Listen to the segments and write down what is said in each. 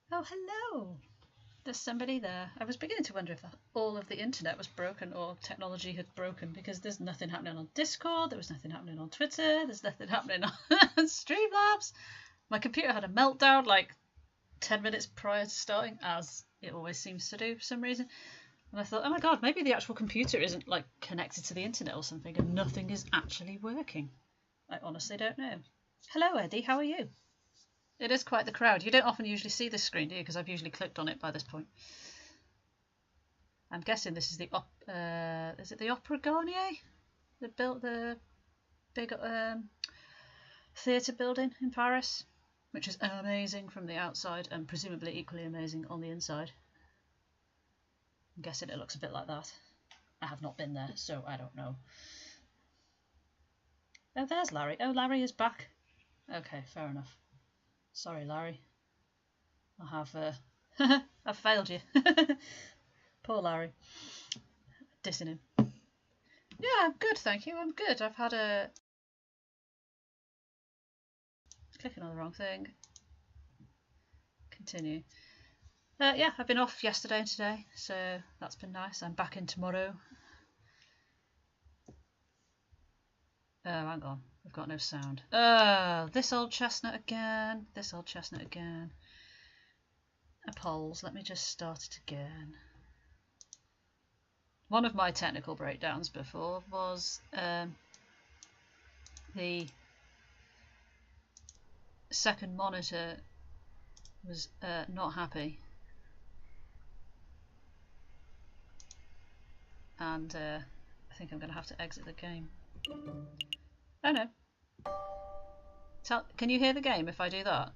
Oh, hello! There's somebody there. I was beginning to wonder if all of the internet was broken or technology had broken, because there's nothing happening on Discord, there was nothing happening on Twitter, there's nothing happening on Streamlabs. My computer had a meltdown like 10 minutes prior to starting, as it always seems to do for some reason. And I thought, oh my god, maybe the actual computer isn't like connected to the internet or something and nothing is actually working. I honestly don't know. Hello, Eddie, how are you? It is quite the crowd. You don't often usually see this screen, do you? Because I've usually clicked on it by this point. I'm guessing this is the is it the Opera Garnier? The big theatre building in Paris, which is amazing from the outside and presumably equally amazing on the inside. I'm guessing it looks a bit like that. I have not been there, so I don't know. Oh, there's Larry. Oh, Larry is back. Okay, fair enough. Sorry, Larry. I have I've failed you. Poor Larry. Dissing him. Yeah, I'm good, thank you. I'm good. I've had a... Clicking on the wrong thing. Continue. Yeah, I've been off yesterday and today, so that's been nice. I'm back in tomorrow. Oh, hang on. We've got no sound. Oh, this old chestnut again. This old chestnut again. Polls. Let me just start it again. One of my technical breakdowns before was the second monitor was not happy. And I think I'm going to have to exit the game. Oh no. Can you hear the game if I do that?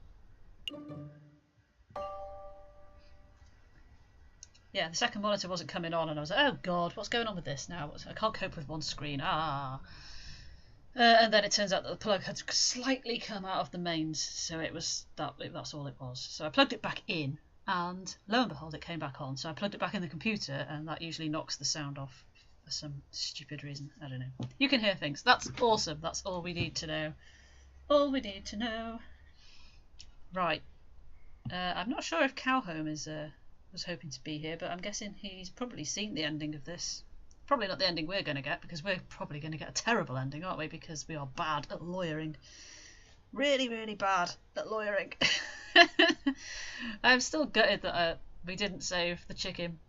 Yeah, the second monitor wasn't coming on and I was like, oh god, what's going on with this now? I can't cope with one screen. And then it turns out that the plug had slightly come out of the mains, so it was that's all it was. So I plugged it back in and lo and behold it came back on. So I plugged it back in the computer and that usually knocks the sound off for some stupid reason. I don't know. You can hear things. That's awesome. That's all we need to know. All we need to know. Right. I'm not sure if Cowhome was hoping to be here, but I'm guessing he's probably seen the ending of this. Probably not the ending we're going to get, because we're probably going to get a terrible ending, aren't we? Because we are bad at lawyering. Really, really bad at lawyering. I'm still gutted that we didn't save the chicken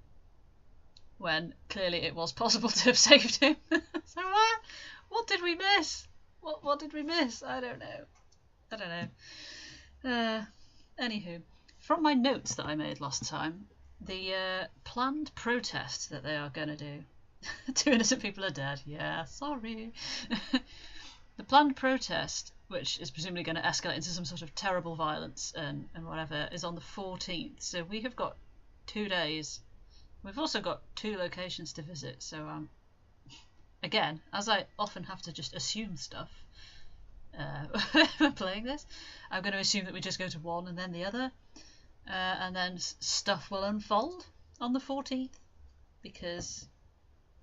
when clearly it was possible to have saved him. So what did we miss? What did we miss? I don't know. Anywho, from my notes that I made last time, the planned protest that they are going to do. 2 innocent people are dead. Yeah, sorry. The planned protest, which is presumably going to escalate into some sort of terrible violence and whatever, is on the 14th. So we have got 2 days. We've also got 2 locations to visit. So again, as I often have to just assume stuff when playing this, I'm going to assume that we just go to one and then the other. And then stuff will unfold on the 14th. Because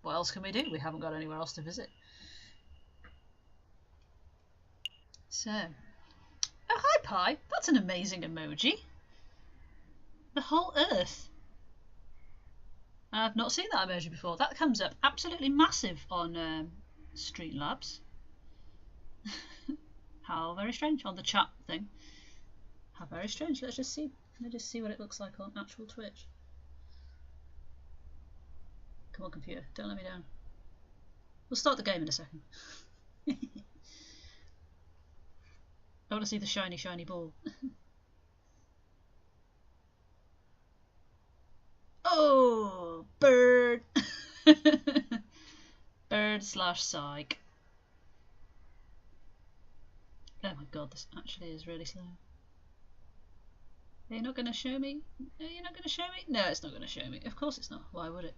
what else can we do? We haven't got anywhere else to visit. So, oh hi Pi, that's an amazing emoji. The whole earth. I've not seen that emoji before. That comes up absolutely massive on Streamlabs. How very strange on the chat thing. How very strange. Let's just see what it looks like on actual Twitch. Come on, computer, don't let me down. We'll start the game in a second. I want to see the shiny, shiny ball. Oh, bird. Bird / psych. Oh my god, this actually is really slow. Are you not going to show me? Are you not going to show me? No, it's not going to show me. Of course it's not. Why would it?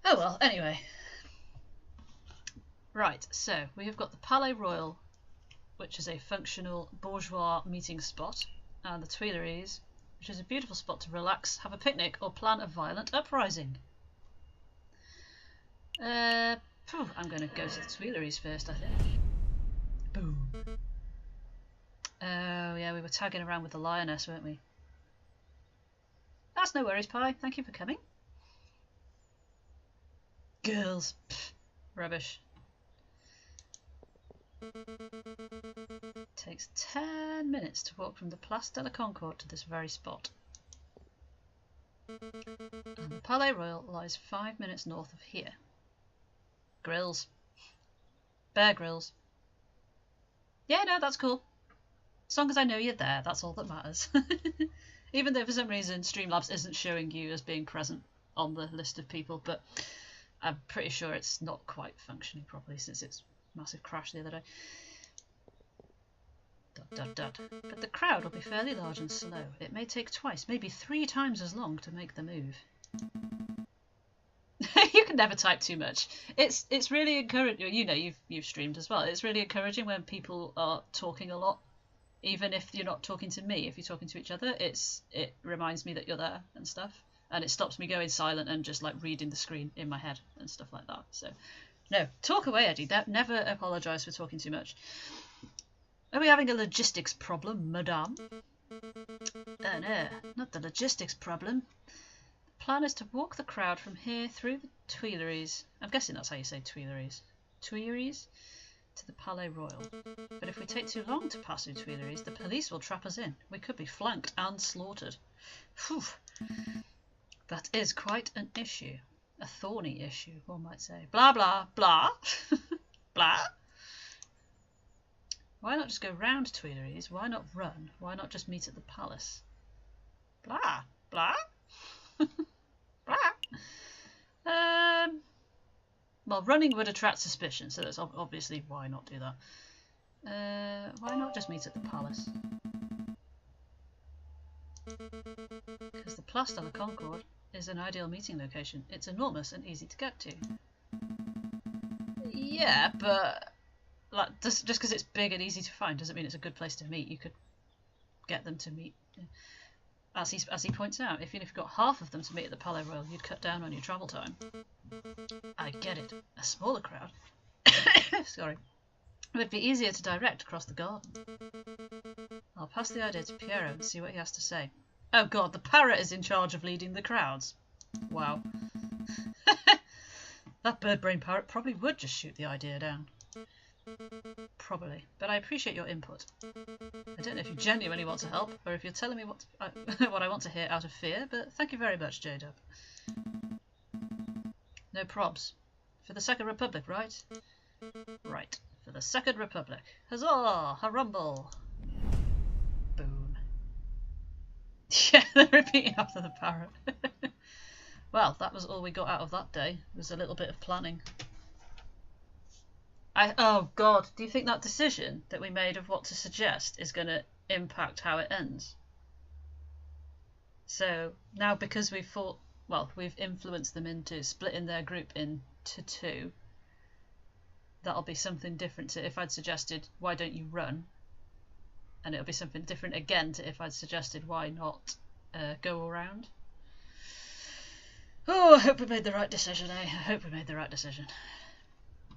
Oh well, anyway. Right, so we have got the Palais Royal, which is a functional bourgeois meeting spot, and the Tuileries, which is a beautiful spot to relax, have a picnic, or plan a violent uprising. I'm going to go to the Tuileries first, I think. Boom. Oh yeah, we were tagging around with the lioness, weren't we? That's no worries, Pie. Thank you for coming. Girls. Pfft, rubbish. Takes 10 minutes to walk from the Place de la Concorde to this very spot. And the Palais Royal lies 5 minutes north of here. Grills. Bear Grylls. Yeah, no, that's cool. As long as I know you're there, that's all that matters. Even though for some reason Streamlabs isn't showing you as being present on the list of people, but I'm pretty sure it's not quite functioning properly since its massive crash the other day. Dot, dot, dot. But the crowd will be fairly large and slow. It may take twice, maybe 3 times as long to make the move. You can never type too much. It's really encouraging. You know, you've streamed as well. It's really encouraging when people are talking a lot, even if you're not talking to me. If you're talking to each other, it reminds me that you're there and stuff, and it stops me going silent and just like reading the screen in my head and stuff like that. So, no, talk away, Eddie. Never apologise for talking too much. Are we having a logistics problem, madame? Oh no, not the logistics problem. The plan is to walk the crowd from here through the Tuileries. I'm guessing that's how you say Tuileries. Tuileries? To the Palais Royal. But if we take too long to pass through Tuileries, the police will trap us in. We could be flanked and slaughtered. Phew. That is quite an issue. A thorny issue, one might say. Blah, blah, blah. Blah. Why not just go round Tuileries? Why not run? Why not just meet at the palace? Blah, blah. Blah. Well, running would attract suspicion, so that's obviously why not do that. Why not just meet at the palace? Because the Place de la Concorde is an ideal meeting location. It's enormous and easy to get to. Yeah, but like just because it's big and easy to find doesn't mean it's a good place to meet. You could get them to meet. As he points out, if you've got half of them to meet at the Palais Royal, you'd cut down on your travel time. I get it. A smaller crowd, sorry, would be easier to direct across the garden. I'll pass the idea to Piero and see what he has to say. Oh god, the parrot is in charge of leading the crowds. Wow. That bird-brained parrot probably would just shoot the idea down. Probably, but I appreciate your input. I don't know if you genuinely want to help, or if you're telling me what I want to hear out of fear, but thank you very much, J-Dub. No probs. For the Second Republic, right? Right, for the Second Republic. Huzzah! Harumble! Boom. Yeah, they're repeating after the parrot. Well, that was all we got out of that day. It was a little bit of planning. Oh god, do you think that decision that we made of what to suggest is going to impact how it ends? So now because we've influenced them into splitting their group into 2, that'll be something different to if I'd suggested why don't you run, and it'll be something different again to if I'd suggested why not go around. Oh, I hope we made the right decision, eh? I hope we made the right decision.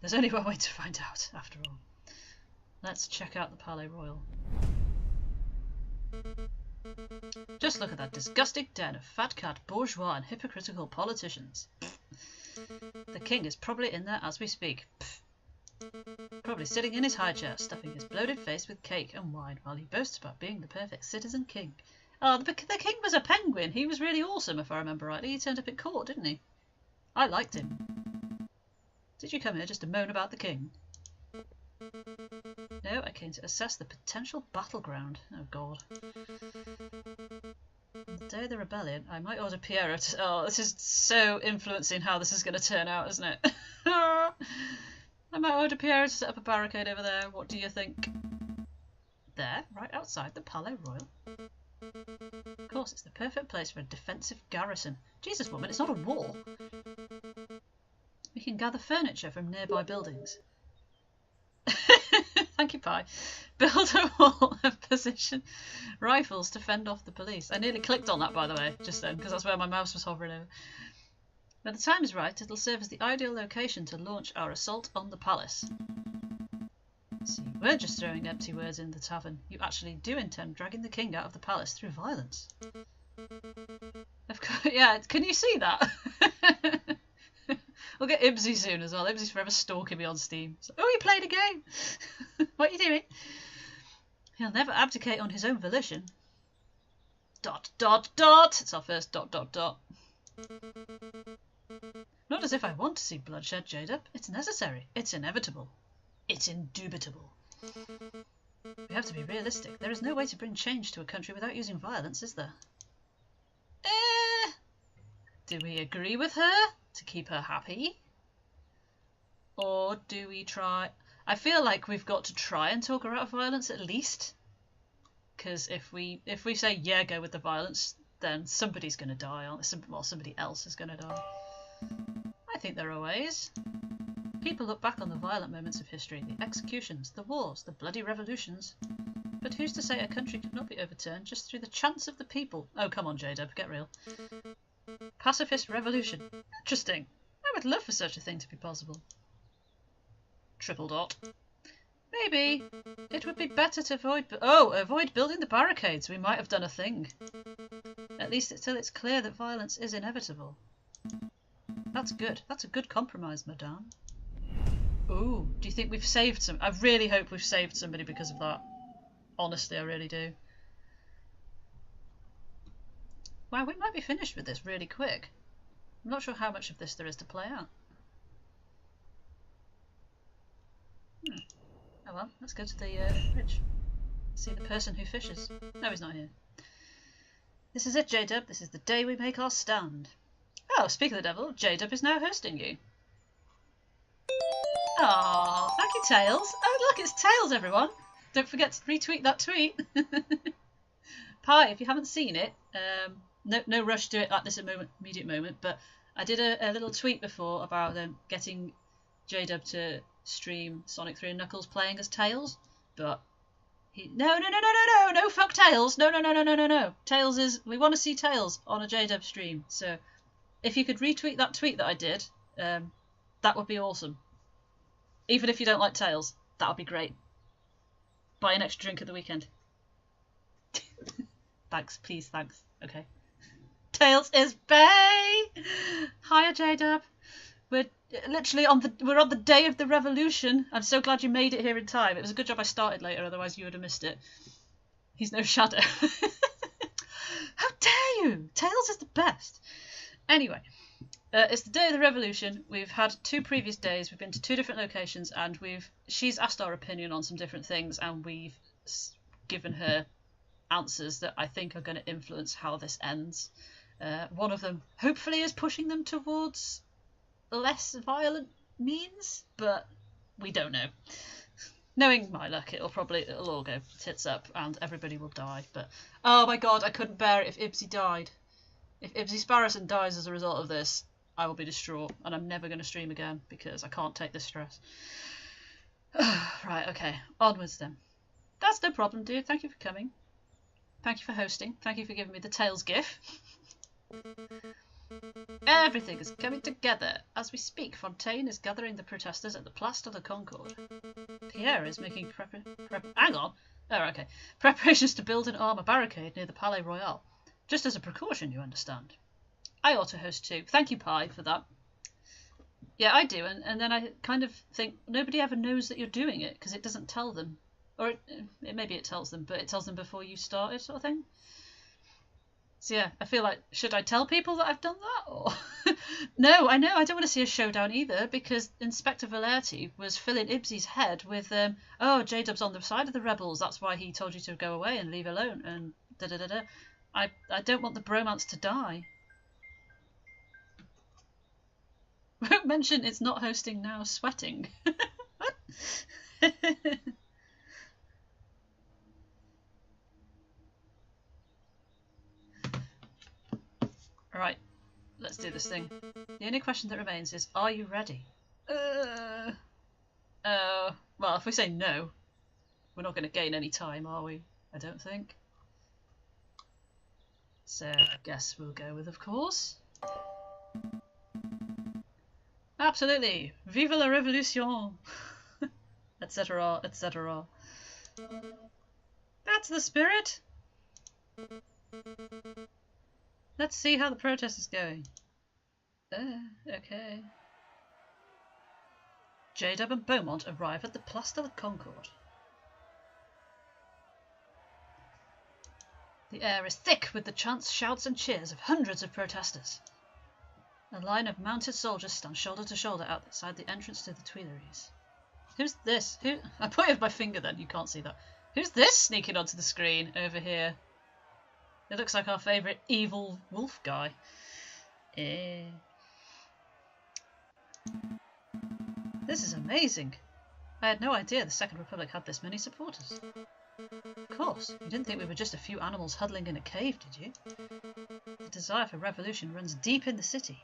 There's only one way to find out, after all. Let's check out the Palais Royal. Just look at that disgusting den of fat-cat bourgeois and hypocritical politicians. The king is probably in there as we speak. Probably sitting in his high chair, stuffing his bloated face with cake and wine while he boasts about being the perfect citizen king. Oh, the king was a penguin. He was really awesome, if I remember rightly. He turned up at court, didn't he? I liked him. Did you come here just to moan about the king? No, I came to assess the potential battleground. Oh god. On the day of the rebellion, I might order Piero to... Oh, this is so influencing how this is going to turn out, isn't it? I might order Piero to set up a barricade over there. What do you think? There, right outside the Palais Royal. Of course, it's the perfect place for a defensive garrison. Jesus, woman, it's not a wall. We can gather furniture from nearby buildings. Thank you, Pi. Build a wall and position rifles to fend off the police. I nearly clicked on that, by the way, just then, because that's where my mouse was hovering over. When the time is right, it'll serve as the ideal location to launch our assault on the palace. So you weren't just throwing empty words in the tavern. You actually do intend dragging the king out of the palace through violence. Of Yeah, can you see that? We'll get Ibsy soon as well. Ibsy's forever stalking me on Steam. So, oh, you played a game! What are you doing? He'll never abdicate on his own volition. ... It's our first ... Not as if I want to see bloodshed, Jada. It's necessary. It's inevitable. It's indubitable. We have to be realistic. There is no way to bring change to a country without using violence, is there? Do we agree with her to keep her happy? Or do we try... I feel like we've got to try and talk her out of violence at least. Because if we say, yeah, go with the violence, then somebody's going to die. Well, somebody else is going to die. I think there are ways. People look back on the violent moments of history, the executions, the wars, the bloody revolutions. But who's to say a country cannot be overturned just through the chance of the people? Oh, come on, J-Dub, get real. Pacifist revolution. Interesting. I would love for such a thing to be possible. ... Maybe. It would be better to avoid building the barricades. We might have done a thing. At least until it's clear that violence is inevitable. That's good. That's a good compromise, madame. Ooh, do you think we've saved some? I really hope we've saved somebody because of that. Honestly, I really do. Wow, we might be finished with this really quick. I'm not sure how much of this there is to play out. Oh well, let's go to the bridge. See the person who fishes. No, he's not here. This is it, J-Dub. This is the day we make our stand. Oh, speak of the devil, J-Dub is now hosting you. Aww, thank you, Tails. Oh, look, it's Tails, everyone. Don't forget to retweet that tweet. Pie, if you haven't seen it, no rush to it at this immediate moment, but I did a little tweet before about getting J-Dub to stream Sonic 3 and Knuckles playing as Tails, but he... No, fuck Tails. No. Tails is... We want to see Tails on a J-Dub stream, so if you could retweet that tweet that I did, that would be awesome. Even if you don't like Tails, that would be great. Buy an extra drink at the weekend. Thanks, please, thanks. Okay. Tails is bae! Hiya, J-Dub. We're literally on the day of the revolution. I'm so glad you made it here in time. It was a good job I started later, otherwise you would have missed it. He's no shadow. How dare you! Tails is the best. Anyway, it's the day of the revolution. We've had 2 previous days. We've been to 2 different locations, and she's asked our opinion on some different things, and we've given her answers that I think are going to influence how this ends. One of them hopefully is pushing them towards less violent means, but we don't know. Knowing my luck, it'll all go tits up and everybody will die. But oh my god, I couldn't bear it if Ibsy died. If Ibsy Sparrowson dies as a result of this, I will be distraught and I'm never going to stream again because I can't take this stress. Right, okay, onwards then. That's no problem, dude. Thank you for coming. Thank you for hosting. Thank you for giving me the Tails gif. Everything is coming together. As we speak, Fontaine is gathering the protesters at the Place de la Concorde. Pierre is making hang on. Oh, okay. Preparations to build and arm a barricade near the Palais Royal. Just as a precaution, you understand. I ought to host too. Thank you, Pi, for that. Yeah, I do, and then I kind of think nobody ever knows that you're doing it because it doesn't tell them. Or maybe it tells them, but it tells them before you started, sort of thing. So yeah, I feel like, should I tell people that I've done that? Or no, I know, I don't want to see a showdown either, because Inspector Valerti was filling Ibsy's head with, oh, J-Dub's on the side of the rebels, that's why he told you to go away and leave alone, and da-da-da-da. I don't want the bromance to die. Won't mention it's not hosting now, sweating. What? Right, let's do this thing. The only question that remains is, are you ready? Well, if we say no, we're not going to gain any time, are we? I don't think. So, I guess we'll go with, of course. Absolutely! Vive la révolution! Etc., etc. That's the spirit! Let's see how the protest is going. Okay. J-Dub and Beaumont arrive at the Place de la Concorde. The air is thick with the chants, shouts and cheers of hundreds of protesters. A line of mounted soldiers stand shoulder to shoulder outside the entrance to the Tuileries. Who's this? Who? I pointed my finger then, you can't see that. Who's this sneaking onto the screen over here? It looks like our favourite evil wolf guy. This is amazing. I had no idea the Second Republic had this many supporters. Of course, you didn't think we were just a few animals huddling in a cave, did you? The desire for revolution runs deep in the city.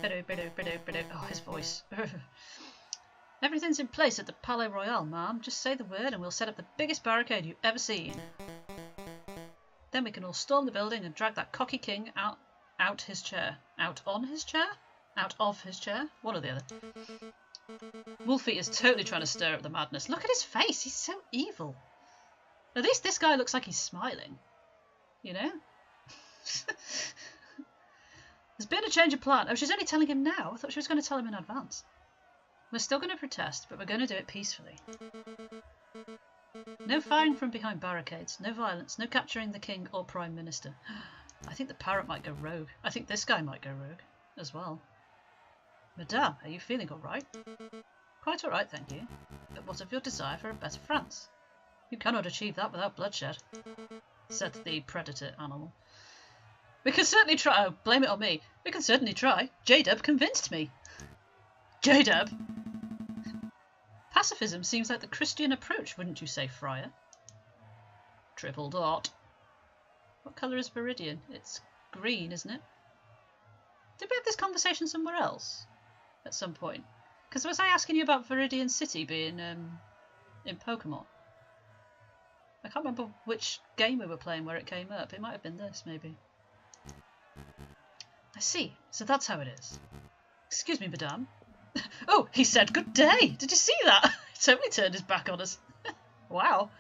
Oh, his voice. Everything's in place at the Palais Royal, ma'am. Just say the word and we'll set up the biggest barricade you've ever seen. Then we can all storm the building and drag that cocky king out his chair. Out on his chair? Out of his chair? One or the other. Wolfie is totally trying to stir up the madness. Look at his face. He's so evil. At least this guy looks like he's smiling. You know? There's been a change of plan. Oh, she's only telling him now. I thought she was going to tell him in advance. We're still going to protest, but we're going to do it peacefully. No firing from behind barricades, no violence, no capturing the king or prime minister. I think the parrot might go rogue. I think this guy might go rogue as well. Madame, are you feeling all right? Quite all right, thank you. But what of your desire for a better France? You cannot achieve that without bloodshed, said the predator animal. We can certainly try. Oh, blame it on me. We can certainly try. J-Dub convinced me. J-Dub? Pacifism seems like the Christian approach, wouldn't you say, Friar? Triple dot. What colour is Viridian? It's green, isn't it? Did we have this conversation somewhere else at some point? Because was I asking you about Viridian City being in Pokemon? I can't remember which game we were playing where it came up. It might have been this, maybe. I see. So that's how it is. Excuse me, madame. Oh, he said good day. Did you see that? He totally turned his back on us. Wow.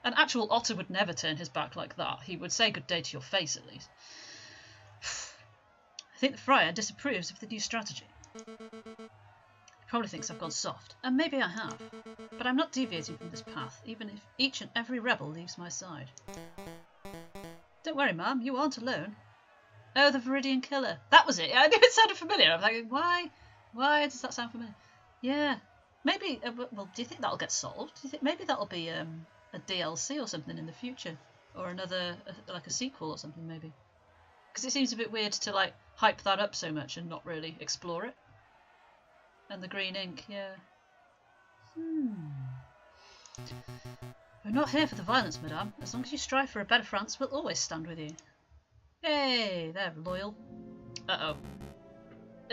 An actual otter would never turn his back like that. He would say good day to your face, at least. I think the friar disapproves of the new strategy. He probably thinks I've gone soft, and maybe I have. But I'm not deviating from this path, even if each and every rebel leaves my side. Don't worry, ma'am, you aren't alone. Oh, the Viridian Killer. That was it. I knew it sounded familiar. I'm thinking, why? Why does that sound familiar? Yeah. Maybe, well, do you think that'll get solved? Do you think maybe that'll be a DLC or something in the future? Or another, like a sequel or something, maybe? Because it seems a bit weird to, like, hype that up so much and not really explore it. And the green ink, yeah. We're not here for the violence, madame. As long as you strive for a better France, we'll always stand with you. Hey, they're loyal. Uh-oh.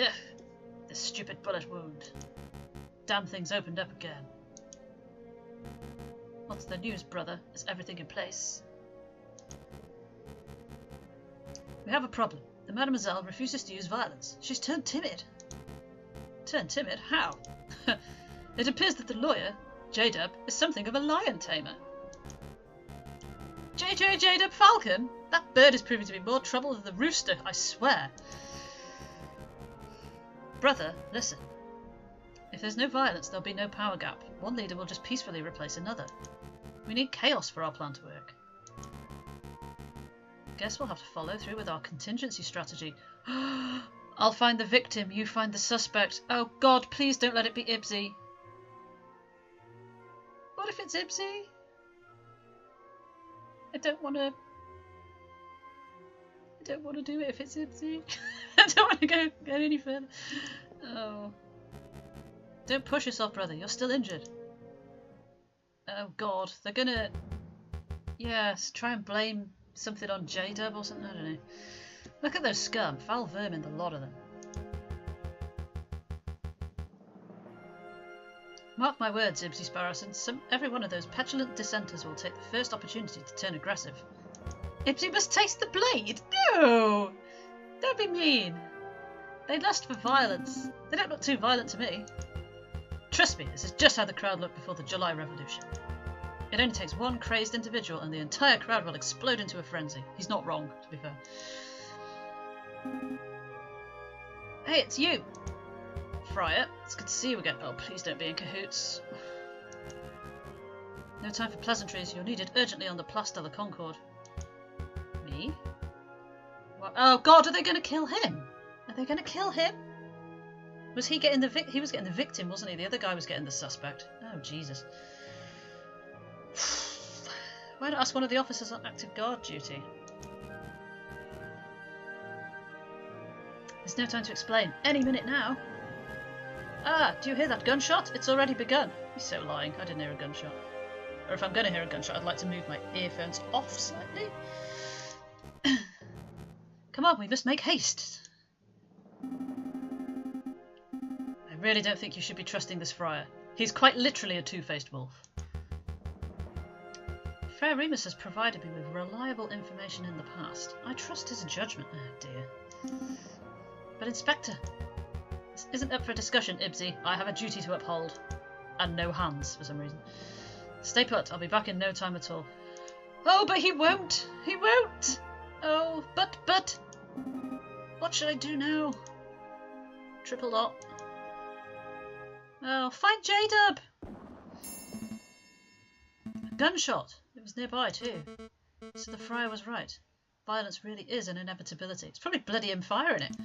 Ugh, this stupid bullet wound. Damn thing's opened up again. What's the news, brother? Is everything in place? We have a problem. The mademoiselle refuses to use violence. She's turned timid. Turned timid? How? It appears that the lawyer, J-Dub, is something of a lion tamer. Jayjay Falcon? That bird is proving to be more trouble than the rooster, I swear. Brother, listen. If there's no violence, there'll be no power gap. One leader will just peacefully replace another. We need chaos for our plan to work. Guess we'll have to follow through with our contingency strategy. I'll find the victim, you find the suspect. Oh God, please don't let it be Ibsy. What if it's Ibsy? I don't want to do it if it's Ibsy. I don't want to go any further. Oh. Don't push yourself, brother. You're still injured. Oh God, they're gonna... Yes, try and blame something on J-Dub or something, I don't know. Look at those scum. Foul vermin, the lot of them. Mark my words, Ibsy Sparrowson. Every one of those petulant dissenters will take the first opportunity to turn aggressive. Ibsy must taste the blade! No! Don't be mean. They lust for violence. They don't look too violent to me. Trust me, this is just how the crowd looked before the July Revolution. It only takes one crazed individual and the entire crowd will explode into a frenzy. He's not wrong, to be fair. Hey, it's you! Friar, it's good to see you again. Oh, please don't be in cahoots. No time for pleasantries. You're needed urgently on the Place de la Concorde. Me? What? Oh God, are they going to kill him? Are they going to kill him? Was he getting the he was getting the victim, wasn't he? The other guy was getting the suspect. Oh Jesus. Why not ask one of the officers on active guard duty? There's no time to explain. Any minute now. Ah, do you hear that gunshot? It's already begun. He's so lying. I didn't hear a gunshot. Or if I'm going to hear a gunshot, I'd like to move my earphones off slightly. Come on, we must make haste. I really don't think you should be trusting this friar. He's quite literally a two-faced wolf. Friar Remus has provided me with reliable information in the past. I trust his judgment. Oh dear. But Inspector, this isn't up for discussion, Ibsy. I have a duty to uphold. And no hands, for some reason. Stay put. I'll be back in no time at all. Oh, but he won't. He won't. Oh, but. What should I do now? Triple dot. Oh, find J-Dub! A gunshot. It was nearby too. So the friar was right. Violence really is an inevitability. It's probably bloody him firing it.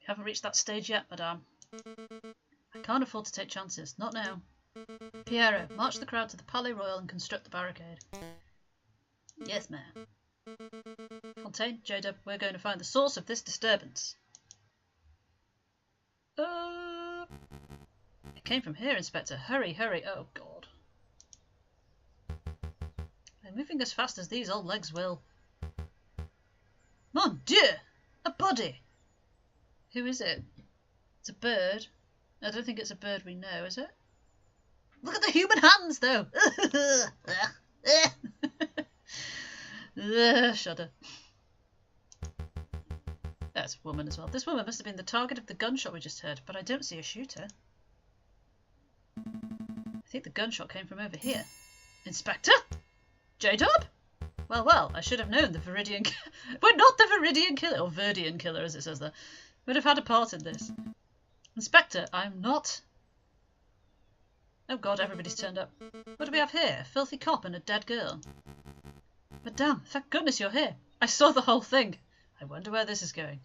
We haven't reached that stage yet, madame. I can't afford to take chances. Not now. Piero, march the crowd to the Palais Royal and construct the barricade. Yes, ma'am. Fontaine, J-Dub, we're going to find the source of this disturbance. It came from here, Inspector. Hurry, hurry. Oh, God. They're moving as fast as these old legs will. Mon Dieu! A body! Who is it? It's a bird. I don't think it's a bird we know, is it? Look at the human hands, though! Shudder. That's a woman as well. This woman must have been the target of the gunshot we just heard, but I don't see a shooter. I think the gunshot came from over here. Inspector? J-Dub? Well, I should have known the Viridian... We're not the Viridian killer, or Verdian killer as it says there. Would have had a part in this. Inspector, I'm not... Oh God, everybody's turned up. What do we have here? A filthy cop and a dead girl. Madame, thank goodness you're here. I saw the whole thing. I wonder where this is going.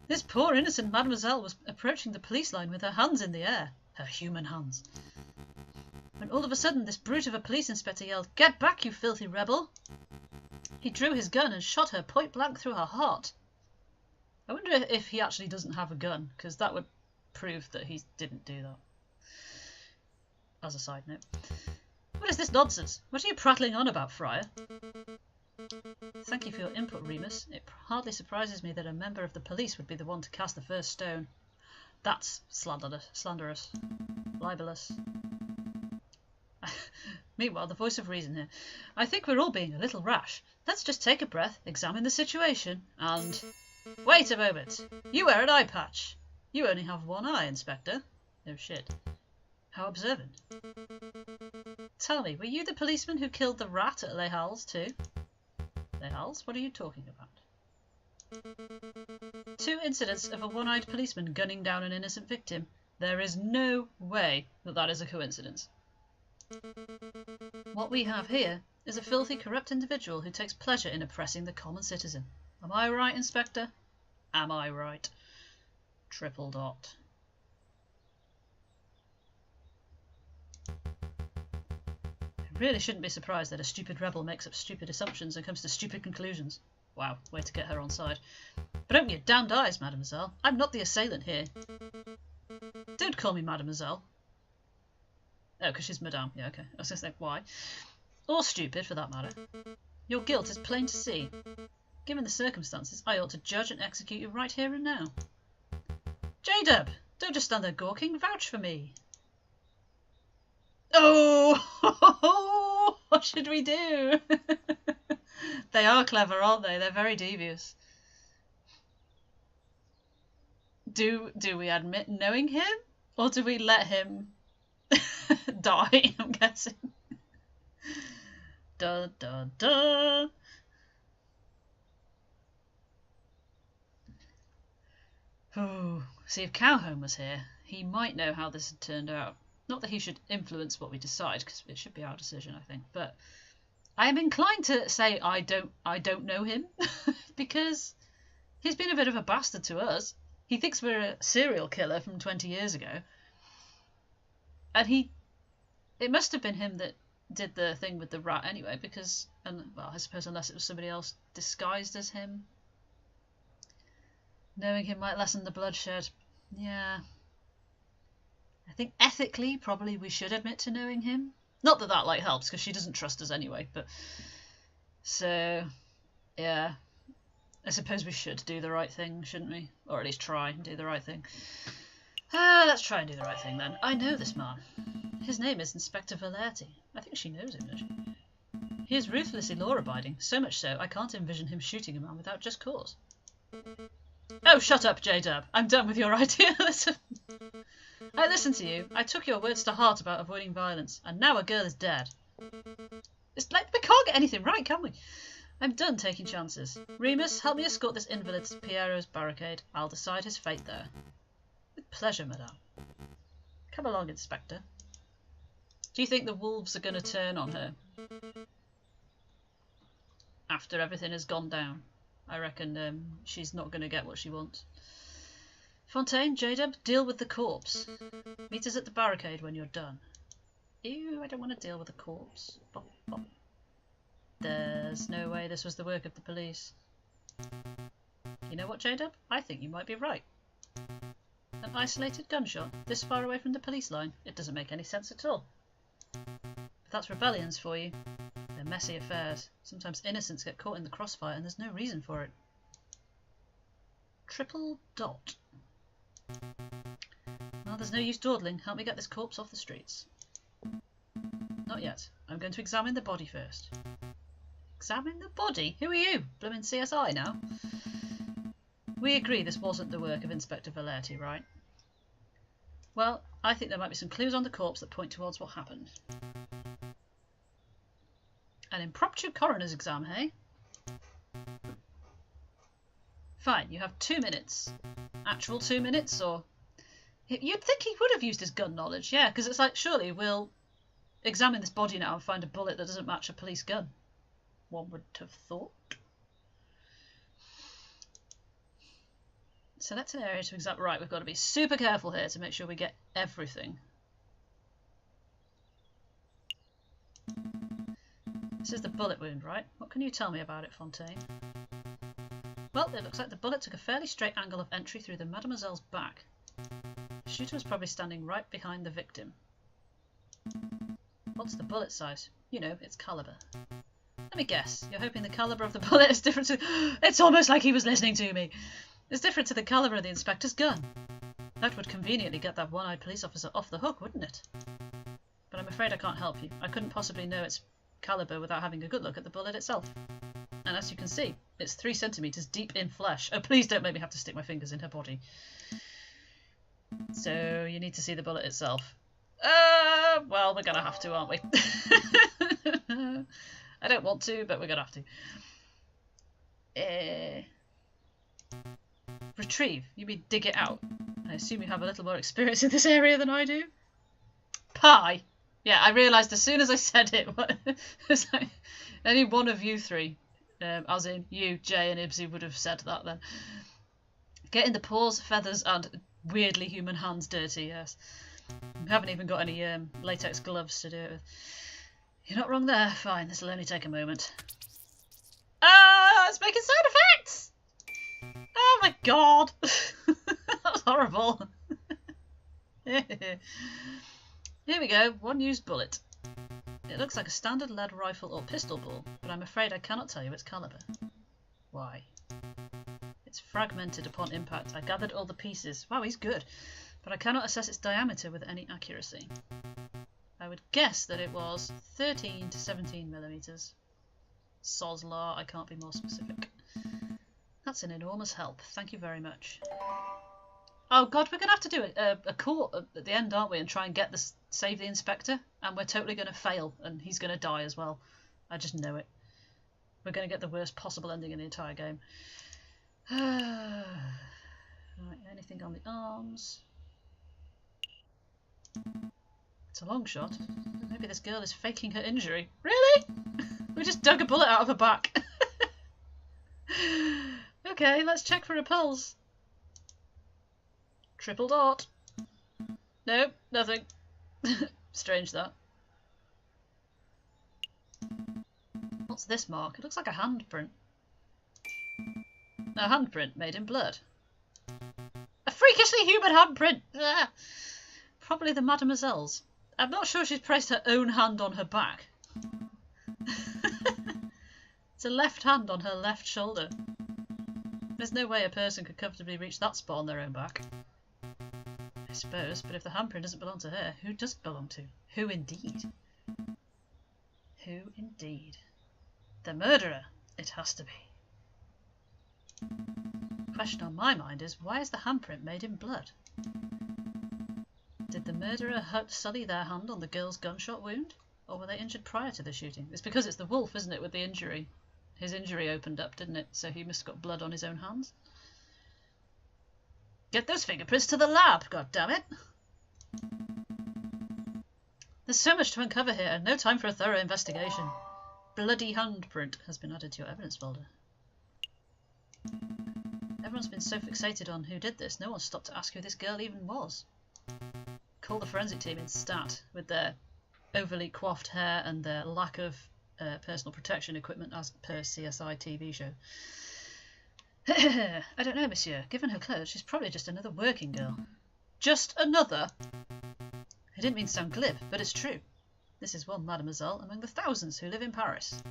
This poor innocent mademoiselle was approaching the police line with her hands in the air. Her human hands. When all of a sudden this brute of a police inspector yelled, "Get back, you filthy rebel!" He drew his gun and shot her point blank through her heart. I wonder if he actually doesn't have a gun, because that would prove that he didn't do that. As a side note. What is this nonsense? What are you prattling on about, Friar? Thank you for your input, Remus. It hardly surprises me that a member of the police would be the one to cast the first stone. That's slanderous, libelous. Meanwhile, the voice of reason here. I think we're all being a little rash. Let's just take a breath, examine the situation, and... Wait a moment. You wear an eye patch. You only have one eye, Inspector. No shit. How observant. Tell me, were you the policeman who killed the rat at Les Halles too? Les Halles? What are you talking about? 2 incidents of a one-eyed policeman gunning down an innocent victim. There is no way that that is a coincidence. What we have here is a filthy, corrupt individual who takes pleasure in oppressing the common citizen. Am I right, Inspector? Am I right? Triple dot. I really shouldn't be surprised that a stupid rebel makes up stupid assumptions and comes to stupid conclusions. Wow, way to get her on side. But open your damned eyes, mademoiselle. I'm not the assailant here. Don't call me mademoiselle. Oh, because she's madame. Yeah, okay. I was going to say, why? Or stupid, for that matter. Your guilt is plain to see. Given the circumstances, I ought to judge and execute you right here and now. J-Dub, don't just stand there gawking. Vouch for me. Oh, what should we do? They are clever, aren't they? They're very devious. Do we admit knowing him? Or do we let him... die, I'm guessing. Da da da. Oh, see, if Cowhome was here, he might know how this had turned out. Not that he should influence what we decide, because it should be our decision, I think. But I am inclined to say I don't know him, because he's been a bit of a bastard to us. He thinks we're a serial killer from 20 years ago, and it must have been him that did the thing with the rat anyway, because, well, I suppose unless it was somebody else disguised as him. Knowing him might lessen the bloodshed. Yeah. I think ethically, probably we should admit to knowing him. Not that that, helps, because she doesn't trust us anyway, but... So, yeah. I suppose we should do the right thing, shouldn't we? Or at least try and do the right thing. Let's try and do the right thing, then. I know this man. His name is Inspector Valerti. I think she knows him, doesn't she? He is ruthlessly law-abiding, so much so I can't envision him shooting a man without just cause. Oh, shut up, J-Dub. I'm done with your idea. I listened to you. I took your words to heart about avoiding violence, and now a girl is dead. It's like we can't get anything right, can we? I'm done taking chances. Remus, help me escort this invalid to Piero's barricade. I'll decide his fate there. With pleasure, madame. Come along, Inspector. Do you think the wolves are going to turn on her? After everything has gone down? I reckon she's not going to get what she wants. Fontaine, J-Dub, deal with the corpse. Meet us at the barricade when you're done. Ew, I don't want to deal with a corpse. Bop, bop. There's no way this was the work of the police. You know what, J-Dub? I think you might be right. An isolated gunshot, this far away from the police line. It doesn't make any sense at all. But that's rebellions for you. They're messy affairs. Sometimes innocents get caught in the crossfire and there's no reason for it. Triple dot. Well, there's no use dawdling. Help me get this corpse off the streets. Not yet. I'm going to examine the body first. Examine the body? Who are you? Bloomin' CSI now? We agree this wasn't the work of Inspector Valerti, right? Well, I think there might be some clues on the corpse that point towards what happened. An impromptu coroner's exam, hey? Fine, you have 2 minutes. Actual 2 minutes, or... You'd think he would have used his gun knowledge, yeah, because it's like, surely we'll examine this body now and find a bullet that doesn't match a police gun. One would have thought. Select an area to examine. Right, we've got to be super careful here to make sure we get everything. This is the bullet wound, right? What can you tell me about it, Fontaine? Well, it looks like the bullet took a fairly straight angle of entry through the mademoiselle's back. The shooter was probably standing right behind the victim. What's the bullet size? You know, its calibre. Let me guess, you're hoping the calibre of the bullet is different to... It's almost like he was listening to me! It's different to the calibre of the inspector's gun. That would conveniently get that one-eyed police officer off the hook, wouldn't it? But I'm afraid I can't help you. I couldn't possibly know its calibre without having a good look at the bullet itself. And as you can see, it's 3 centimetres deep in flesh. Oh, please don't make me have to stick my fingers in her body. So, you need to see the bullet itself. Well, we're going to have to, aren't we? I don't want to, but we're going to have to. Retrieve? You mean dig it out? I assume you have a little more experience in this area than I do. Pie! Yeah, I realised as soon as I said it, it's like, any one of you three, as in you, Jay and Ibsy, would have said that then. Getting the paws, feathers and weirdly human hands dirty, yes. We haven't even got any latex gloves to do it with. You're not wrong there. Fine, this'll only take a moment. Ah, it's making sound effects! Oh my god! That was horrible. Here we go, one used bullet. It looks like a standard lead rifle or pistol ball, but I'm afraid I cannot tell you its calibre. Why? It's fragmented upon impact. I gathered all the pieces. Wow, he's good. But I cannot assess its diameter with any accuracy. I would guess that it was 13 to 17 millimetres. Soslar, I can't be more specific. That's an enormous help. Thank you very much. Oh God, we're going to have to do a court at the end, aren't we? And try and get this, save the inspector. And we're totally going to fail. And he's going to die as well. I just know it. We're going to get the worst possible ending in the entire game. Right, anything on the arms? It's a long shot. Maybe this girl is faking her injury. Really? We just dug a bullet out of her back. Okay, let's check for a pulse. Triple dot. Nope, nothing. Strange that. What's this mark? It looks like a handprint. A handprint made in blood. A freakishly human handprint! Ah. Probably the mademoiselle's. I'm not sure she's placed her own hand on her back. It's a left hand on her left shoulder. There's no way a person could comfortably reach that spot on their own back. I suppose, but if the handprint doesn't belong to her, who does it belong to? Who indeed? Who indeed? The murderer, it has to be. The question on my mind is, why is the handprint made in blood? Did the murderer sully their hand on the girl's gunshot wound? Or were they injured prior to the shooting? It's because it's the wolf, isn't it, with the injury? His injury opened up, didn't it? So he must have got blood on his own hands. Get those fingerprints to the lab, goddammit! There's so much to uncover here, and no time for a thorough investigation. Bloody handprint has been added to your evidence folder. Everyone's been so fixated on who did this, no one stopped to ask who this girl even was. Call the forensic team in stat, with their overly coiffed hair and their lack of personal protection equipment as per CSI TV show. I don't know, monsieur. Given her clothes, she's probably just another working girl. Just another? I didn't mean to sound glib, but it's true. This is one mademoiselle among the thousands who live in Paris.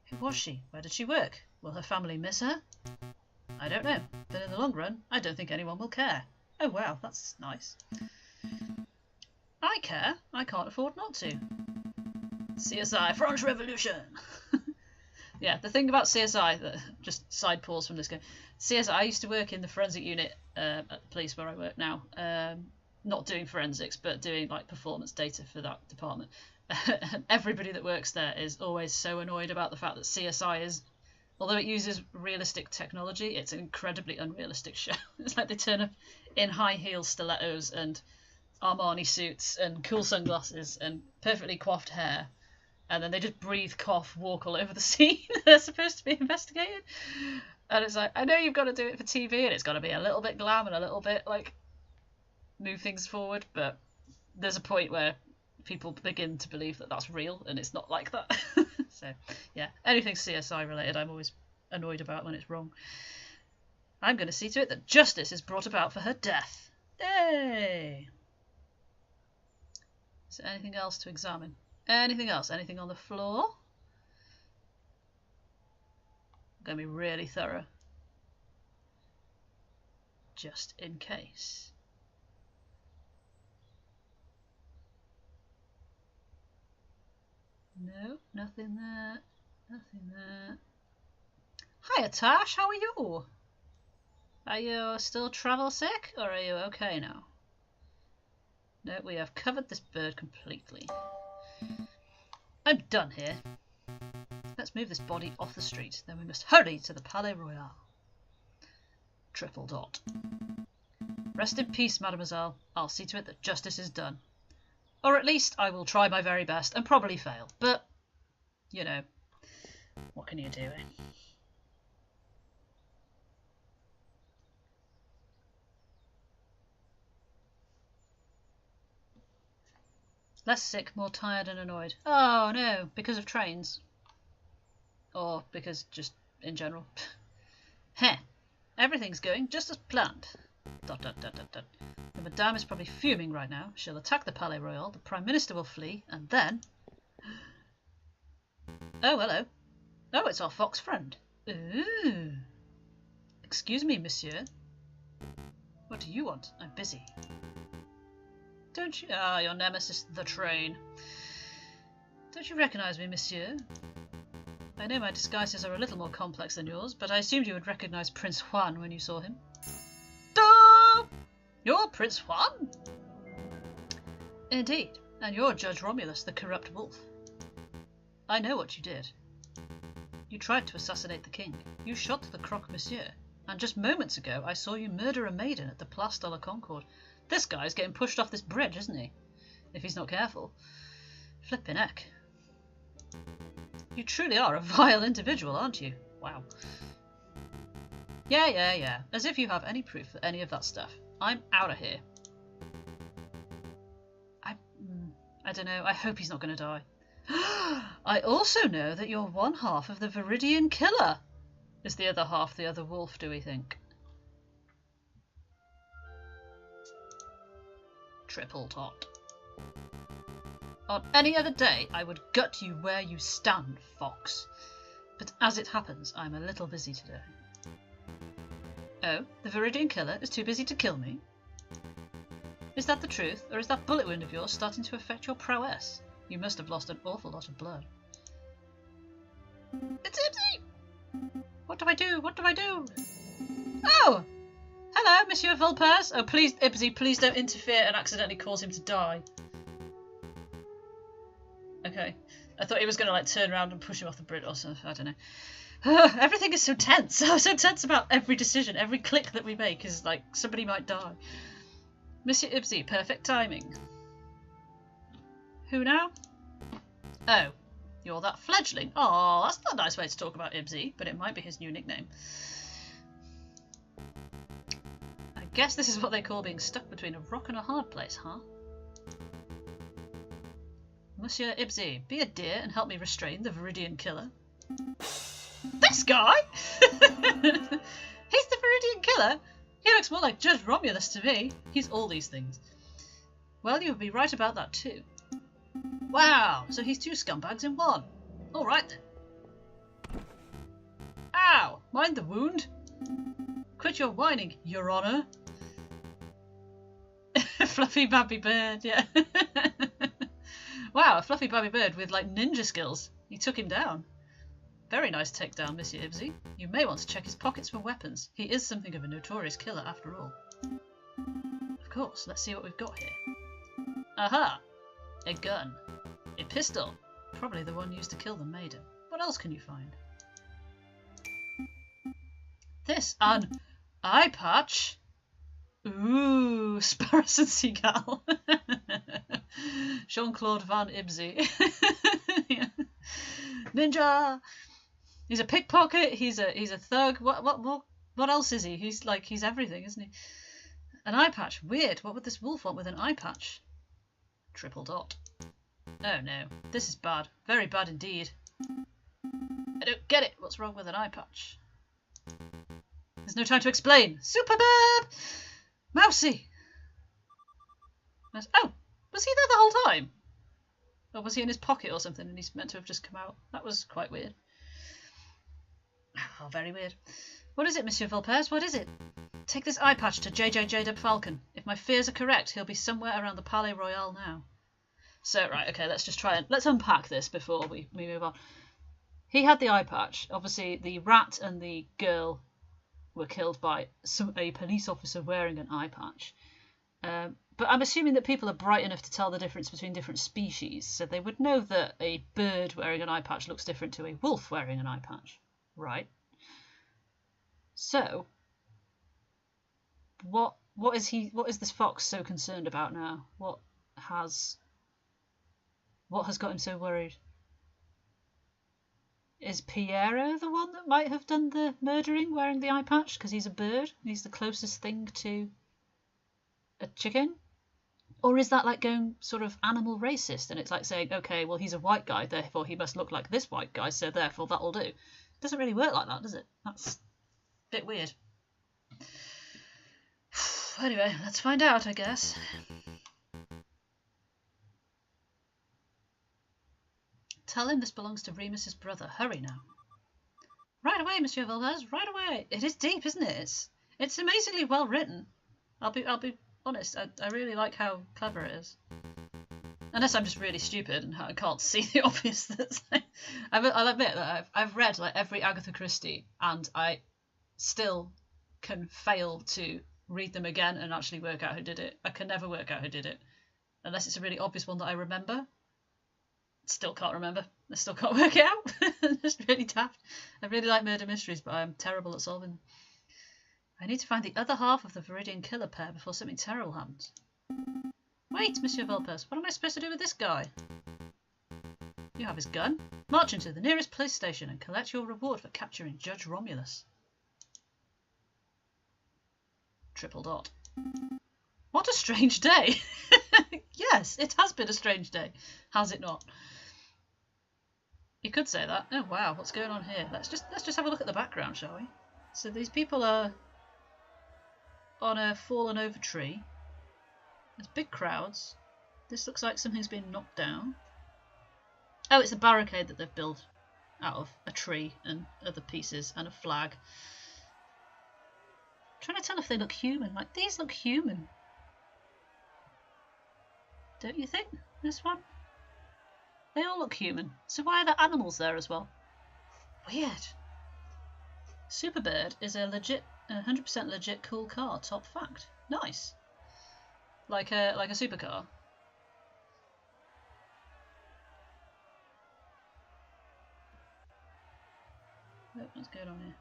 Who was she? Where did she work? Will her family miss her? I don't know, but in the long run, I don't think anyone will care. Oh wow, that's nice. I care. I can't afford not to. CSI, French Revolution! Yeah, the thing about CSI, just side pause from this game. CSI, I used to work in the forensic unit at the police where I work now. Not doing forensics, but doing like performance data for that department. And everybody that works there is always so annoyed about the fact that CSI is, although it uses realistic technology, it's an incredibly unrealistic show. It's like they turn up in high heel stilettos and Armani suits and cool sunglasses and perfectly coiffed hair, and then they just breathe, cough, walk all over the scene. They're supposed to be investigated, and it's like, I know you've got to do it for TV and it's got to be a little bit glam and a little bit like move things forward, but there's a point where people begin to believe that that's real and it's not like that. So yeah, anything CSI related I'm always annoyed about when it's wrong. I'm going to see to it that justice is brought about for her death. Yay! Is there anything else to examine? Anything else? Anything on the floor? I'm going to be really thorough. Just in case. No, nothing there. Nothing there. Hiya, Tash. How are you? Are you still travel sick, or are you okay now? No, we have covered this bird completely. I'm done here. Let's move this body off the street. Then we must hurry to the Palais Royal. Triple dot. Rest in peace, mademoiselle. I'll see to it that justice is done. Or at least I will try my very best and probably fail. But, you know, what can you do, eh? Less sick, more tired and annoyed. Oh no, because of trains. Or because just in general. Heh, everything's going just as planned. ... The Madame is probably fuming right now. She'll attack the Palais Royal, the Prime Minister will flee, and then... Oh, hello. Oh, it's our fox friend. Ooh. Excuse me, monsieur. What do you want? I'm busy. Don't you? Ah, your nemesis, the train. Don't you recognise me, monsieur? I know my disguises are a little more complex than yours, but I assumed you would recognise Prince Juan when you saw him. Oh! You're Prince Juan? Indeed, and you're Judge Romulus, the corrupt wolf. I know what you did. You tried to assassinate the king. You shot the croque-monsieur. And just moments ago, I saw you murder a maiden at the Place de la Concorde. This guy's getting pushed off this bridge, isn't he? If he's not careful. Flippin' heck. You truly are a vile individual, aren't you? Wow. Yeah. As if you have any proof for any of that stuff. I'm out of here. I don't know. I hope he's not going to die. I also know that you're one half of the Viridian Killer. Is the other half the other wolf, do we think? Triple tot. On any other day, I would gut you where you stand, fox. But as it happens, I'm a little busy today. Oh, the Viridian Killer is too busy to kill me? Is that the truth, or is that bullet wound of yours starting to affect your prowess? You must have lost an awful lot of blood. It's Ibsy! What do I do? What do I do? Oh! Hello, Monsieur Volpez. Oh, please, Ibsy, please don't interfere and accidentally cause him to die. Okay. I thought he was going to, like, turn around and push him off the bridge or something. I don't know. Everything is so tense. I'm so tense about every decision. Every click that we make is like somebody might die. Monsieur Ibsy, perfect timing. Who now? Oh, you're that fledgling. Oh, that's not a nice way to talk about Ibsy, but it might be his new nickname. I guess this is what they call being stuck between a rock and a hard place, huh? Monsieur Ibsy, be a dear and help me restrain the Viridian Killer. This guy? He's the Viridian Killer? He looks more like Judge Romulus to me. He's all these things. Well, you would be right about that too. Wow, so he's two scumbags in one. All right then. Ow, mind the wound. Quit your whining, Your Honour. Fluffy babby bird, yeah. Wow, a fluffy babby bird with like ninja skills. He took him down. Very nice takedown, Monsieur Ibsy. You may want to check his pockets for weapons. He is something of a notorious killer after all. Of course, let's see what we've got here. Aha! A gun. A pistol. Probably the one used to kill the maiden. What else can you find? This, an eye patch. Ooh, Sparrowson Seagull. Jean-Claude Van Ibsy. Yeah. Ninja! He's a pickpocket, he's a thug. What else is he? He's everything, isn't he? An eye patch. Weird. What would this wolf want with an eye patch? Triple dot. Oh no. This is bad. Very bad indeed. I don't get it. What's wrong with an eye patch? There's no time to explain. Superb! Mousy! Oh! Was he there the whole time? Or was he in his pocket or something and he's meant to have just come out? That was quite weird. Oh, very weird. What is it, Monsieur Volpez? What is it? Take this eye patch to Jayjay Falcon. If my fears are correct, he'll be somewhere around the Palais Royal now. So, right, okay, let's unpack this before we move on. He had the eye patch. Obviously, the rat and the girl were killed by a police officer wearing an eye patch. But I'm assuming that people are bright enough to tell the difference between different species, so they would know that a bird wearing an eye patch looks different to a wolf wearing an eye patch, right? So, what is this fox so concerned about now? What has got him so worried? Is Piero the one that might have done the murdering wearing the eye patch because he's a bird? He's the closest thing to a chicken? Or is that like going sort of animal racist and it's like saying, okay, well, he's a white guy, therefore he must look like this white guy, so therefore that'll do. It doesn't really work like that, does it? That's a bit weird. Anyway, let's find out, I guess. Tell him this belongs to Remus's brother. Hurry now. Right away, Monsieur Volpez, right away. It is deep, isn't it? It's amazingly well written. I'll be honest, I really like how clever it is. Unless I'm just really stupid and I can't see the obvious. I'll admit that I've read like every Agatha Christie and I still can fail to read them again and actually work out who did it. I can never work out who did it. Unless it's a really obvious one that I remember. Still can't remember. I still can't work it out. I'm just really daft. I really like murder mysteries, but I'm terrible at solving them. I need to find the other half of the Viridian killer pair before something terrible happens. Wait, Monsieur Volpes, what am I supposed to do with this guy? You have his gun. March into the nearest police station and collect your reward for capturing Judge Romulus. Triple dot. What a strange day! Yes, it has been a strange day. Has it not? You could say that. Oh wow, what's going on here? Let's just have a look at the background, shall we? So these people are on a fallen over tree. There's big crowds. This looks like something's been knocked down. Oh, it's a barricade that they've built out of a tree and other pieces and a flag. I'm trying to tell if they look human. Like, these look human. Don't you think? This one? They all look human. So why are there animals there as well? Weird. Superbird is a legit, 100% legit cool car. Top fact. Nice. Like a supercar. Oh, what's going on here?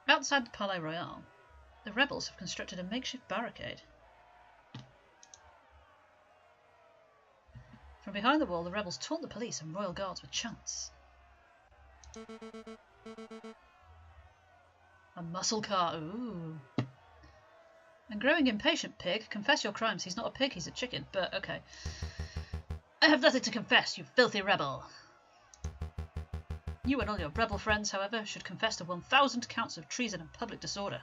Outside the Palais Royal, the rebels have constructed a makeshift barricade. From behind the wall, the rebels taunt the police and royal guards with chants. A muscle car, ooh. And growing impatient, pig. Confess your crimes. He's not a pig, he's a chicken, but okay. I have nothing to confess, you filthy rebel. You and all your rebel friends, however, should confess to 1,000 counts of treason and public disorder.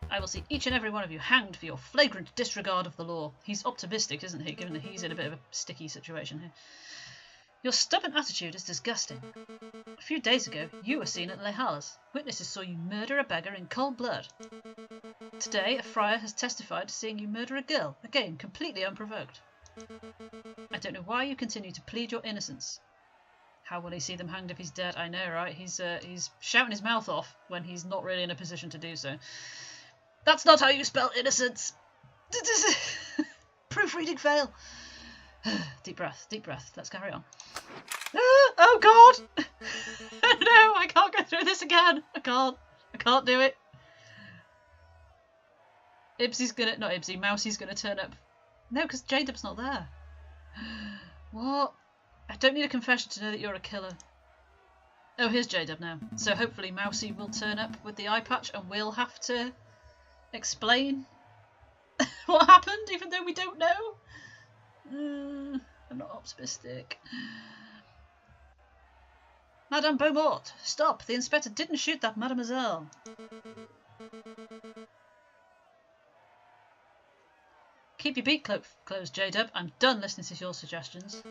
I will see each and every one of you hanged for your flagrant disregard of the law. He's optimistic, isn't he, given that he's in a bit of a sticky situation here. Your stubborn attitude is disgusting. A few days ago, you were seen at Les Halles. Witnesses saw you murder a beggar in cold blood. Today, a friar has testified to seeing you murder a girl, again, completely unprovoked. I don't know why you continue to plead your innocence. How will he see them hanged if he's dead? I know, right? He's shouting his mouth off when he's not really in a position to do so. That's not how you spell innocence. Proofreading fail. Deep breath, deep breath. Let's carry on. Oh God! No, I can't go through this again. I can't do it. Ibsy's gonna, not Ibsy, Mousie's gonna turn up. No, because J-Dub's not there. What? I don't need a confession to know that you're a killer. Oh, here's J-Dub now. So hopefully Mousie will turn up with the eye patch and we'll have to explain what happened, even though we don't know. I'm not optimistic. Madame Beaumont, stop! The inspector didn't shoot that mademoiselle. Keep your beak closed, J-Dub. I'm done listening to your suggestions.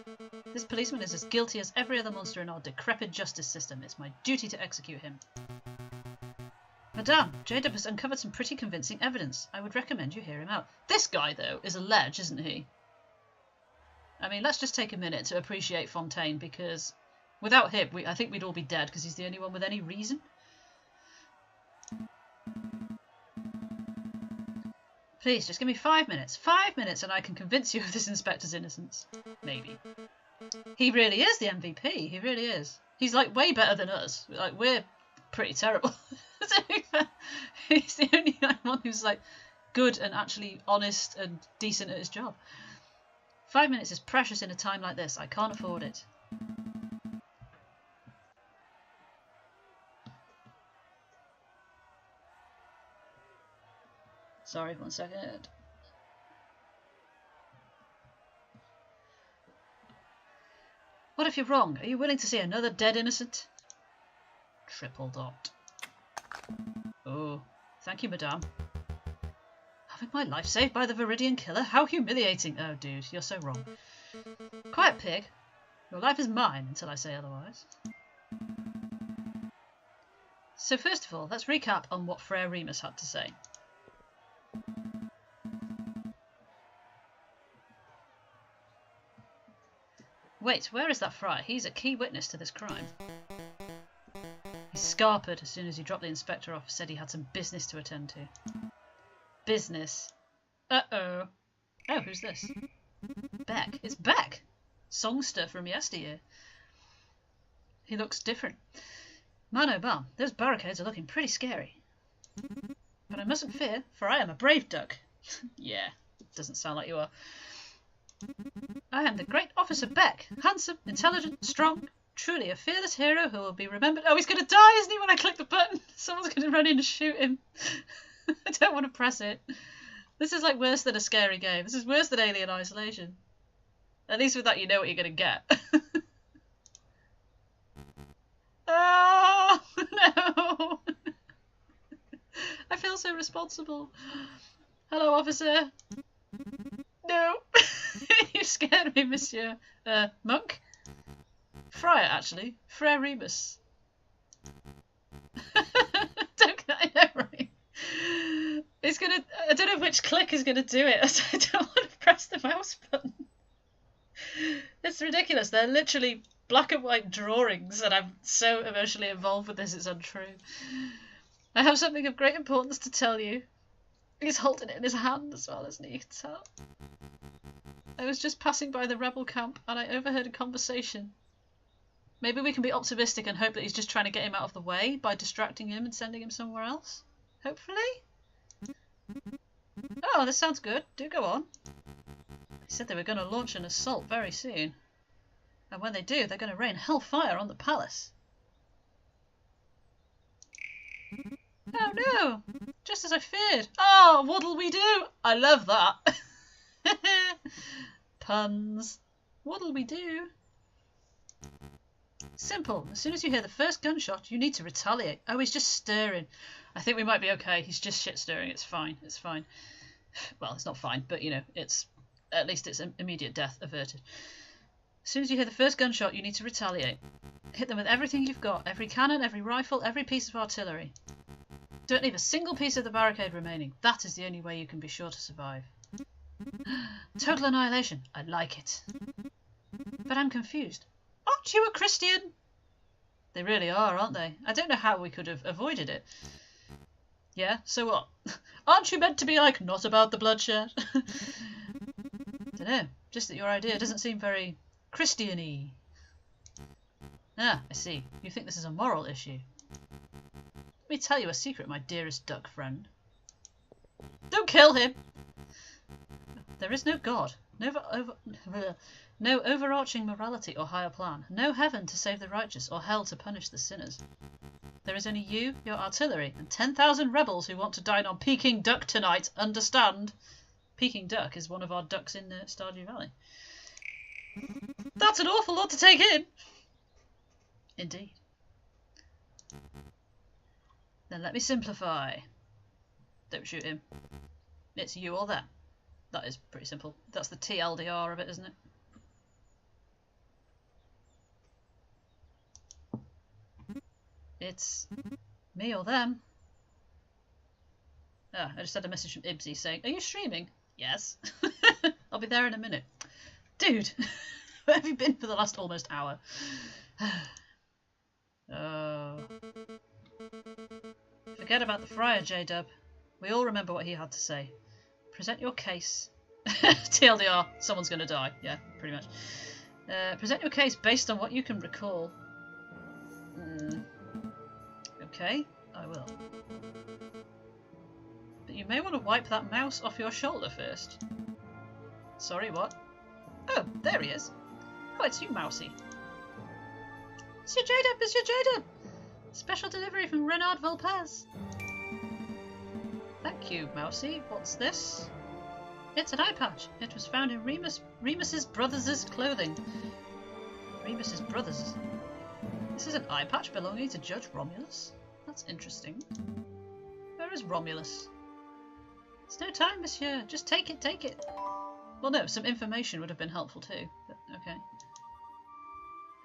This policeman is as guilty as every other monster in our decrepit justice system. It's my duty to execute him. Madame, J-Dub has uncovered some pretty convincing evidence. I would recommend you hear him out. This guy, though, is a ledge, isn't he? I mean, let's just take a minute to appreciate Fontaine, because without him, I think we'd all be dead, because he's the only one with any reason. Please, just give me 5 minutes. 5 minutes and I can convince you of this inspector's innocence. Maybe. He really is the MVP. He really is. He's like way better than us. Like, we're pretty terrible. He's the only one who's like good and actually honest and decent at his job. 5 minutes is precious in a time like this. I can't afford it. Sorry, 1 second. What if you're wrong? Are you willing to see another dead innocent? Triple dot. Oh, thank you, madame. Having my life saved by the Viridian killer? How humiliating. Oh, dude, you're so wrong. Quiet, pig. Your life is mine until I say otherwise. So first of all, let's recap on what Frere Remus had to say. Wait, where is that friar? He's a key witness to this crime. He scarpered as soon as he dropped the inspector off, said he had some business to attend to. Business? Uh-oh. Oh, who's this? Beck. It's Beck! Songster from yesteryear. He looks different. Man oh man, those barricades are looking pretty scary. But I mustn't fear, for I am a brave duck. Yeah, doesn't sound like you are. I am the great Officer Beck, handsome, intelligent, strong, truly a fearless hero who will be remembered. Oh, he's going to die, isn't he, when I click the button? Someone's going to run in and shoot him. I don't want to press it. This is like worse than a scary game. This is worse than Alien Isolation. At least with that you know what you're going to get. Oh, no. I feel so responsible. Hello, officer. No. You scared me, monsieur. Monk? Friar, actually. Frere Remus. I know, right? It's gonna... I don't know which click is gonna do it. I don't want to press the mouse button. It's ridiculous. They're literally black and white drawings, and I'm so emotionally involved with this, it's untrue. I have something of great importance to tell you. He's holding it in his hand as well, isn't he? You can tell. I was just passing by the rebel camp, and I overheard a conversation. Maybe we can be optimistic and hope that he's just trying to get him out of the way by distracting him and sending him somewhere else. Hopefully? Oh, this sounds good. Do go on. They said they were going to launch an assault very soon. And when they do, they're going to rain hellfire on the palace. Oh no! Just as I feared. Oh, what'll we do? I love that. Puns. What'll we do? Simple. As soon as you hear the first gunshot, you need to retaliate. Oh, he's just stirring. I think we might be okay. He's just shit stirring. It's fine. It's fine. Well, it's not fine, but you know, it's at least it's immediate death averted. As soon as you hear the first gunshot, you need to retaliate. Hit them with everything you've got. Every cannon, every rifle, every piece of artillery. Don't leave a single piece of the barricade remaining. That is the only way you can be sure to survive. Total annihilation. I like it. But I'm confused. Aren't you a Christian? They really are, aren't they? I don't know how we could have avoided it. Yeah, so what? Aren't you meant to be like, not about the bloodshed? Dunno, just that your idea doesn't seem very Christian-y. Ah, I see. You think this is a moral issue. Let me tell you a secret, my dearest duck friend. Don't kill him! There is no God, no overarching morality or higher plan, no heaven to save the righteous or hell to punish the sinners. There is only you, your artillery, and 10,000 rebels who want to dine on Peking duck tonight, understand? Peking duck is one of our ducks in Stardew Valley. That's an awful lot to take in! Indeed. Then let me simplify. Don't shoot him. It's you or them. That is pretty simple. That's the TLDR of it, isn't it? It's me or them. Ah, I just had a message from Ibsy saying, "Are you streaming?" Yes. I'll be there in a minute. Dude, where have you been for the last almost hour? Oh. Forget about the friar, J-Dub. We all remember what he had to say. Present your case. TLDR, someone's going to die. Yeah, pretty much. Present your case based on what you can recall. Okay, I will. But you may want to wipe that mouse off your shoulder first. Sorry, what? Oh, there he is. Oh, it's you, Mousy. Monsieur J-Dub, Monsieur J-Dub! Special delivery from Renard Volpez. Thank you, Mousy. What's this? It's an eye patch. It was found in Remus's brothers' clothing. Remus's brothers. This is an eye patch belonging to Judge Romulus? That's interesting. Where is Romulus? It's no time, monsieur. Just take it, take it. Well, no, some information would have been helpful too. But, okay.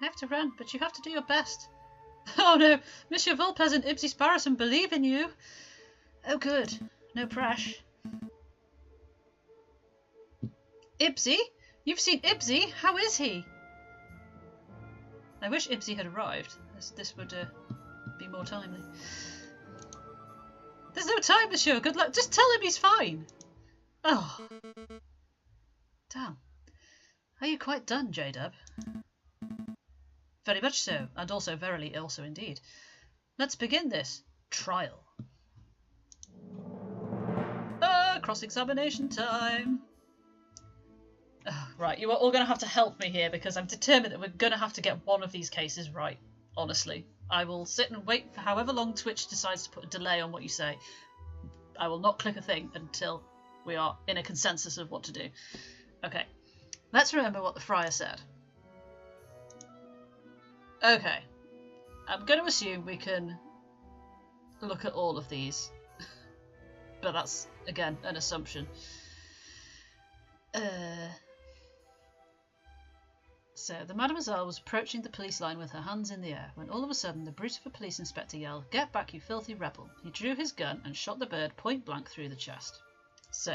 I have to run, but you have to do your best. Oh no, Monsieur Volpez and Ibsy Sparrowson believe in you. Oh good, no prash. Ibsy? You've seen Ibsy? How is he? I wish Ibsy had arrived. This would be more timely. There's no time, monsieur. Good luck. Just tell him he's fine. Oh. Damn. Are you quite done, J-Dub? Very much so, and also verily also indeed. Let's begin this trial. Cross-examination time. Right, you are all going to have to help me here because I'm determined that we're going to have to get one of these cases right, honestly. I will sit and wait for however long Twitch decides to put a delay on what you say. I will not click a thing until we are in a consensus of what to do. Okay, let's remember what the friar said. Okay, I'm going to assume we can look at all of these. But that's, again, an assumption. So, the Mademoiselle was approaching the police line with her hands in the air, when all of a sudden the brute of a police inspector yelled, "Get back, you filthy rebel." He drew his gun and shot the bird point blank through the chest. So,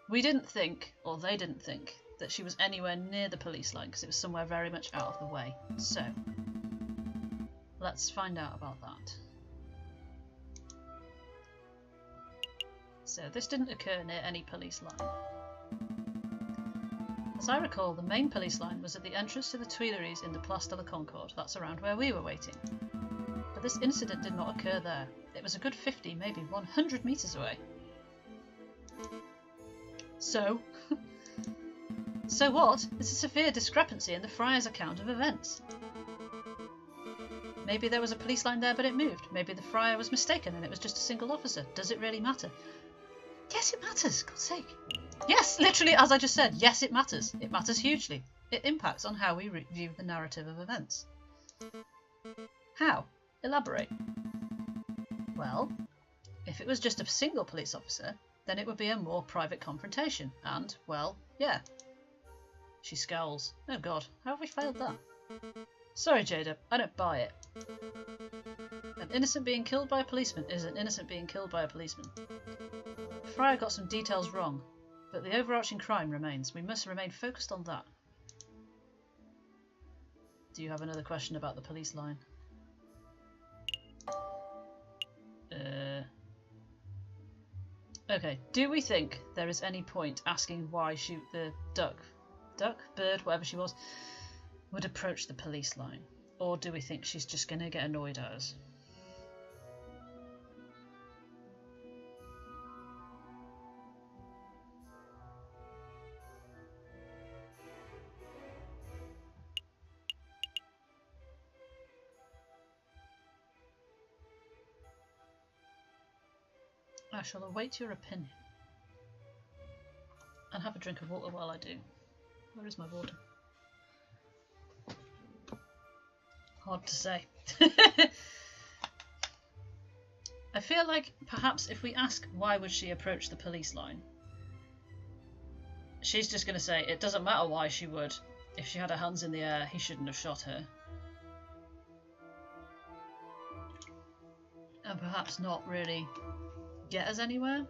we didn't think, or they didn't think, that she was anywhere near the police line, because it was somewhere very much out of the way. So, let's find out about that. So this didn't occur near any police line. As I recall, the main police line was at the entrance to the Tuileries in the Place de la Concorde. That's around where we were waiting. But this incident did not occur there. It was a good 50, maybe 100 metres away. So? So what? It's a severe discrepancy in the friar's account of events. Maybe there was a police line there but it moved. Maybe the friar was mistaken and it was just a single officer. Does it really matter? Yes, it matters, God's sake. Yes, literally, as I just said, yes, it matters. It matters hugely. It impacts on how we view the narrative of events. How? Elaborate. Well, if it was just a single police officer, then it would be a more private confrontation. And, well, yeah. She scowls. Oh God, how have we failed that? Sorry, Jada, I don't buy it. An innocent being killed by a policeman is an innocent being killed by a policeman. Friar got some details wrong, but the overarching crime remains. We must remain focused on that. Do you have another question about the police line? Okay, do we think there is any point asking why the bird, whatever she was, would approach the police line? Or do we think she's just going to get annoyed at us? I shall await your opinion. And have a drink of water while I do. Where is my water? Hard to say. I feel like perhaps if we ask why would she approach the police line, she's just going to say it doesn't matter why she would. If she had her hands in the air, he shouldn't have shot her. And perhaps not really get us anywhere.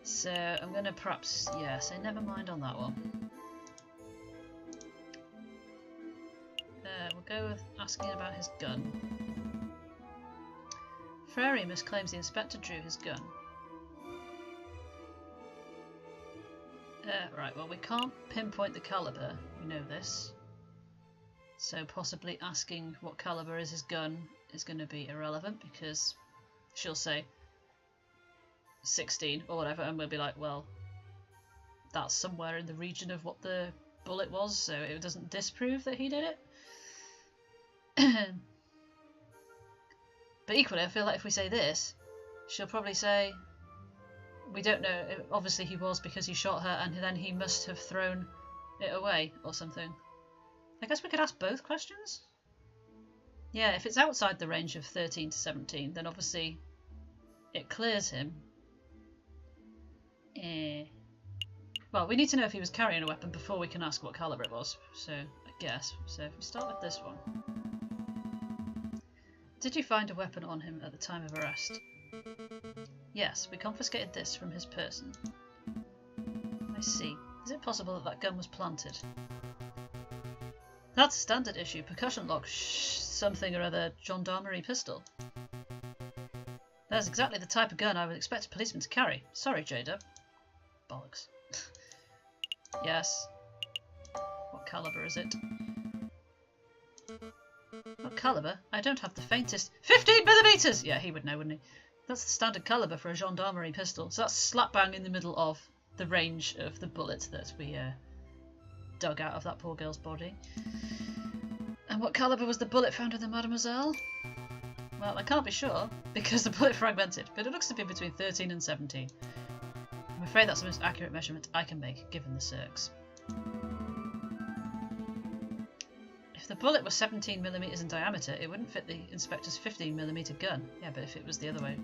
So I'm going to perhaps, yeah, say never mind on that one. We'll go with asking about his gun. Frerimus claims the inspector drew his gun. Right, well we can't pinpoint the calibre, we know this. So possibly asking what calibre is his gun is going to be irrelevant because she'll say 16 or whatever and we'll be like, well, that's somewhere in the region of what the bullet was, so it doesn't disprove that he did it. But equally, I feel like if we say this, she'll probably say, we don't know, obviously he was because he shot her and then he must have thrown it away or something. I guess we could ask both questions? Yeah, if it's outside the range of 13 to 17, then obviously it clears him. Well, we need to know if he was carrying a weapon before we can ask what calibre it was, so I guess. So if we start with this one. Did you find a weapon on him at the time of arrest? Yes, we confiscated this from his person. I see. Is it possible that that gun was planted? That's a standard issue. Percussion lock, something or other, gendarmerie pistol. That's exactly the type of gun I would expect a policeman to carry. Sorry, Jada. Bollocks. Yes. What caliber is it? What caliber? I don't have the faintest... 15mm! Yeah, he would know, wouldn't he? That's the standard caliber for a gendarmerie pistol. So that's slap bang in the middle of the range of the bullet that we dug out of that poor girl's body. And what caliber was the bullet found with the mademoiselle? Well, I can't be sure, because the bullet fragmented, but it looks to be between 13 and 17. I'm afraid that's the most accurate measurement I can make, given the circs. If the bullet was 17mm in diameter, it wouldn't fit the inspector's 15mm gun. Yeah, but if it was the other way...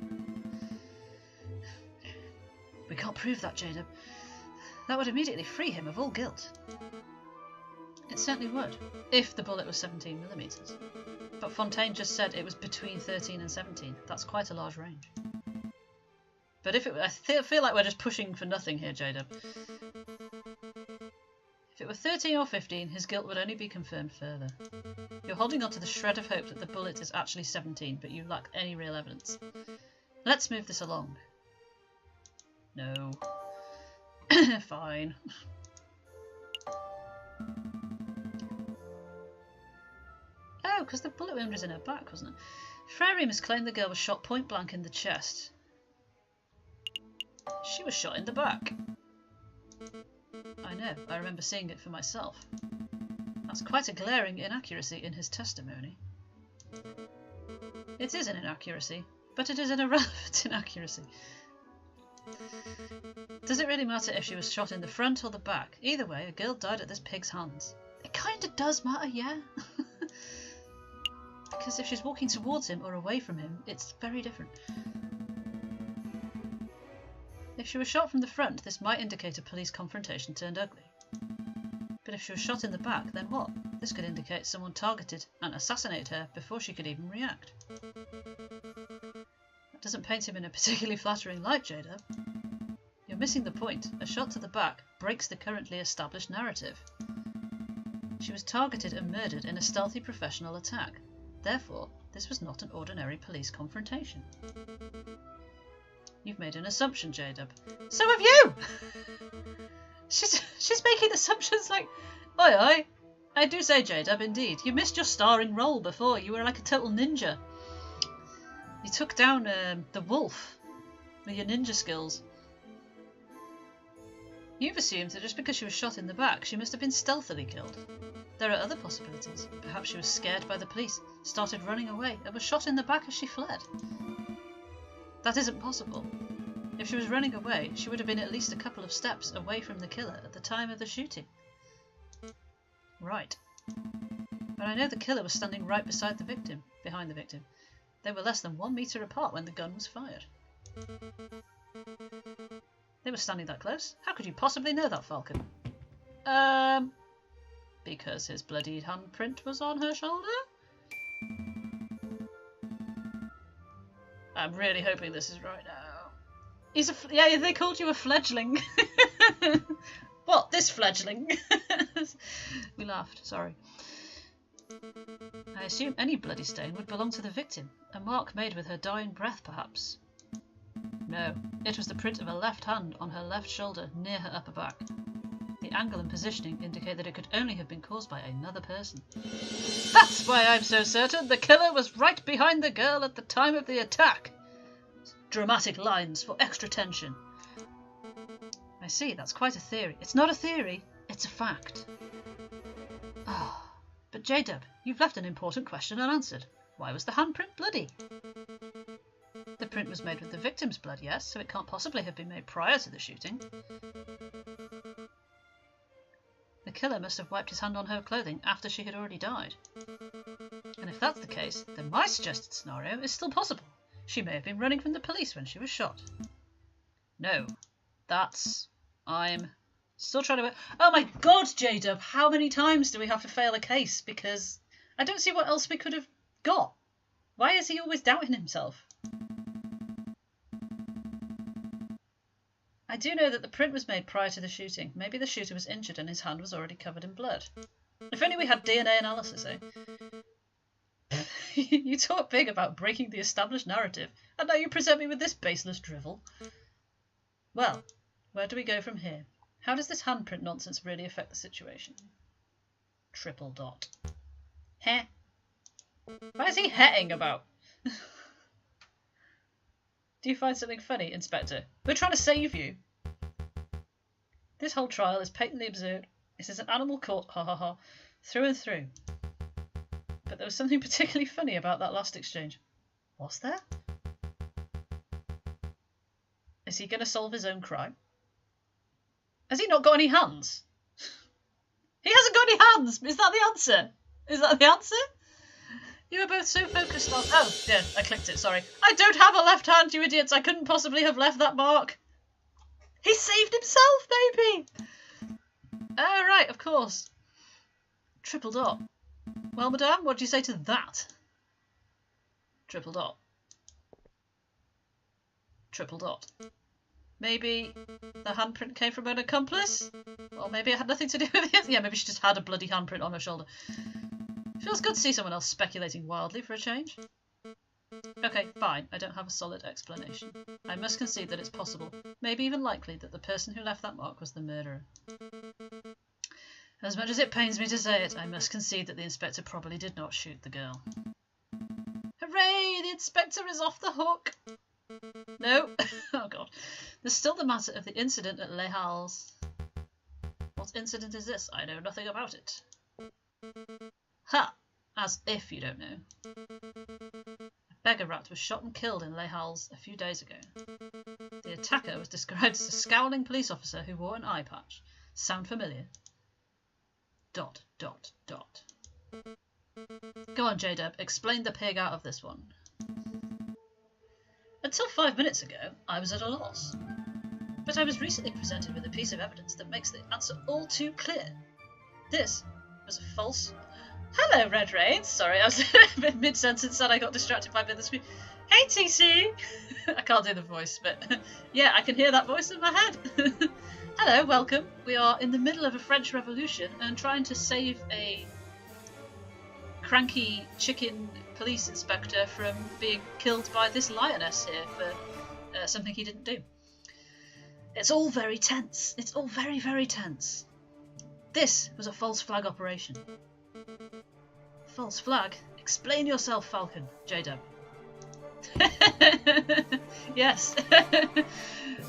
We can't prove that, Jada. That would immediately free him of all guilt. It certainly would, if the bullet was 17mm. But Fontaine just said it was between 13 and 17. That's quite a large range. But if it, I feel like we're just pushing for nothing here, Jada. If it were 13 or 15, his guilt would only be confirmed further. You're holding on to the shred of hope that the bullet is actually 17, but you lack any real evidence. Let's move this along. No. Fine. Oh, because the bullet wound was in her back, wasn't it? Frere must claim the girl was shot point blank in the chest. She was shot in the back. I know, I remember seeing it for myself. That's quite a glaring inaccuracy in his testimony. It is an inaccuracy, but it is an irrelevant inaccuracy. Does it really matter if she was shot in the front or the back? Either way, a girl died at this pig's hands. It kinda does matter, yeah. Because if she's walking towards him or away from him, it's very different. If she was shot from the front, this might indicate a police confrontation turned ugly. But if she was shot in the back, then what? This could indicate someone targeted and assassinated her before she could even react. That doesn't paint him in a particularly flattering light, Jada. You're missing the point. A shot to the back breaks the currently established narrative. She was targeted and murdered in a stealthy professional attack. Therefore, this was not an ordinary police confrontation. You've made an assumption, J-Dub. So have you! She's making assumptions like... Oi, oi. I do say, J-Dub, indeed. You missed your starring role before. You were like a total ninja. You took down the wolf with your ninja skills. You've assumed that just because she was shot in the back, she must have been stealthily killed. There are other possibilities. Perhaps she was scared by the police, started running away, and was shot in the back as she fled. That isn't possible. If she was running away, she would have been at least a couple of steps away from the killer at the time of the shooting. Right. But I know the killer was standing right beside the victim, behind the victim. They were less than 1 metre apart when the gun was fired. They were standing that close? How could you possibly know that, Falcon? Because his bloodied handprint was on her shoulder? I'm really hoping this is right now. Yeah, they called you a fledgling. What, this fledgling? We laughed, sorry. I assume any bloody stain would belong to the victim. A mark made with her dying breath, perhaps. No, it was the print of a left hand on her left shoulder near her upper back. The angle and positioning indicate that it could only have been caused by another person. That's why I'm so certain the killer was right behind the girl at the time of the attack. Dramatic lines for extra tension. I see, that's quite a theory. It's not a theory, it's a fact. Ah, but J-Dub, you've left an important question unanswered. Why was the handprint bloody? The print was made with the victim's blood, yes, so it can't possibly have been made prior to the shooting. The killer must have wiped his hand on her clothing after she had already died. And if that's the case, then my suggested scenario is still possible. She may have been running from the police when she was shot. No, I'm still trying to... Oh my god, J-Dub, how many times do we have to fail a case? Because I don't see what else we could have got. Why is he always doubting himself? I do know that the print was made prior to the shooting. Maybe the shooter was injured and his hand was already covered in blood. If only we had DNA analysis, eh? You talk big about breaking the established narrative, and now you present me with this baseless drivel. Well, where do we go from here? How does this handprint nonsense really affect the situation? Triple dot. Heh. Why is he hetting about? Do you find something funny, Inspector? We're trying to save you. This whole trial is patently absurd. This is an animal court, ha ha ha, through and through. But there was something particularly funny about that last exchange. Was there? Is he going to solve his own crime? Has he not got any hands? He hasn't got any hands! Is that the answer? Is that the answer? You were both so focused on... Oh, yeah, I clicked it, sorry. I don't have a left hand, you idiots! I couldn't possibly have left that mark. He saved himself, baby! Oh, right, of course. Triple dot. Well, madame, what do you say to that? Triple dot. Triple dot. Maybe the handprint came from an accomplice? Or maybe it had nothing to do with it? Yeah, maybe she just had a bloody handprint on her shoulder. Feels good to see someone else speculating wildly for a change. Okay, fine, I don't have a solid explanation. I must concede that it's possible, maybe even likely, that the person who left that mark was the murderer. As much as it pains me to say it, I must concede that the inspector probably did not shoot the girl. Hooray! The inspector is off the hook! No. Oh god. There's still the matter of the incident at Les Halles. What incident is this? I know nothing about it. Ha! As if you don't know. A beggar rat was shot and killed in Les Halles a few days ago. The attacker was described as a scowling police officer who wore an eye patch. Sound familiar? Dot, dot, dot. Go on, J-Dub, explain the pig out of this one. Until 5 minutes ago, I was at a loss. But I was recently presented with a piece of evidence that makes the answer all too clear. This was a false... Hello, Red Rain. Sorry, I was mid-sentence and I got distracted by the speech. Hey, TC! I can't do the voice, but yeah, I can hear that voice in my head. Hello, welcome. We are in the middle of a French Revolution and trying to save a cranky chicken police inspector from being killed by this lioness here for something he didn't do. It's all very tense. It's all very, very tense. This was a false flag operation. False flag? Explain yourself, Falcon. J-Dub. Yes.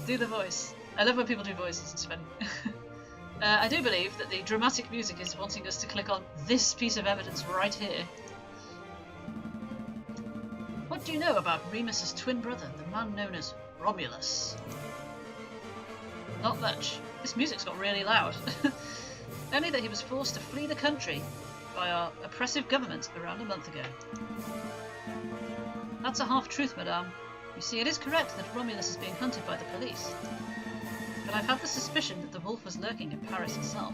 Do the voice. I love when people do voices, it's funny. I do believe that the dramatic music is wanting us to click on this piece of evidence right here. What do you know about Remus's twin brother, the man known as Romulus? Not much. This music's got really loud. Only that he was forced to flee the country by our oppressive government around a month ago. That's a half-truth, madame. You see, it is correct that Romulus is being hunted by the police. But I've had the suspicion that the wolf was lurking in Paris itself.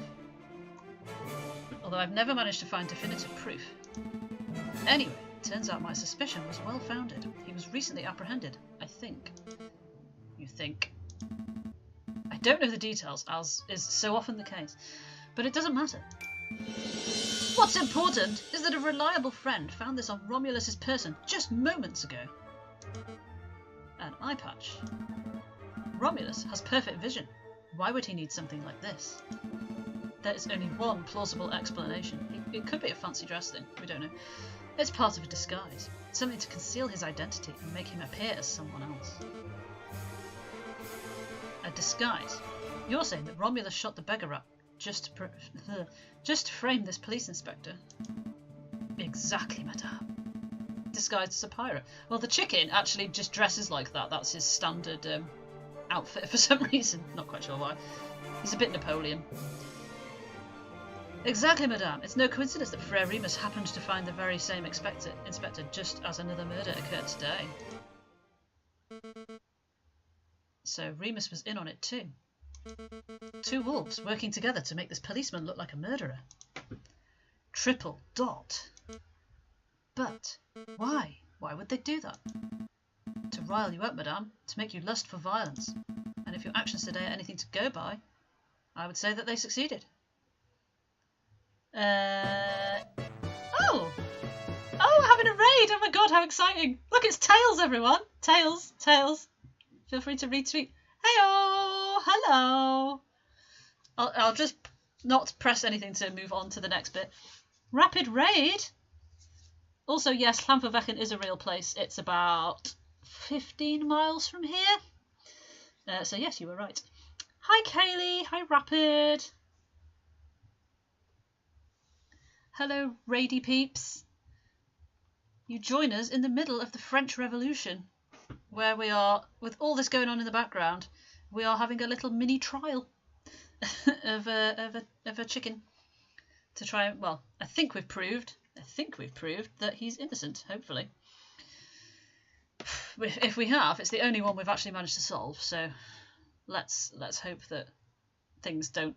Although I've never managed to find definitive proof. Anyway, it turns out my suspicion was well founded. He was recently apprehended, I think. You think? I don't know the details, as is so often the case, but it doesn't matter. What's important is that a reliable friend found this on Romulus's person just moments ago. An eye patch. Romulus has perfect vision. Why would he need something like this? There is only one plausible explanation. It could be a fancy dress thing, we don't know. It's part of a disguise. Something to conceal his identity and make him appear as someone else. A disguise? You're saying that Romulus shot the beggar rat just to frame this police inspector? Exactly, madame. Disguised as a pirate. Well, the chicken actually just dresses like that. That's his standard outfit for some reason. Not quite sure why. He's a bit Napoleon. Exactly, madame. It's no coincidence that Frere Remus happened to find the very same inspector just as another murder occurred today. So Remus was in on it too. Two wolves working together to make this policeman look like a murderer. Triple dot. But why? Why would they do that? To rile you up, madame, to make you lust for violence. And if your actions today are anything to go by, I would say that they succeeded. Oh! Oh, we're having a raid! Oh my god, how exciting! Look, it's Tails, everyone! Tails, Tails. Feel free to retweet. Hey-oh! Hello! I'll just not press anything to move on to the next bit. Rapid raid! Also, yes, Llanfyfechan is a real place. It's about 15 miles from here. So yes, you were right. Hi Kaylee, hi Rapid. Hello raidy peeps. You join us in the middle of the French Revolution, where we are, with all this going on in the background, we are having a little mini trial of a chicken to try. Well, I think we've proved that he's innocent. Hopefully, if we have, it's the only one we've actually managed to solve. So let's hope that things don't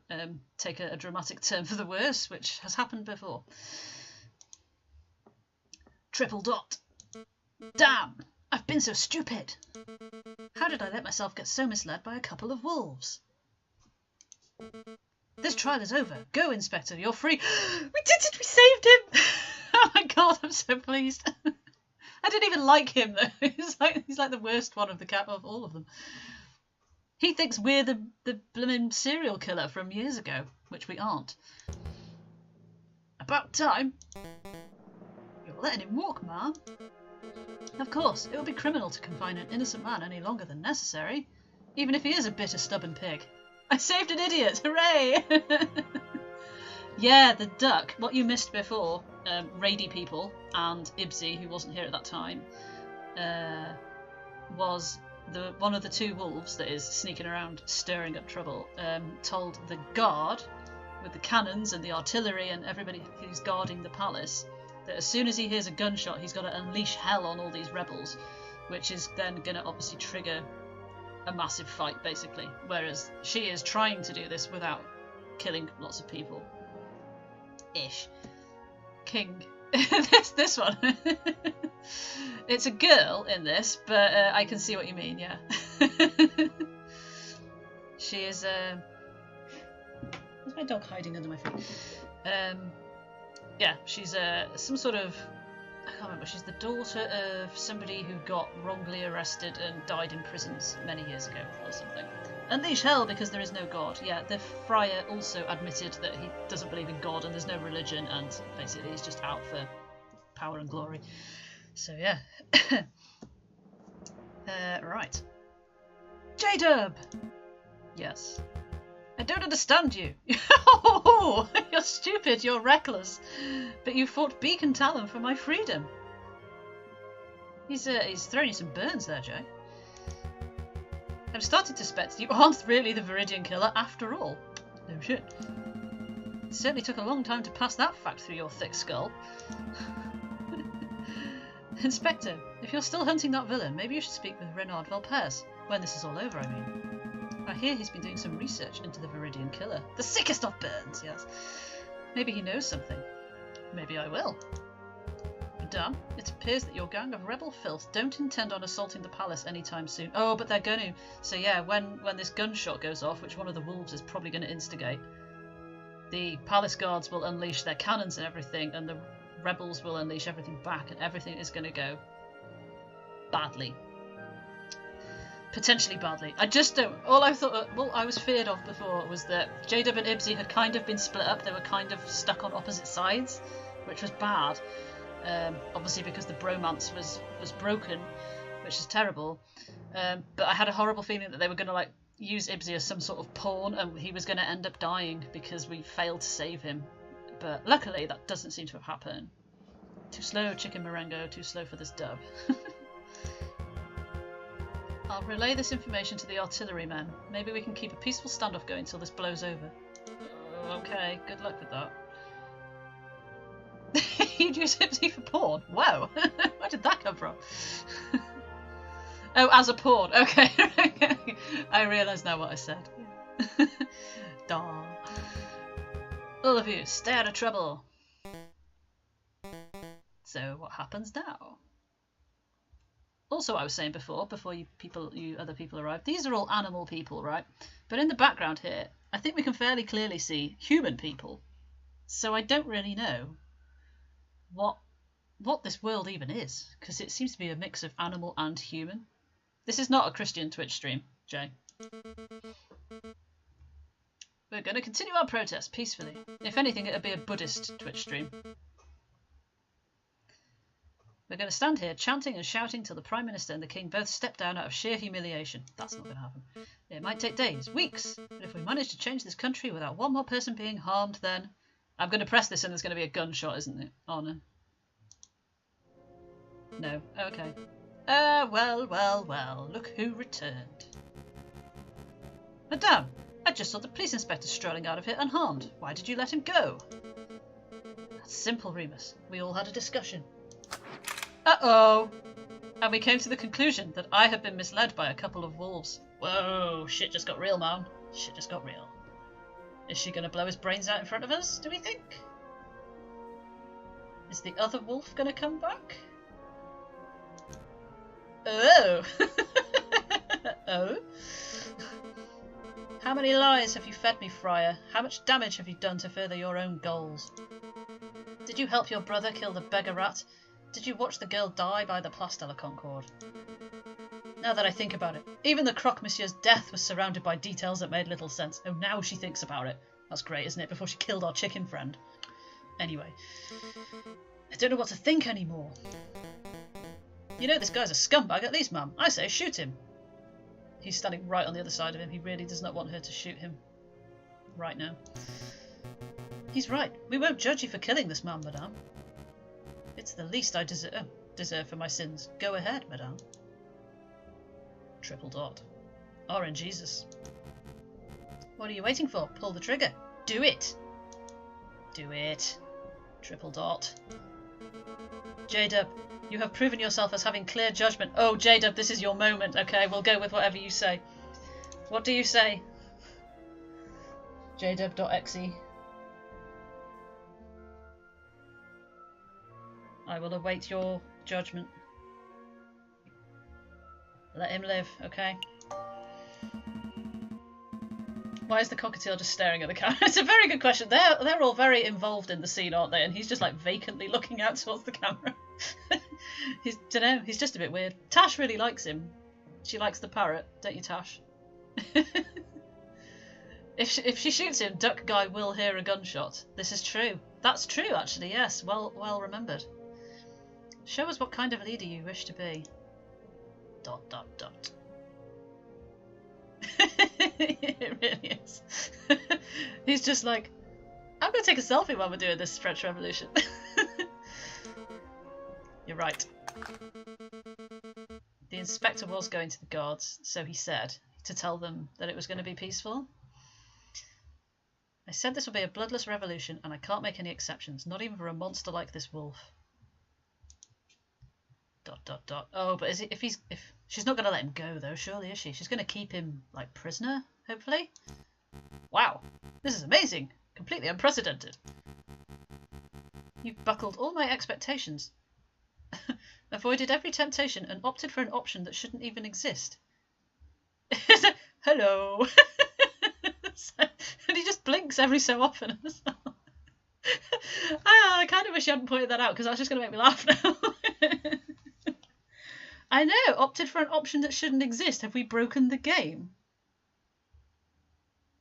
take a dramatic turn for the worse, which has happened before. Triple dot. Damn! I've been so stupid. How did I let myself get so misled by a couple of wolves? This trial is over. Go, Inspector. You're free. We did it! We saved him! Oh my god, I'm so pleased. I didn't even like him though. He's like the worst one of the cat of all of them. He thinks we're the blooming serial killer from years ago, which we aren't. About time. You're letting him walk, ma'am. Of course, it would be criminal to confine an innocent man any longer than necessary, even if he is a bitter, stubborn pig. I saved an idiot! Hooray! Yeah, the duck. What you missed before, Raidy people and Ibsy, who wasn't here at that time, was one of the two wolves that is sneaking around stirring up trouble, told the guard with the cannons and the artillery and everybody who's guarding the palace that as soon as he hears a gunshot he's got to unleash hell on all these rebels, which is then going to obviously trigger a massive fight basically, whereas she is trying to do this without killing lots of people. Ish. King. this one. It's a girl in this, but I can see what you mean, yeah. She is where's my dog hiding under my feet? Yeah, she's some sort of, I can't remember, she's the daughter of somebody who got wrongly arrested and died in prisons many years ago or something. Unleash hell because there is no God. Yeah, the friar also admitted that he doesn't believe in God and there's no religion, and basically he's just out for power and glory. So yeah. Right. J-Dub! Yes. I don't understand you. Oh, you're stupid, you're reckless. But you fought Beacon Talon for my freedom. He's throwing you some burns there, Jay. I'm starting to suspect you aren't really the Viridian killer after all. No shit. It certainly took a long time to pass that fact through your thick skull. Inspector, if you're still hunting that villain, maybe you should speak with Renard Valpes. When this is all over, I mean. I hear he's been doing some research into the Viridian killer. The sickest of burns, yes. Maybe he knows something. Maybe I will. Madame, it appears that your gang of rebel filth don't intend on assaulting the palace anytime soon. Oh, but they're going to. So yeah, when this gunshot goes off, which one of the wolves is probably going to instigate, the palace guards will unleash their cannons and everything, and the rebels will unleash everything back, and everything is going to go badly. Potentially badly. I just don't. All I thought, well, I was feared of before was that J-Dub and Ibsy had kind of been split up. They were kind of stuck on opposite sides, which was bad. Obviously because the bromance was broken, which is terrible. But I had a horrible feeling that they were going to like use Ibsy as some sort of pawn, and he was going to end up dying because we failed to save him. But luckily that doesn't seem to have happened. Too slow, Chicken Marengo. Too slow for this dub. I'll relay this information to the artillerymen. Maybe we can keep a peaceful standoff going until this blows over. Okay, good luck with that. You'd use Ibsy for pawn? Wow! Where did that come from? Oh, as a pawn. Okay. I realise now what I said. Daw. All of you, stay out of trouble. So, what happens now? Also, I was saying before you other people arrived, these are all animal people, right? But in the background here, I think we can fairly clearly see human people. So I don't really know what this world even is, because it seems to be a mix of animal and human. This is not a Christian Twitch stream, Jay. We're going to continue our protest peacefully. If anything, it'll be a Buddhist Twitch stream. We're going to stand here chanting and shouting till the Prime Minister and the King both step down out of sheer humiliation. That's not going to happen. It might take days, weeks, but if we manage to change this country without one more person being harmed, then... I'm going to press this and there's going to be a gunshot, isn't it? Oh, no. No. Okay. Well, look who returned. Madame, I just saw the police inspector strolling out of here unharmed. Why did you let him go? That's simple, Remus. We all had a discussion. Uh-oh! And we came to the conclusion that I had been misled by a couple of wolves. Whoa, shit just got real, man. Shit just got real. Is she going to blow his brains out in front of us, do we think? Is the other wolf going to come back? Oh! Oh? How many lies have you fed me, Friar? How much damage have you done to further your own goals? Did you help your brother kill the beggar rat? Did you watch the girl die by the Place de la Concorde? Now that I think about it, even the Croque Monsieur's death was surrounded by details that made little sense. Oh, now she thinks about it. That's great, isn't it? Before she killed our chicken friend. Anyway, I don't know what to think anymore. You know this guy's a scumbag at least, ma'am. I say shoot him. He's standing right on the other side of him. He really does not want her to shoot him right now. He's right. We won't judge you for killing this man, madame. It's the least I deserve for my sins. Go ahead, madame. Triple dot. RNGesus. What are you waiting for? Pull the trigger. Do it. Do it. Triple dot. J-Dub, you have proven yourself as having clear judgment. Oh, J-Dub, this is your moment. Okay, we'll go with whatever you say. What do you say? Jdub.exe. I will await your judgment. Let him live, okay? Why is the cockatiel just staring at the camera? It's a very good question. They're all very involved in the scene, aren't they? And he's just like vacantly looking out towards the camera. Dunno, he's just a bit weird. Tash really likes him. She likes the parrot, don't you, Tash? If she shoots him, Duck Guy will hear a gunshot. This is true. That's true, actually, yes. Well remembered. Show us what kind of leader you wish to be. ... It really is. He's just like, I'm going to take a selfie while we're doing this French Revolution. You're right. The inspector was going to the guards, so he said, to tell them that it was going to be peaceful. I said this will be a bloodless revolution, and I can't make any exceptions, not even for a monster like this wolf. ... Oh, but if she's not going to let him go, though, surely, is she? She's going to keep him, like, prisoner, hopefully? Wow, this is amazing. Completely unprecedented. You've buckled all my expectations. Avoided every temptation and opted for an option that shouldn't even exist. Hello. And he just blinks every so often. I kind of wish you hadn't pointed that out, because that's just going to make me laugh now. I know, opted for an option that shouldn't exist. Have we broken the game?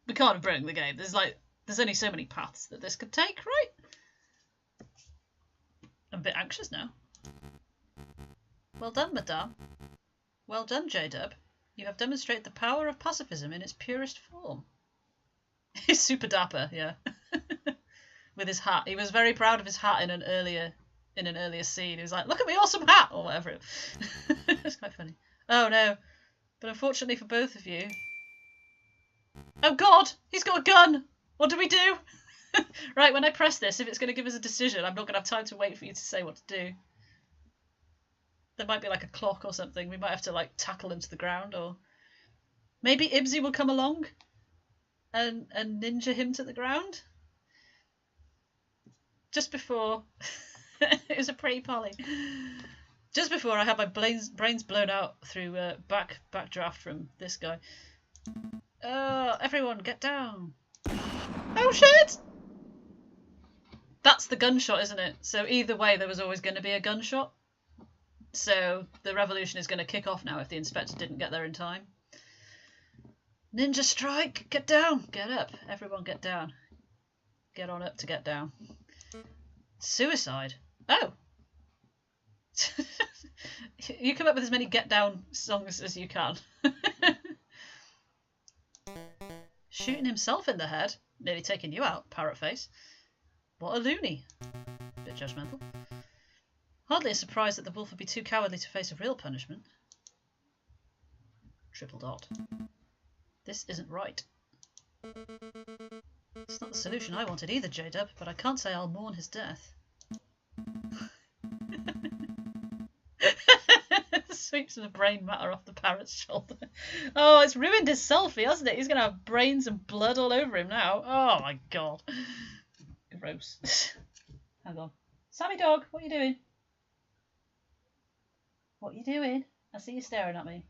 We can't have broken the game. There's only so many paths that this could take, right? I'm a bit anxious now. Well done, madame. Well done, J-Dub. You have demonstrated the power of pacifism in its purest form. He's super dapper, yeah. With his hat. He was very proud of his hat in an earlier scene. He was like, look at my awesome hat, or whatever. It's quite funny. Oh no. But unfortunately for both of you... Oh god! He's got a gun! What do we do? Right, when I press this, if it's going to give us a decision, I'm not going to have time to wait for you to say what to do. There might be like a clock or something. We might have to like tackle him to the ground, or... Maybe Ibsy will come along and ninja him to the ground? Just before... It was a pretty Polly. Just before I had my brains blown out through backdraft from this guy. Oh, everyone, get down. Oh, shit! That's the gunshot, isn't it? So either way, there was always going to be a gunshot. So the revolution is going to kick off now if the inspector didn't get there in time. Ninja strike! Get down! Get up! Everyone get down. Get on up to get down. Suicide? Oh! You come up with as many get down songs as you can. Shooting himself in the head. Nearly taking you out, parrot face. What a loony. Bit judgmental. Hardly a surprise that the wolf would be too cowardly to face a real punishment. Triple dot. This isn't right. It's not the solution I wanted either, J-Dub, but I can't say I'll mourn his death. Sweeps the brain matter off the parrot's shoulder. Oh, it's ruined his selfie, hasn't it? He's going to have brains and blood all over him now. Oh my god. Gross. Hang on. Sammy dog, what are you doing? What are you doing? I see you staring at me.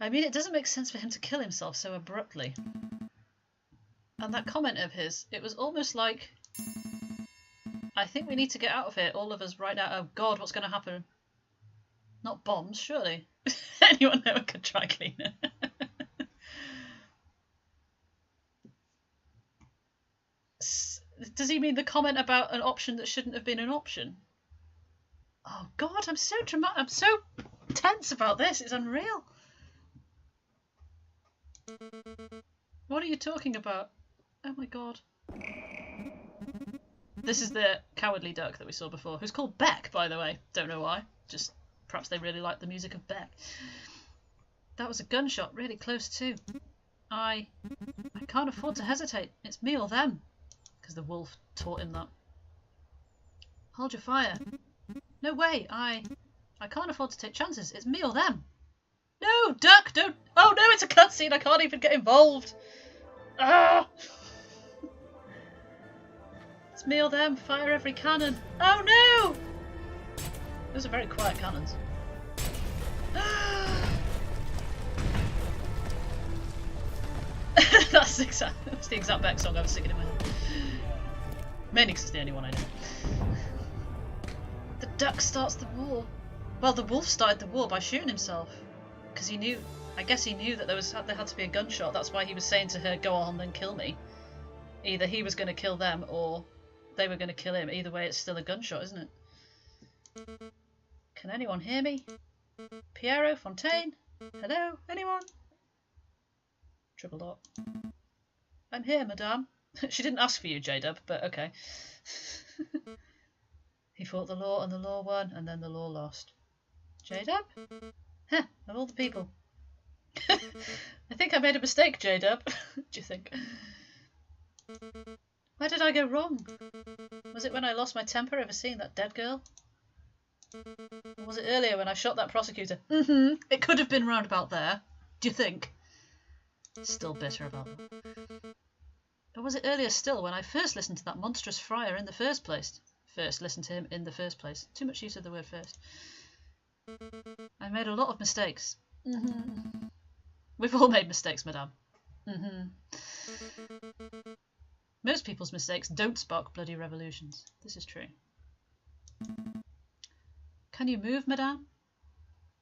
I mean, it doesn't make sense for him to kill himself so abruptly. And that comment of his, it was almost like, I think we need to get out of here, all of us right now. Oh god, what's going to happen? Not bombs, surely. Anyone know a good dry cleaner? Does he mean the comment about an option that shouldn't have been an option? Oh god, I'm so dramatic. I'm so tense about this. It's unreal. What are you talking about? Oh my god. This is the cowardly duck that we saw before, who's called Beck, by the way. Don't know why. Just perhaps they really like the music of Beck. That was a gunshot, really close too. I can't afford to hesitate. It's me or them. Because the wolf taught him that. Hold your fire. No way. I can't afford to take chances. It's me or them. No, duck, don't. Oh no, it's a cutscene. I can't even get involved. Ah! It's me or them. Fire every cannon. Oh no! Those are very quiet cannons. That's the exact Beck song I was singing in my head. Mainly because it's the only one I know. The duck starts the war. Well, the wolf started the war by shooting himself. Because he knew, I guess he knew that there had to be a gunshot. That's why he was saying to her, go on, then kill me. Either he was going to kill them or they were going to kill him. Either way, it's still a gunshot, isn't it? Can anyone hear me? Piero, Fontaine? Hello? Anyone? Triple dot. I'm here, madame. She didn't ask for you, J-Dub, but okay. He fought the law and the law won, and then the law lost. J-Dub? Huh, of all the people. I think I made a mistake, J-Dub. Do you think? Where did I go wrong? Was it when I lost my temper over seeing that dead girl? Or was it earlier when I shot that prosecutor? It could have been round about there. Do you think? Still bitter about that. Or was it earlier still when I first listened to that monstrous friar in the first place? First listened to him in the first place. Too much use of the word first. I made a lot of mistakes. We've all made mistakes, madame. Most people's mistakes don't spark bloody revolutions. This is true. Can you move, madame?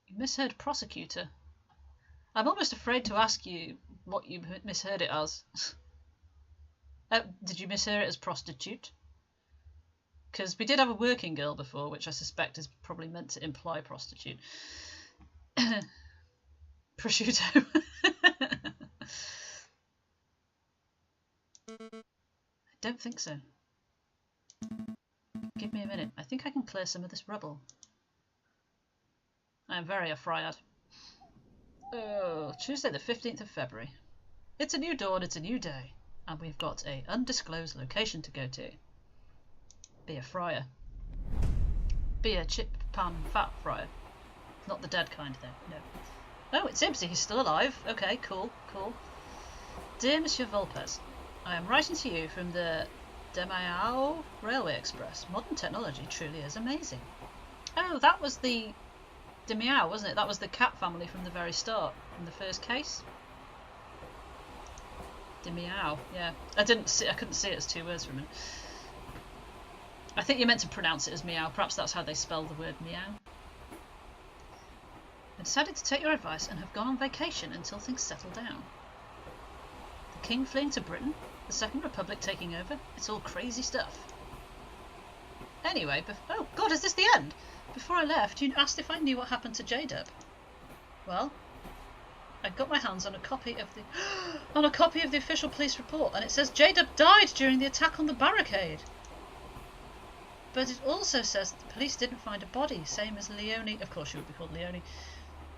You misheard prosecutor. I'm almost afraid to ask you what you misheard it as. Did you mishear it as prostitute? Because we did have a working girl before, which I suspect is probably meant to imply prostitute. Prosciutto. I don't think so. Give me a minute. I think I can clear some of this rubble. I am very afraid. Oh, Tuesday the 15th of February. It's a new dawn, it's a new day. And we've got an undisclosed location to go to. Be a fryer. Be a chip pan fat fryer. Not the dead kind though, no. Oh, it's Ibsy, he's still alive. Okay, cool, cool. Dear Monsieur Volpes, I am writing to you from the Demiao Railway Express. Modern technology truly is amazing. Oh, that was the Demiao, wasn't it? That was the cat family from the very start, from the first case. Demiao, yeah. I couldn't see it as two words for a minute. I think you're meant to pronounce it as meow. Perhaps that's how they spell the word meow. I decided to take your advice and have gone on vacation until things settle down. The king fleeing to Britain, the Second Republic taking over, it's all crazy stuff. Anyway, oh god, is this the end? Before I left, you asked if I knew what happened to J-Dub. Well, I got my hands on a copy of the official police report, and it says J-Dub died during the attack on the barricade. But it also says that the police didn't find a body, same as Leonie. Of course, she would be called Leonie.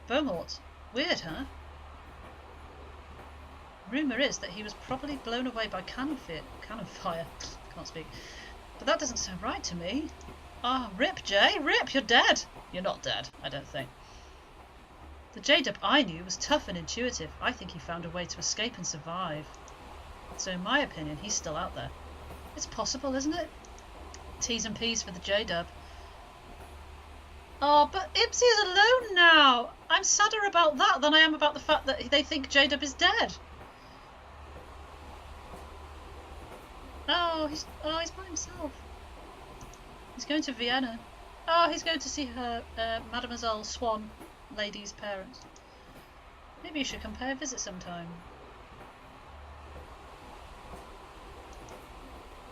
Beaumont. Weird, huh? Rumour is that he was probably blown away by cannon fire. Can't speak. But that doesn't sound right to me. Ah, rip, Jay, rip, you're dead. You're not dead, I don't think. The J-Dub I knew was tough and intuitive. I think he found a way to escape and survive. So in my opinion, he's still out there. It's possible, isn't it? T's and P's for the J-Dub. Oh, but Ibsy is alone now. I'm sadder about that than I am about the fact that they think J-Dub is dead. Oh, he's by himself. He's going to Vienna. Oh, he's going to see her, Mademoiselle Swan, lady's parents. Maybe you should come pay a visit sometime.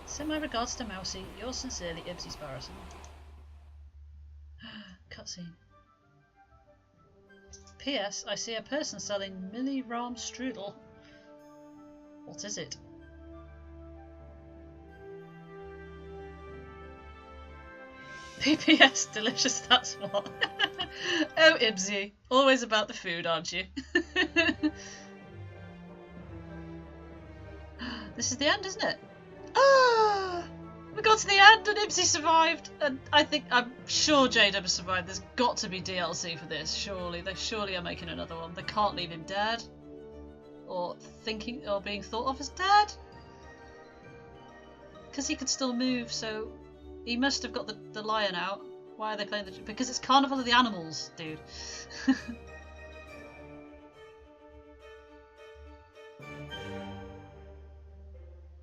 Send my regards to Mousy. Yours sincerely, Ibsy Sparrowson. Cutscene. P.S. I see a person selling mini ram strudel. What is it? P.P.S. Delicious, that's what. Oh, Ibsy. Always about the food, aren't you? This is the end, isn't it? Ah! We got to the end and Ibsy survived. And I'm sure J-Dub has survived. There's got to be DLC for this, surely. They surely are making another one. They can't leave him dead. Or being thought of as dead. Because he could still move, so he must have got the lion out. Why are they playing because it's Carnival of the Animals, dude.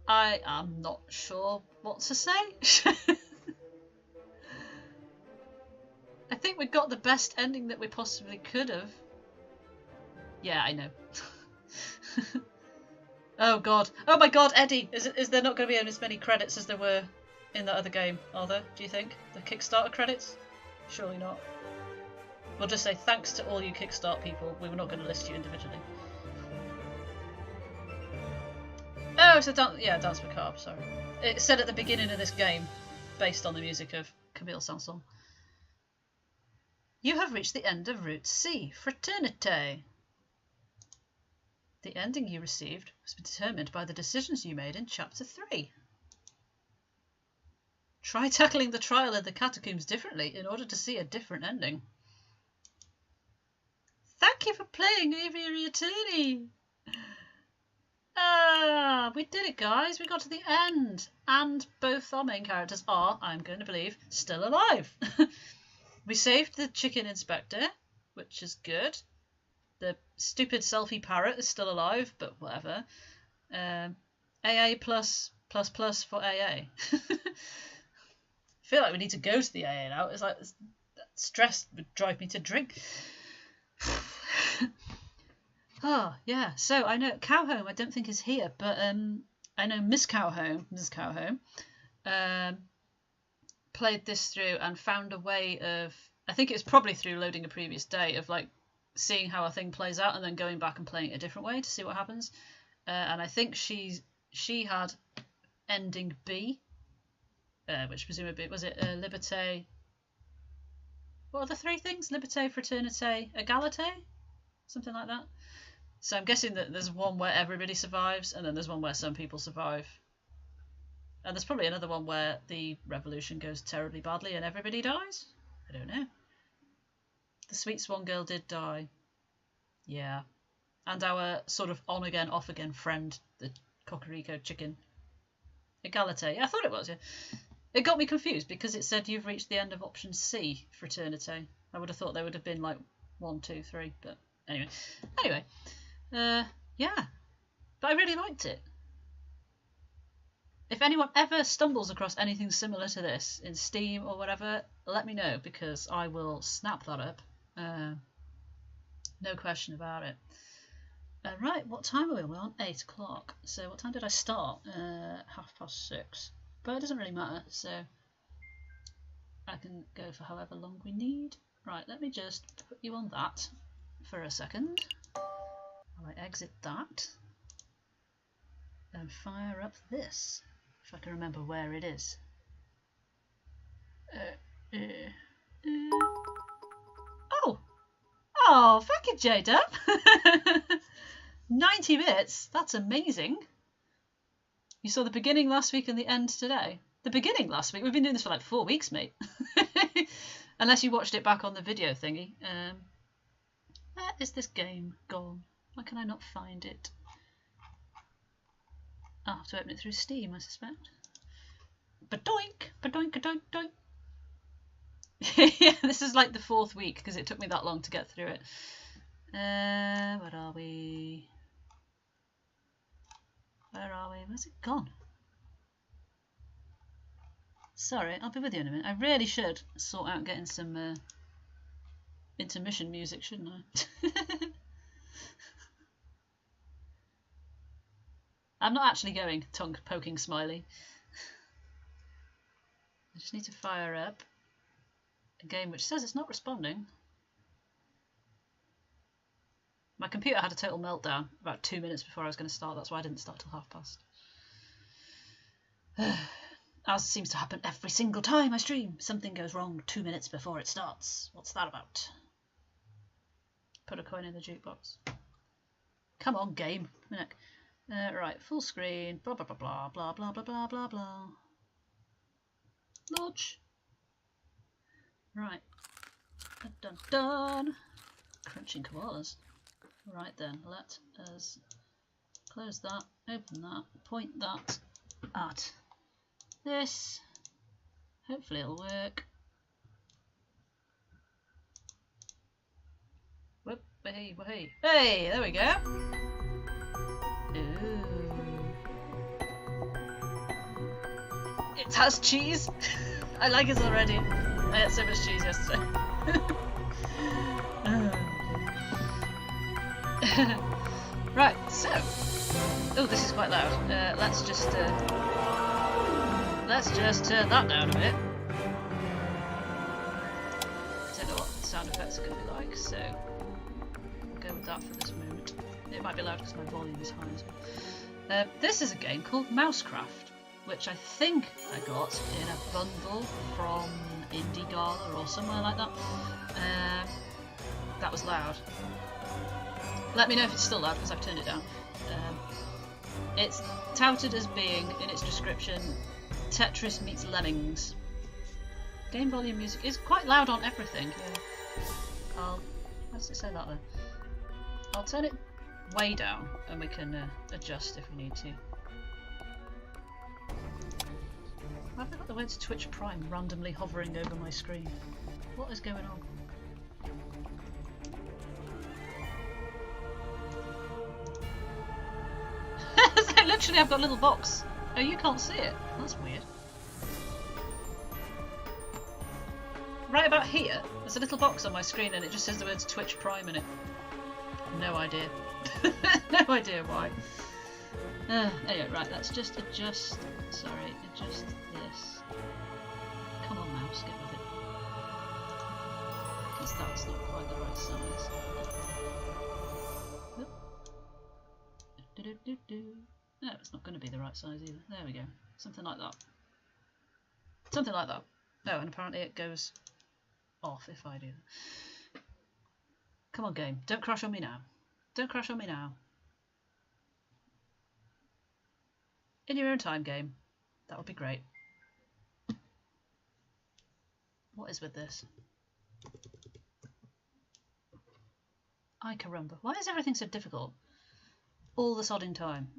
I am not sure what to say. I think we got the best ending that we possibly could have. Yeah, I know. Oh god. Oh my god, Eddie! Is there not going to be as many credits as there were in that other game, are there, do you think? The Kickstarter credits? Surely not. We'll just say thanks to all you Kickstart people. We were not going to list you individually. Oh, it's a Dance Macabre, sorry. It said at the beginning of this game, based on the music of Camille Saint-Saëns. You have reached the end of Route C, Fraternité. The ending you received was determined by the decisions you made in Chapter 3. Try tackling the trial in the catacombs differently in order to see a different ending. Thank you for playing Aviary Attorney! Ah, we did it, guys. We got to the end. And both our main characters are, I'm going to believe, still alive. We saved the chicken inspector, which is good. The stupid selfie parrot is still alive, but whatever. AA plus for AA. I feel like we need to go to the AA now. It's like stress would drive me to drink. Oh, yeah. So I know Cowhome I don't think is here, but I know Miss Cowhome, played this through and found a way of, I think it was probably through loading a previous day, of like seeing how a thing plays out and then going back and playing it a different way to see what happens. And I think she had ending B, which presumably, was it Liberté? What are the three things? Liberté, Fraternité, Égalité? Something like that. So I'm guessing that there's one where everybody survives, and then there's one where some people survive. And there's probably another one where the revolution goes terribly badly and everybody dies? I don't know. The Sweet Swan Girl did die. Yeah. And our sort of on-again, off-again friend, the Cocorico chicken. Égalité. Yeah, I thought it was, yeah. It got me confused because it said you've reached the end of option C, Fraternité. I would have thought there would have been like 1, 2, 3, but anyway. Yeah. But I really liked it. If anyone ever stumbles across anything similar to this in Steam or whatever, let me know, because I will snap that up. No question about it. Right, what time are we on? We're on 8 o'clock. So what time did I start? 6:30. But it doesn't really matter, so I can go for however long we need. Right, let me just put you on that for a second. While I exit that. And fire up this. If I can remember where it is. Oh! Oh, thank you, J-Dub! 90 minutes? That's amazing. You saw the beginning last week and the end today. The beginning last week? We've been doing this for like 4 weeks, mate. Unless you watched it back on the video thingy. Where is this game gone? Why can I not find it? I'll have to open it through Steam, I suspect. Ba-doink! Ba-doink, ba-doink, doink! Yeah, this is like the 4th week because it took me that long to get through it. Where are we? Where are we? Where's it gone? Sorry, I'll be with you in a minute. I really should sort out getting some intermission music, shouldn't I? I'm not actually going tongue poking smiley. I just need to fire up a game which says it's not responding. My computer had a total meltdown about 2 minutes before I was going to start. That's why I didn't start till past. As seems to happen every single time I stream. Something goes wrong 2 minutes before it starts. What's that about? Put a coin in the jukebox. Come on, game. Right, full screen. Blah blah blah blah blah blah blah blah blah blah. Launch. Right. Dun dun dun. Crunching koalas. Right then, let us close that, open that, point that at this. Hopefully it'll work. Whoop, hey, hey, hey, there we go. Ooh. It has cheese. I like it already. I had so much cheese yesterday. Right, so. Oh, this is quite loud. Let's just turn that down a bit. I don't know what sound effects are going to be like, so I'll go with that for this moment. It might be loud because my volume is high as well. This is a game called Mousecraft, which I think I got in a bundle from Indie Gala or somewhere like that. That was loud. Let me know if it's still loud because I've turned it down. It's touted as being, in its description, Tetris meets Lemmings. Game volume music is quite loud on everything. Yeah. How does it say that then? I'll turn it way down and we can adjust if we need to. Why have I got the words Twitch Prime randomly hovering over my screen? What is going on? Literally, I've got a little box. Oh, you can't see it. That's weird. Right about here, there's a little box on my screen and it just says the words Twitch Prime in it. No idea. No idea why. Anyway, right, let's just adjust. Sorry, adjust this. Come on, mouse, get with it. Because that's not quite the right size. No, it's not going to be the right size either. There we go. Something like that. Something like that. No, and apparently it goes off if I do that. Come on, game. Don't crash on me now. Don't crash on me now. In your own time, game. That would be great. What is with this? Ay caramba. Why is everything so difficult? All the sodding time.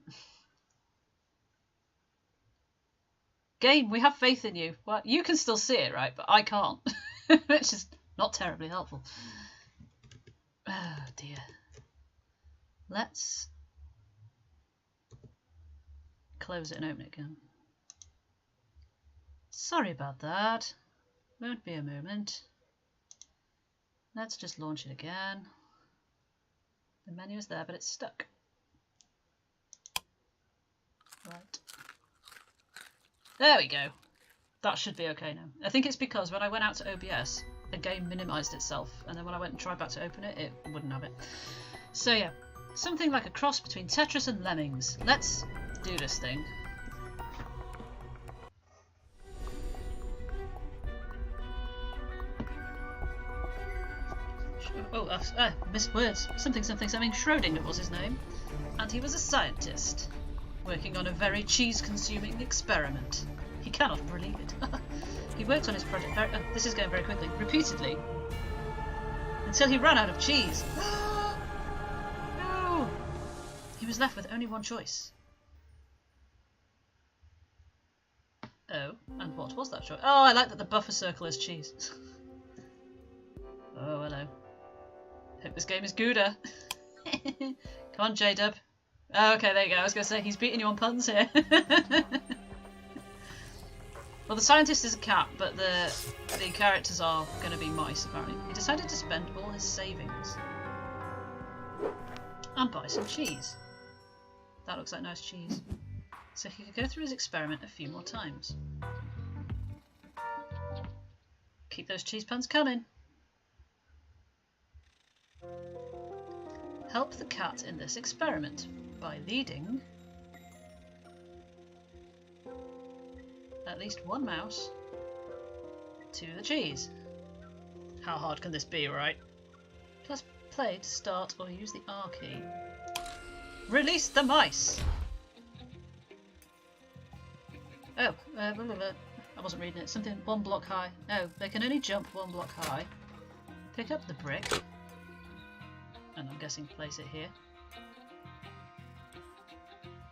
Game, we have faith in you. Well, you can still see it, right? But I can't. Which is not terribly helpful. Oh dear. Let's close it and open it again. Sorry about that. Won't be a moment. Let's just launch it again. The menu is there, but it's stuck. Right. There we go. That should be okay now. I think it's because when I went out to OBS, the game minimised itself, and then when I went and tried back to open it, it wouldn't have it. So yeah, something like a cross between Tetris and Lemmings. Let's do this thing. Missed words. Something. Schrödinger was his name, and he was a scientist working on a very cheese-consuming experiment. He cannot believe it. He worked on his project this is going very quickly, repeatedly, until he ran out of cheese. No! He was left with only one choice. Oh, and what was that choice? Oh, I like that the buffer circle is cheese. Oh, hello. Hope this game is Gouda. Come on, J-Dub. Oh, okay, there you go. I was going to say, he's beating you on puns here. Well, the scientist is a cat, but the characters are going to be mice, apparently. He decided to spend all his savings and buy some cheese. That looks like nice cheese. So he could go through his experiment a few more times. Keep those cheese puns coming. Help the cat in this experiment by leading at least one mouse to the cheese. How hard can this be, right? Plus play to start or use the R key. Release the mice! Oh, I wasn't reading it. Something one block high. No, they can only jump one block high. Pick up the brick. And I'm guessing place it here.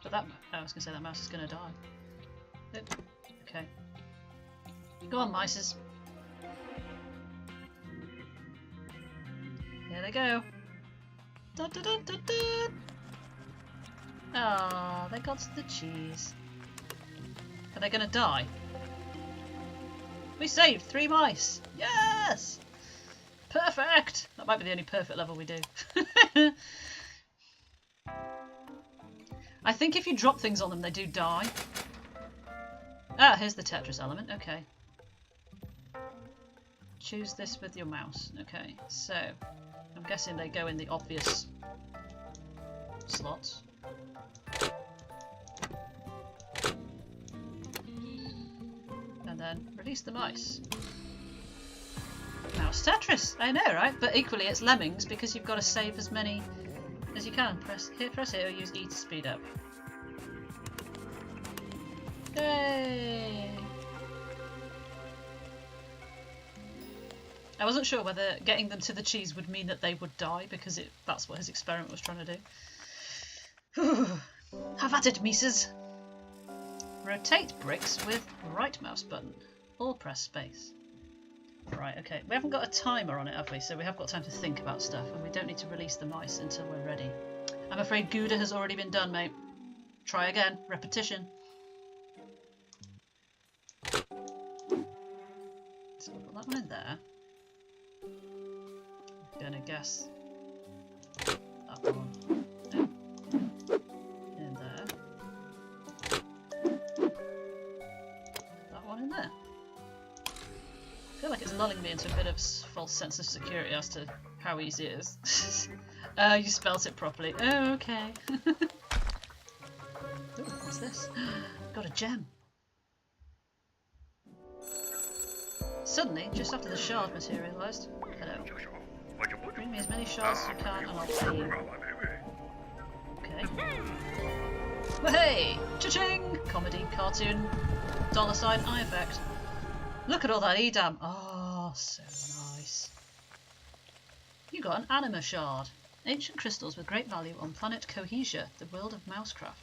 But that, I was going to say that mouse is going to die. Oh, okay. Go on, mices. Here they go. Dun, dun, dun, dun, dun. Ah, they got the cheese. Are they going to die? We saved 3 mice! Yes! Perfect! That might be the only perfect level we do. I think if you drop things on them, they do die. Ah, here's the Tetris element. Okay. Choose this with your mouse. Okay, so I'm guessing they go in the obvious slots. And then release the mice. Mouse Tetris! I know, right? But equally it's Lemmings because you've got to save as many as you can. Press here or use E to speed up. Yay! I wasn't sure whether getting them to the cheese would mean that they would die because that's what his experiment was trying to do. Have at it, mices! Rotate bricks with right mouse button or press space. Right, okay. We haven't got a timer on it, have we? So we have got time to think about stuff, and we don't need to release the mice until we're ready. I'm afraid Gouda has already been done, mate. Try again. Repetition. So we'll put that one in there. I'm gonna guess that one in there. That one in there. I feel like it's lulling me into a bit of false sense of security as to how easy it is. Oh, you spelt it properly. Oh, okay. Ooh, what's this? Got a gem. Suddenly, just after the shard materialised, hello. Bring me as many shards as you can and I'll pay you. Okay. Hey! Cha-ching! Comedy, cartoon, $ eye effect. Look at all that edam. Oh, so nice. You got an anima shard. Ancient crystals with great value on planet Cohesia, the world of mousecraft.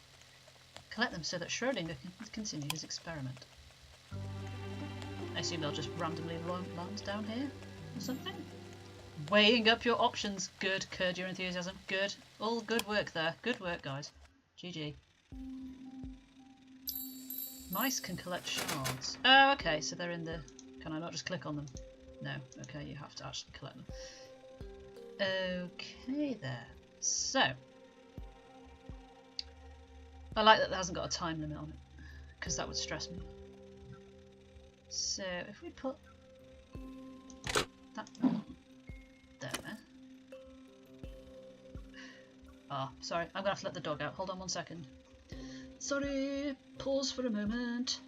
Collect them so that Schrödinger can continue his experiment. I assume they'll just randomly land down here or something? Weighing up your options. Good. Curd your enthusiasm. Good. All good work there. Good work, guys. GG. Mice can collect shards. Oh, okay, so they're in the... Can I not just click on them? No. Okay, you have to actually collect them. Okay, there. So... I like that it hasn't got a time limit on it, because that would stress me. So, if we put that one there... Ah, sorry, I'm going to have to let the dog out. Hold on 1 second. Sorry, pause for a moment.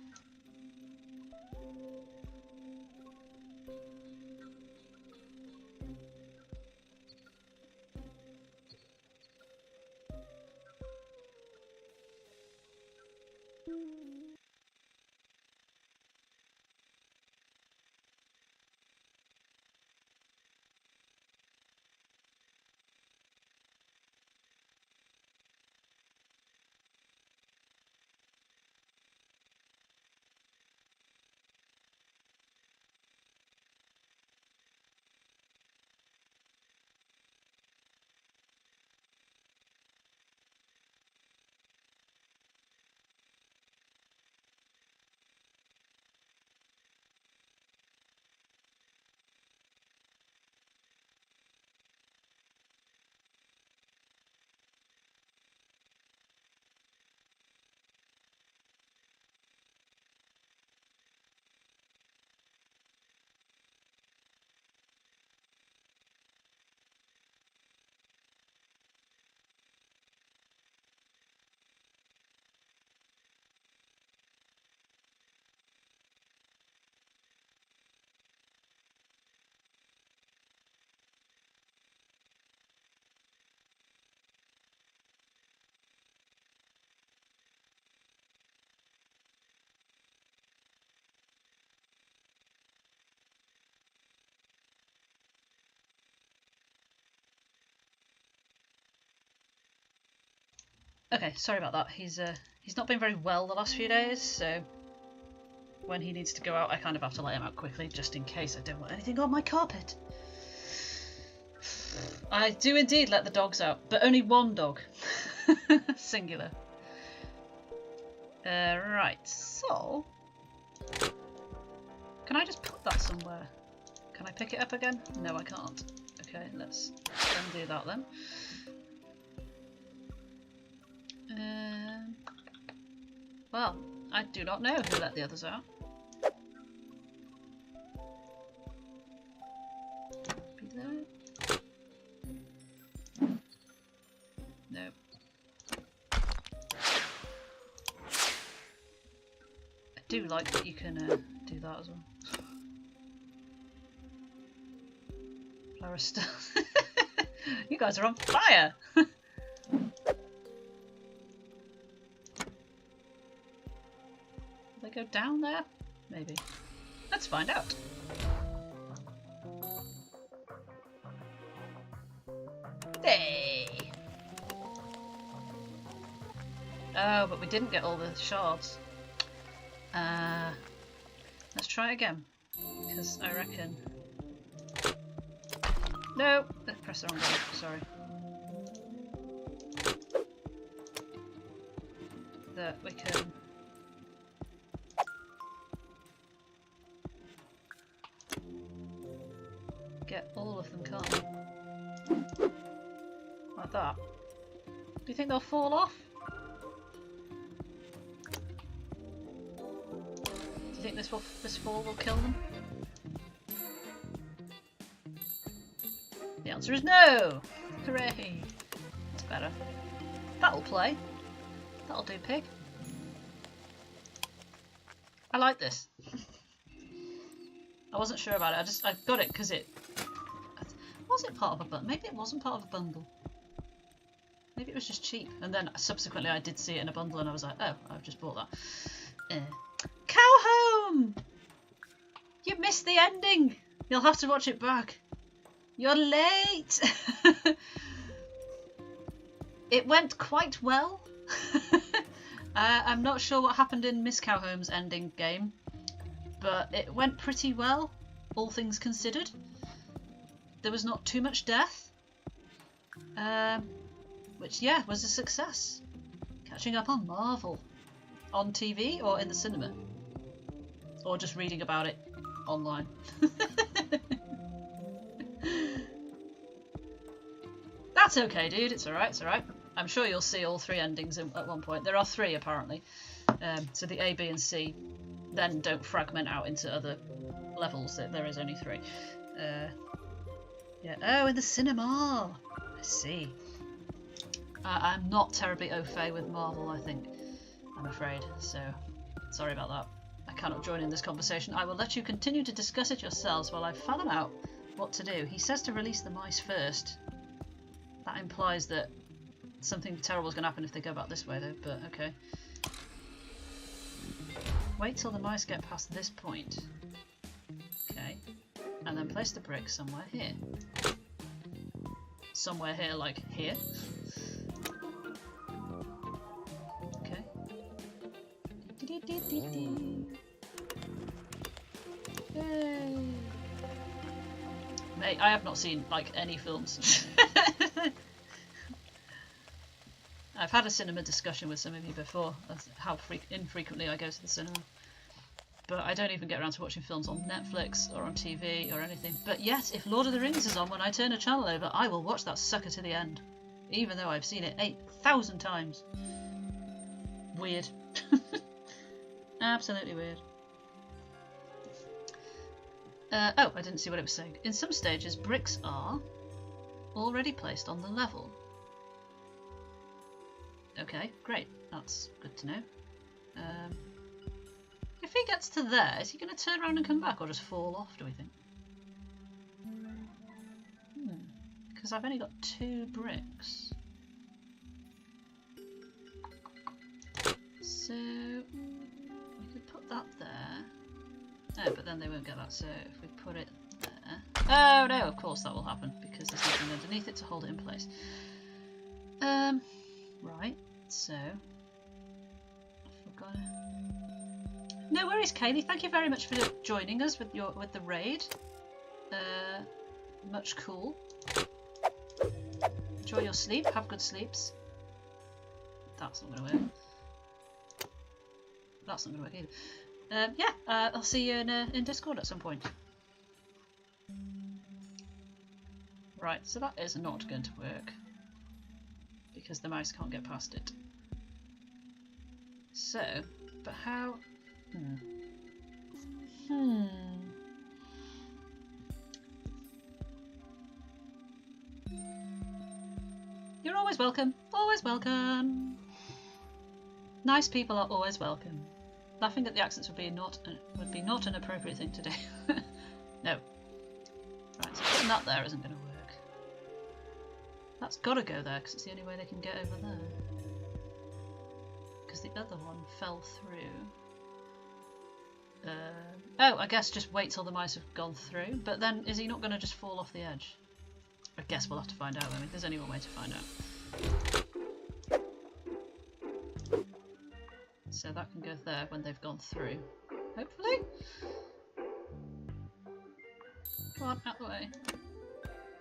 Okay, sorry about that. He's not been very well the last few days, so when he needs to go out, I kind of have to let him out quickly, just in case I don't want anything on my carpet. I do indeed let the dogs out, but only one dog. Singular. Right, so... Can I just put that somewhere? Can I pick it up again? No, I can't. Okay, let's undo that then. Well, I do not know who let the others out. Be there? No. I do like that you can do that as well. Flower stuff. You guys are on fire! Go down there? Maybe. Let's find out. Hey! Oh, but we didn't get all the shards. Let's try again. Because I reckon... No! I pressed the wrong button, sorry. That we can... get all of them, can't we? Like that. Do you think they'll fall off? Do you think this fall will kill them? The answer is no! Hooray! That's better. That'll play. That'll do, pig. I like this. I wasn't sure about it. I got it because it... Was it part of a bundle? Maybe it wasn't part of a bundle. Maybe it was just cheap. And then subsequently I did see it in a bundle and I was like, oh, I've just bought that. Cow home! You missed the ending! You'll have to watch it back. You're late! It went quite well. I'm not sure what happened in Miss Cowhome's ending game, but it went pretty well, all things considered. There was not too much death, which, yeah, was a success. Catching up on Marvel. On TV or in the cinema? Or just reading about it online? That's okay, dude. It's alright, it's alright. I'm sure you'll see all 3 endings at one point. There are 3, apparently. So the A, B and C then don't fragment out into other levels. There is only 3. Yeah. Oh, in the cinema! I see. I'm not terribly au fait with Marvel, I think. I'm afraid. So, sorry about that. I cannot join in this conversation. I will let you continue to discuss it yourselves while I fathom out what to do. He says to release the mice first. That implies that something terrible is going to happen if they go back this way, though, but okay. Wait till the mice get past this point. Okay. And then place the brick somewhere here. Somewhere here, like here. Okay. Yay! Mate, I have not seen, like, any films. I've had a cinema discussion with some of you before, as how infrequently I go to the cinema. But I don't even get around to watching films on Netflix or on TV or anything. But yet, if Lord of the Rings is on when I turn a channel over, I will watch that sucker to the end. Even though I've seen it 8,000 times. Weird. Absolutely weird. Oh, I didn't see what it was saying. In some stages, bricks are already placed on the level. Okay, great. That's good to know. If he gets to there, is he going to turn around and come back or just fall off, do we think? Because I've only got 2 bricks. So, we could put that there. Oh, but then they won't get that, so if we put it there... Oh no, of course that will happen, because there's nothing underneath it to hold it in place. Right, so... No worries, Kaylee. Thank you very much for joining us with the raid. Much cool. Enjoy your sleep. Have good sleeps. That's not going to work. That's not going to work either. Yeah, I'll see you in Discord at some point. Right, so that is not going to work because the mouse can't get past it. So, but how? You're always welcome. Always welcome. Nice people are always welcome. Laughing at the accents would be not an appropriate thing to do. No. Right, so putting that there isn't going to work. That's got to go there because it's the only way they can get over there. Because the other one fell through. Oh, I guess just wait till the mice have gone through. But then, is he not going to just fall off the edge? I guess we'll have to find out. I mean, there's only one way to find out. So that can go there when they've gone through. Hopefully. Come on, out the way.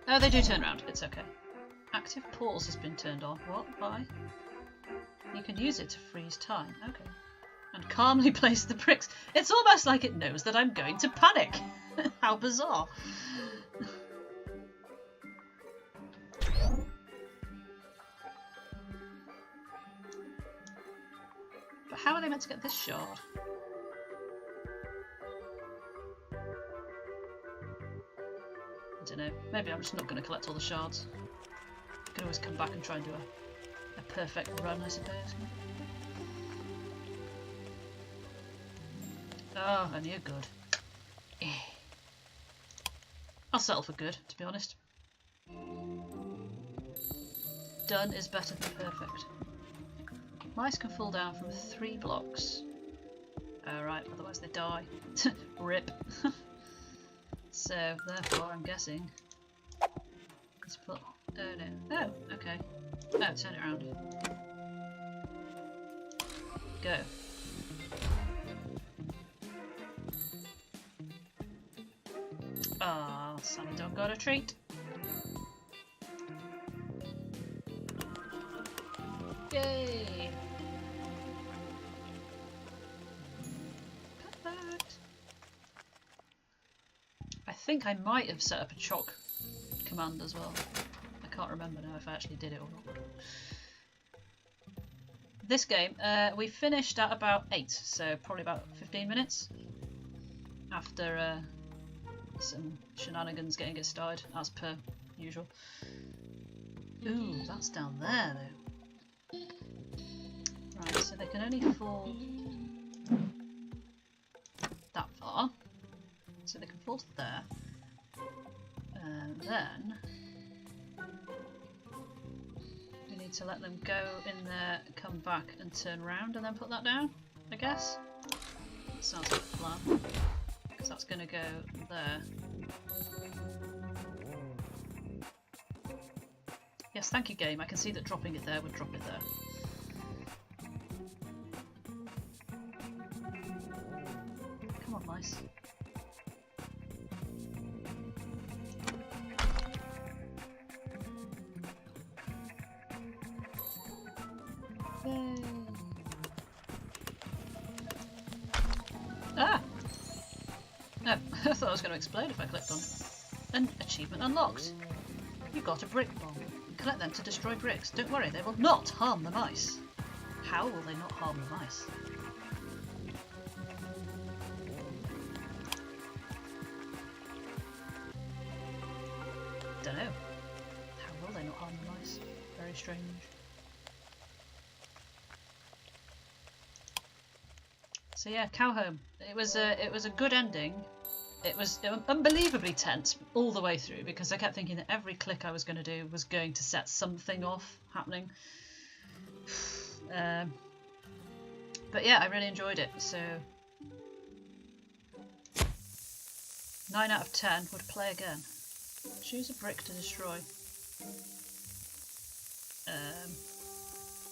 Oh, they do turn around. It's okay. Active pause has been turned on. What? Why? You can use it to freeze time. Okay. And calmly place the bricks. It's almost like it knows that I'm going to panic. How bizarre. But how are they meant to get this shard? I don't know. Maybe I'm just not going to collect all the shards. I can always come back and try and do a perfect run, I suppose. Oh, and you're good. I'll settle for good, to be honest. Done is better than perfect. Mice can fall down from 3 blocks. Right, otherwise they die. Rip. So, therefore, I'm guessing... Let's put... Oh no. Oh, okay. Oh, turn it around. Go. Ah, Sammy Dog got a treat. Yay! worked. I think I might have set up a chalk command as well. I can't remember now if I actually did it or not. This game, we finished at about 8, so probably about 15 minutes after some shenanigans getting it started, as per usual. Ooh, that's down there though. Right, so they can only fall that far, so they can fall to there, and then we need to let them go in there, come back and turn round and then put that down, I guess. That sounds like a plan, because that's going to go there. Yes, thank you game, I can see that dropping it there would drop it there. Come on, mice. Yay. Ah! No, I thought I was going to explode if I clicked on it. An achievement unlocked. You got a brick bomb. Collect them to destroy bricks. Don't worry, they will not harm the mice. How will they not harm the mice? Don't know. How will they not harm the mice? Very strange. So yeah, Cow Home. It was a good ending. It was unbelievably tense all the way through because I kept thinking that every click I was going to do was going to set something off happening. But yeah, I really enjoyed it. So 9 out of 10 would play again. Choose a brick to destroy.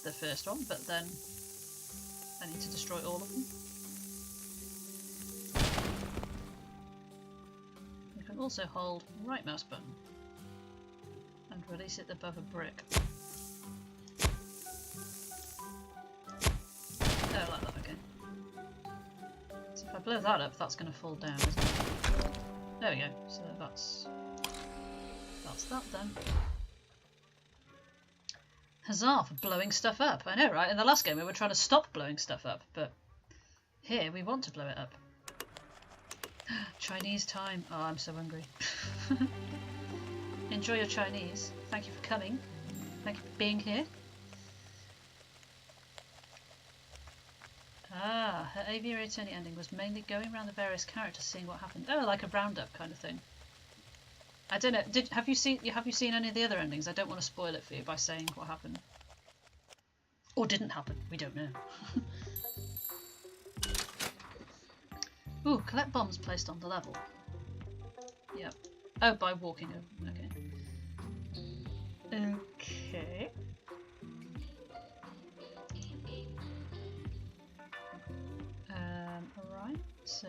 The first one, but then I need to destroy all of them. Also hold right mouse button and release it above a brick. Oh, like that, okay. So if I blow that up, that's going to fall down, isn't it? There we go, so that's that then. Huzzah for blowing stuff up. I know, right? In the last game we were trying to stop blowing stuff up, but here we want to blow it up. Chinese time. Oh, I'm so hungry. Enjoy your Chinese. Thank you for coming. Thank you for being here. Ah, her Aviary Attorney ending was mainly going around the various characters, seeing what happened. Oh, like a roundup kind of thing. I don't know. Have you seen any of the other endings? I don't want to spoil it for you by saying what happened. Or didn't happen. We don't know. Ooh, collect bombs placed on the level. Yep. Oh, by walking over. Okay. Okay. Alright, so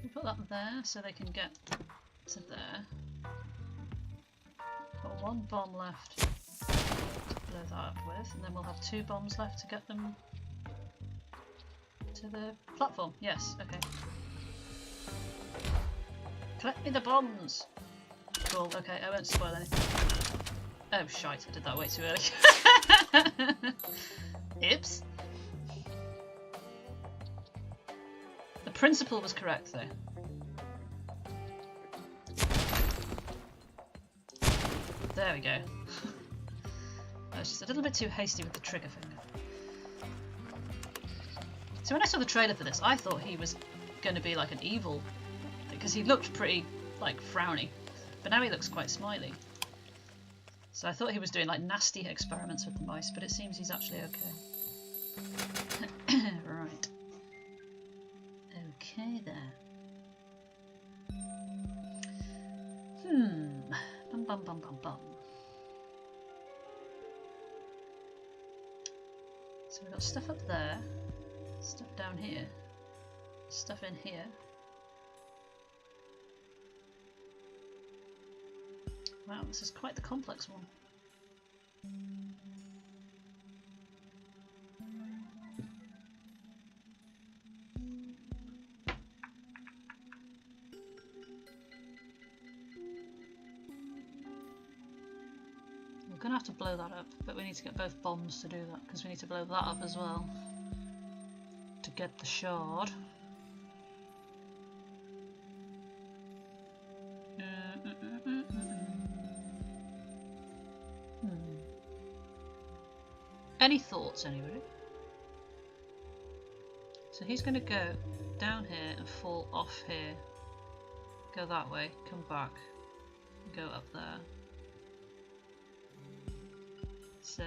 we put that there so they can get to there. Got one bomb left to blow that up with, and then we'll have 2 bombs left to get them to the platform. Yes, okay. Collect me the bombs! Cool, okay, I won't spoil anything. Oh shite, I did that way too early. Oops. The principle was correct though. There we go. I was just a little bit too hasty with the trigger finger. So when I saw the trailer for this, I thought he was going to be like an evil, because he looked pretty like frowny, but now he looks quite smiley. So I thought he was doing like nasty experiments with the mice, but it seems he's actually okay. Right. Okay there. Bum bum bum bum bum. So we've got stuff up there. Stuff down here, stuff in here. Wow, this is quite the complex one. We're going to have to blow that up, but we need to get both bombs to do that, because we need to blow that up as well to get the shard. Any thoughts, anybody? So he's going to go down here and fall off here. Go that way, come back, go up there. So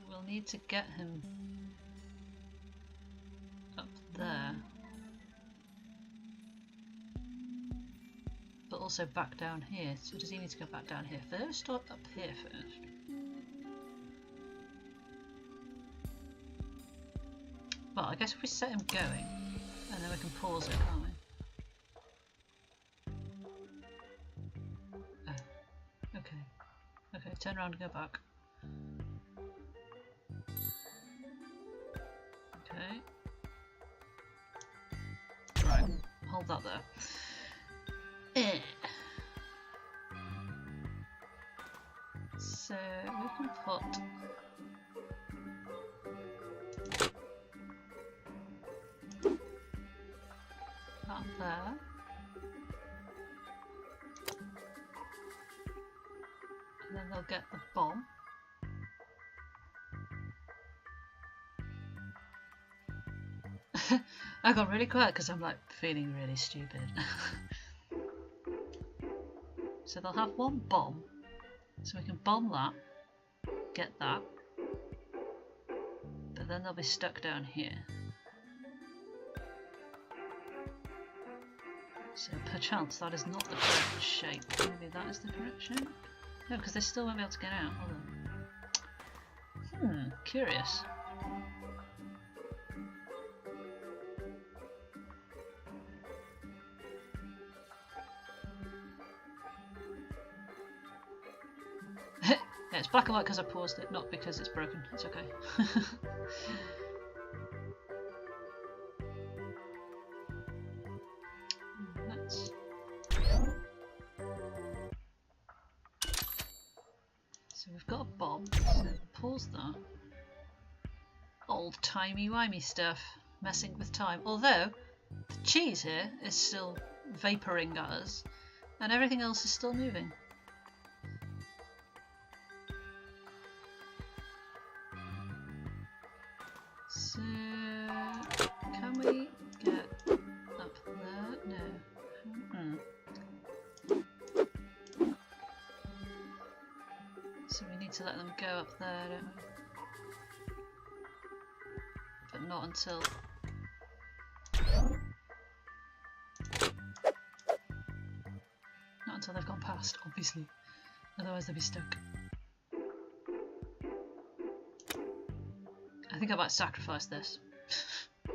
we'll need to get him up there. But also back down here. So does he need to go back down here first or up here first? Well, I guess if we set him going, and then we can pause it, can't we? Oh, okay. Okay, turn around and go back. Okay. Right, hold that there. So we can put that there. And then they'll get the bomb. I got really quiet because I'm like feeling really stupid. So they'll have one bomb, so we can bomb that, get that, but then they'll be stuck down here. So perchance that is not the correct shape. Maybe that is the correct shape? No, because they still won't be able to get out, will they? Curious. Yeah, it's black and white because I paused it, not because it's broken. It's okay. Let's... So we've got a bomb, so pause that. Old timey-wimey stuff, messing with time. Although, the cheese here is still vapouring at us, and everything else is still moving. So, can we get up there? No. So we need to let them go up there, don't we? But not until... Not until they've gone past, obviously. Otherwise they'll be stuck. I think I might sacrifice this. Blow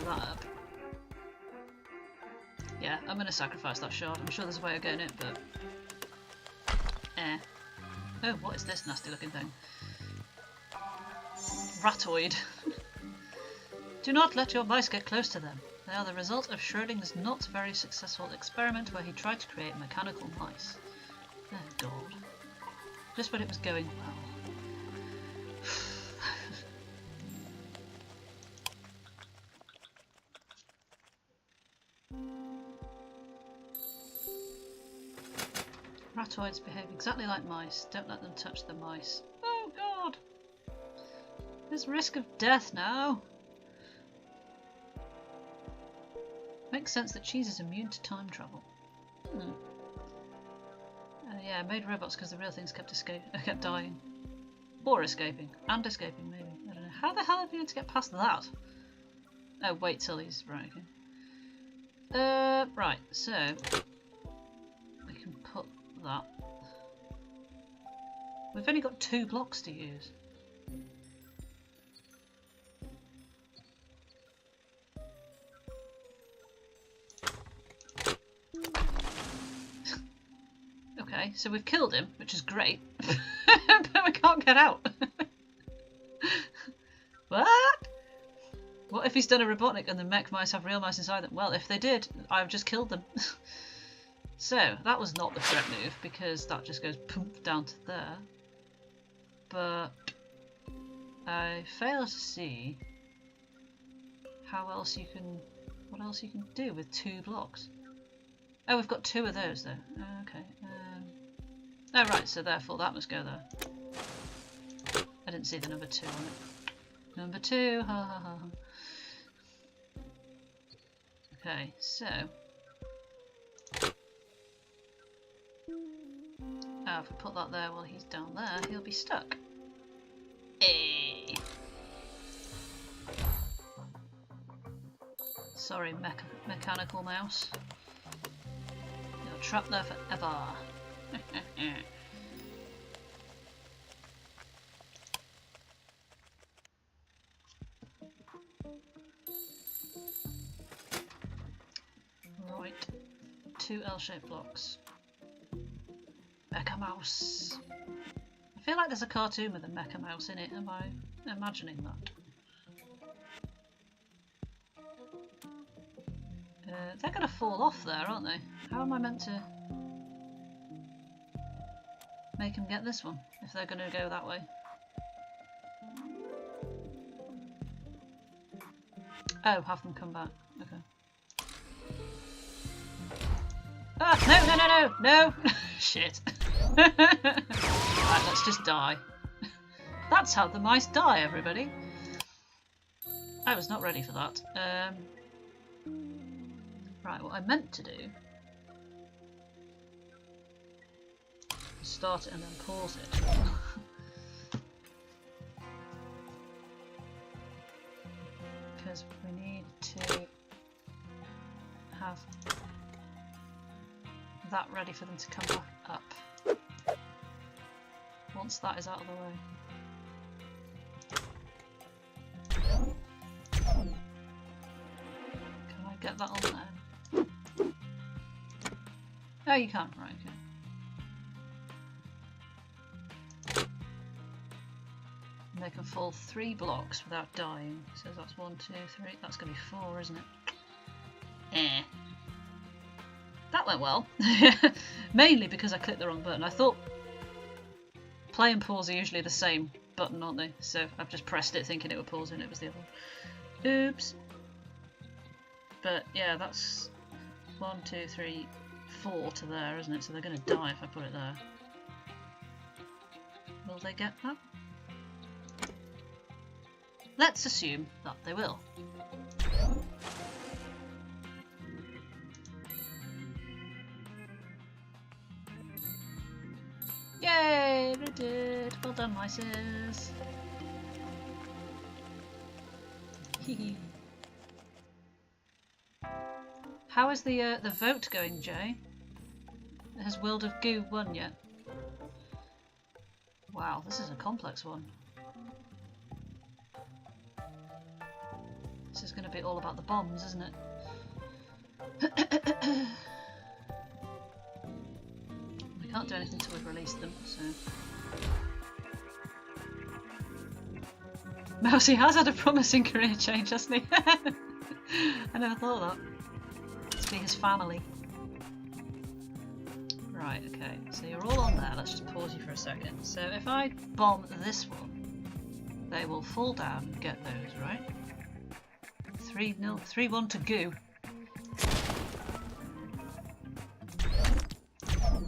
that up. Yeah, I'm going to sacrifice that shard. I'm sure there's a way of getting it, but... Oh, what is this nasty looking thing? Ratoid. Do not let your mice get close to them. They are the result of Schrödinger's not very successful experiment where he tried to create mechanical mice. Oh god. Just when it was going well. Ratoids behave exactly like mice. Don't let them touch the mice. Oh god! There's risk of death now. Makes sense that cheese is immune to time travel. Yeah, I made robots because the real things kept dying. Or escaping. And escaping, maybe. I don't know. How the hell are we going to get past that? Oh, wait till he's... Right, okay. Right, so... We can put that... We've only got 2 blocks to use. Okay, so we've killed him, which is great, but we can't get out. What? What if he's done a Robotnik and the mech mice have real mice inside them? Well, if they did, I've just killed them. So, that was not the correct move, because that just goes poof down to there. But I fail to see how else you can, what else you can do with 2 blocks. Oh, we've got 2 of those though. Okay. Oh right, so therefore that must go there. I didn't see the number 2 on it. Number 2, ha ha ha. Okay, so if we put that there while he's down there, he'll be stuck. Hey. Sorry, mechanical mouse. You're trapped there forever. Right, 2 L-shaped blocks. Mecha mouse. I feel like there's a cartoon with a mecha mouse in it. Am I imagining that? They're going to fall off there, aren't they? How am I meant to make them get this one if they're going to go that way? Oh, have them come back. Okay. Ah, no! Shit. Right, let's just die. That's how the mice die, everybody. I was not ready for that. Right, what I meant to do is start it and then pause it. Because we need to have that ready for them to come back up. Once that is out of the way. Can I get that on there? Oh, you can, right, okay. And they can fall 3 blocks without dying. So that's 1, 2, 3. That's going to be 4, isn't it? Eh. That went well. Mainly because I clicked the wrong button. I thought play and pause are usually the same button, aren't they? So I've just pressed it thinking it would pause and it was the other one. Oops. But yeah, that's 1, 2, 3, 4 to there, isn't it? So they're going to die if I put it there. Will they get that? Let's assume that they will. Yay! We did! Well done, mices! Hee. How is the vote going, Jay? Has World of Goo won yet? Wow, this is a complex one. This is going to be all about the bombs, isn't it? We can't do anything until we've released them, so... Mousy has had a promising career change, hasn't he? I never thought that. Must be his family. Right, okay, so you're all on there. Let's just pause you for a second. So if I bomb this one, they will fall down and get those, right? 3-1 to Goo.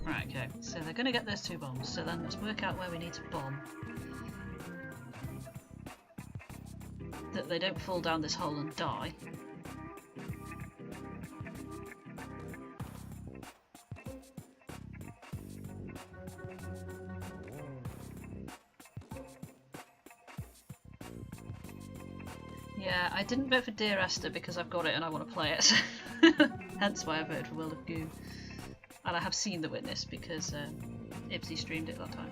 Right, okay, so they're going to get those 2 bombs. So then let's work out where we need to bomb. That they don't fall down this hole and die. Yeah, I didn't vote for Dear Esther because I've got it and I want to play it. Hence why I voted for World of Goo. And I have seen The Witness because Ibsy streamed it that time.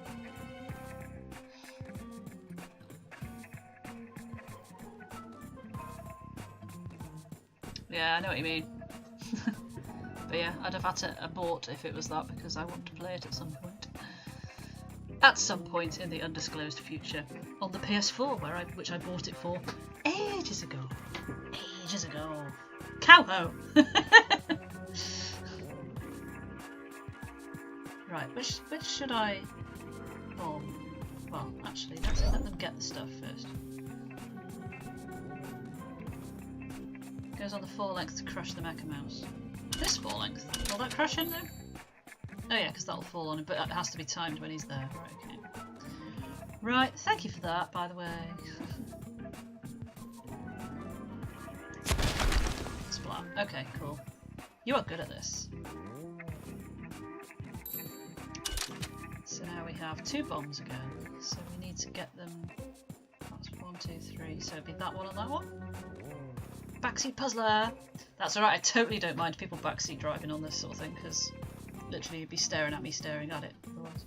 Yeah, I know what you mean. But yeah, I'd have had to abort if it was that because I want to play it at some point. At some point in the undisclosed future. On the PS4, which I bought it for ages ago. ages ago. Cowho! Right, which should I bomb? Well, actually, let's let them get the stuff first. Goes on the 4 length to crush the mecha mouse. This 4 length? Will that crush him though? Oh yeah, because that'll fall on him, but it has to be timed when he's there. Right, okay. Right, thank you for that, by the way. Splat. Okay, cool. You are good at this. So now we have 2 bombs again. So we need to get them. That's 1, 2, 3. So it'd be that one and that one. Backseat puzzler! That's alright, I totally don't mind people backseat driving on this sort of thing, because literally you'd be staring at me staring at it otherwise.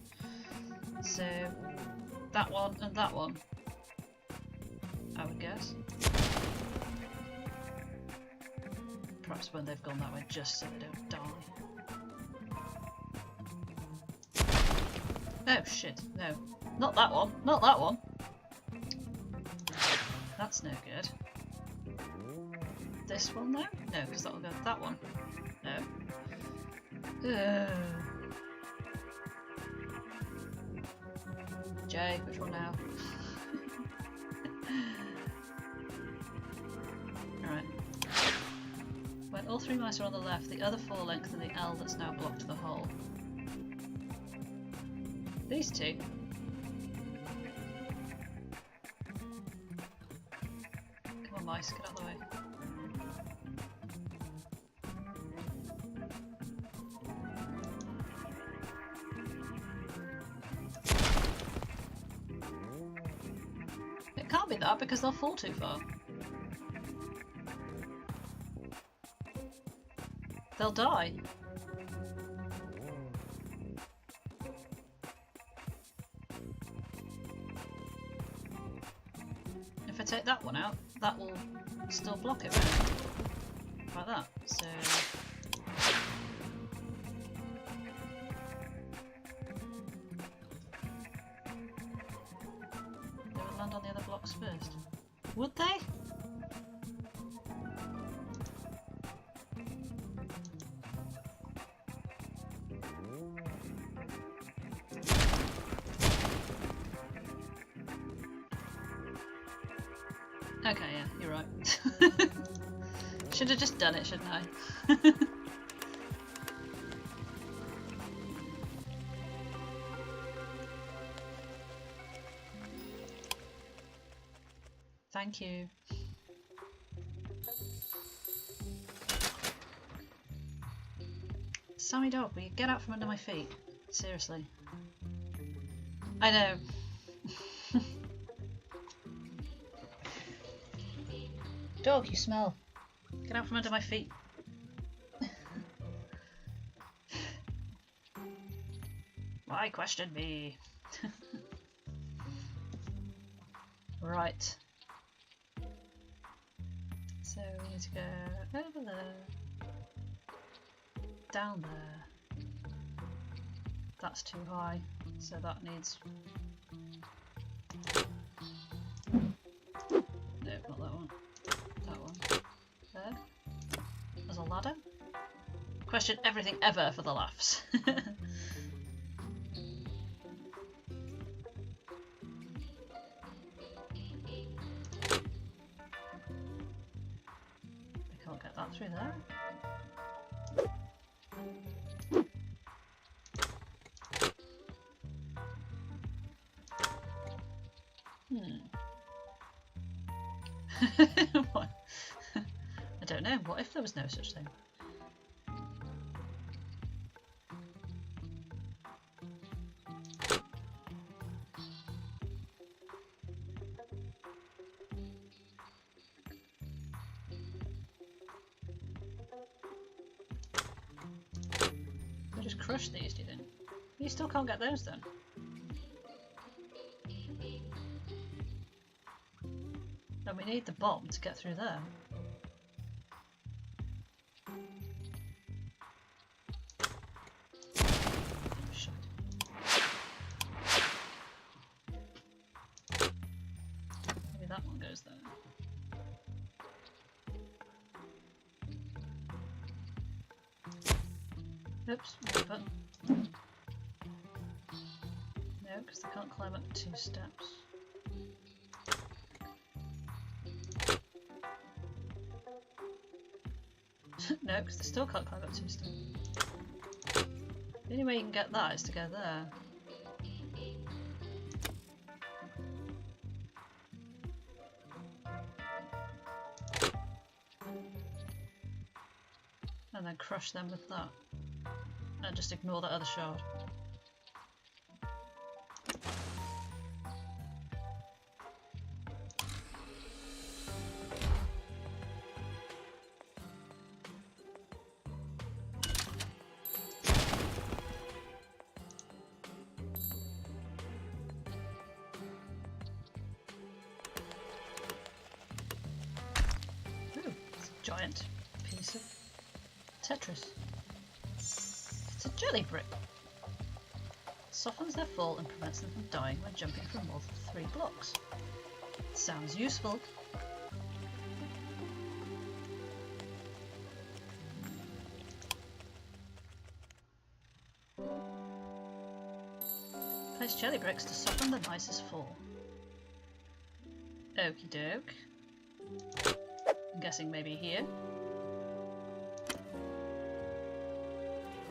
So, that one and that one, I would guess. Perhaps when they've gone that way, just so they don't die. Oh shit, no. Not that one, not that one! That's no good. This one though? No, because that'll go that one. No. Jay, which one now? Alright. When all 3 mice are on the left, the other 4 lengthen the L that's now blocked the hole. These 2. Come on mice, get out of the way. It can't be that because they'll fall too far. They'll die. If I take that one out, that will still block it, right? Like that. So they would land on the other blocks first. Would they? Okay, yeah, you're right. Should have just done it, shouldn't I? Thank you. Sammy dog, will you get out from under my feet? Seriously. I know. Dog, you smell. Get out from under my feet. Why question me? Right. So we need to go over there. Down there. That's too high, so that needs... No, not that one. That one. There. There's a ladder. Question everything ever for the laughs. I can't get that through there. What? I don't know. What if there was no such thing? We'll just crush these, do you think? You still can't get those then? And we need the bomb to get through there. Shit. Maybe that one goes there. Oops, button. No, because they can't climb up 2 steps. No, because they still can't climb up 2 steps. The only way you can get that is to go there. And then crush them with that. And just ignore that other shard. Giant piece of Tetris. It's a jelly brick. It softens their fall and prevents them from dying when jumping from more than 3 blocks. Sounds useful. Place jelly bricks to soften the mice's fall. Okie doke. I'm guessing maybe here.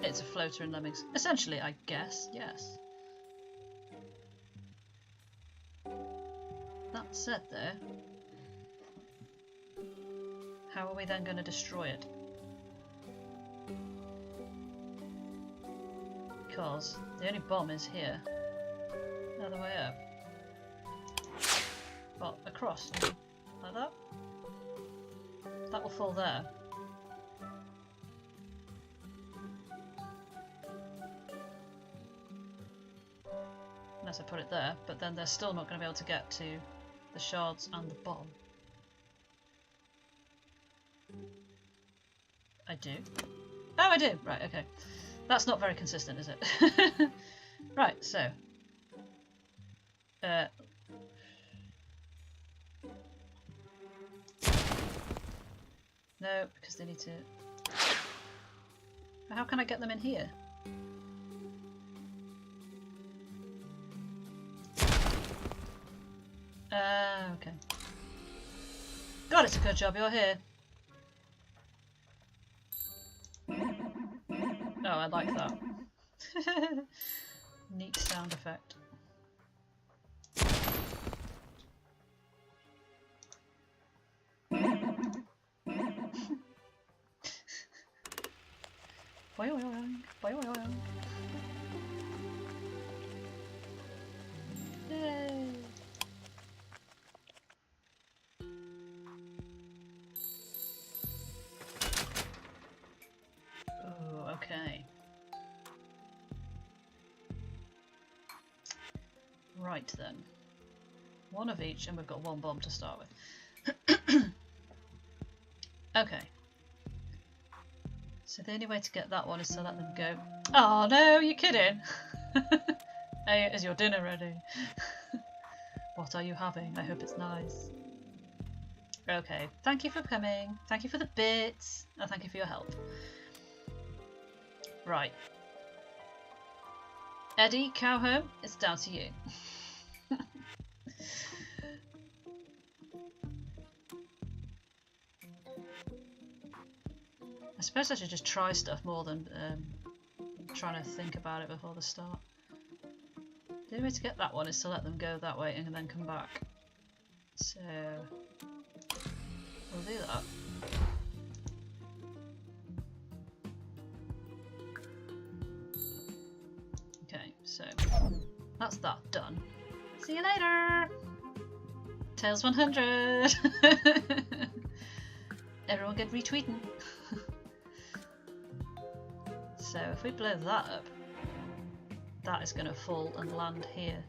It's a floater in Lemmings. Essentially, I guess, yes. That said there, how are we then going to destroy it? Because the only bomb is here. Other way up. Well, across. Like that. That will fall there. Unless I put it there, but then they're still not going to be able to get to the shards and the bomb. I do. Oh, I do! Right, okay. That's not very consistent, is it? Right, so. No, because they need to... How can I get them in here? Okay. God, it's a good job you're here. Oh, I like that. Neat sound effect. Boing, boing. Yay! Oh, okay. Right then. One of each, and we've got 1 bomb to start with. Okay. So the only way to get that one is to let them go. Oh no, you're kidding! Hey, is your dinner ready? What are you having? I hope it's nice. Okay, thank you for coming. Thank you for the bits. And thank you for your help. Right. Eddie, Cowhome, it's down to you. I suppose I should just try stuff more than trying to think about it before the start. The only way to get that one is to let them go that way and then come back. So we'll do that. Okay, so that's that done. See you later! Tails 100! Everyone get retweeting. So if we blow that up, that is going to fall and land here.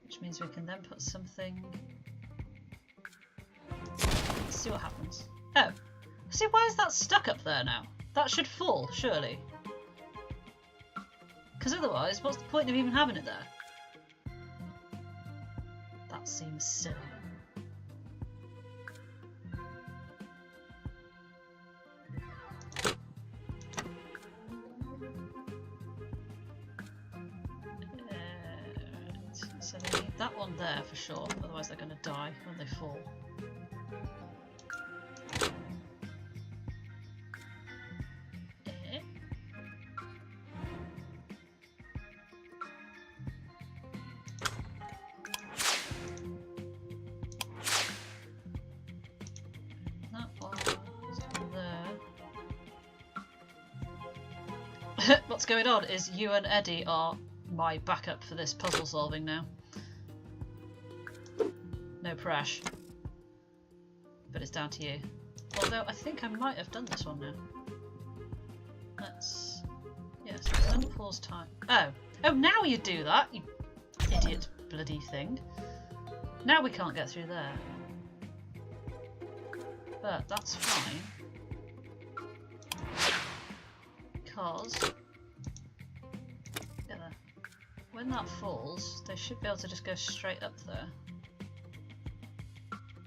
Which means we can then put something... Let's see what happens. Oh! See, why is that stuck up there now? That should fall, surely. Because otherwise, what's the point of even having it there? That seems silly. that one there for sure, otherwise they're going to die when they fall. What's going on is you and Eddie are my backup for this puzzle solving now. No pressure. But it's down to you. Although I think I might have done this one now. Let's... yes, unpause time. Oh! Oh, now you do that, you idiot bloody thing. Now we can't get through there. But that's fine. Because... when that falls, they should be able to just go straight up there.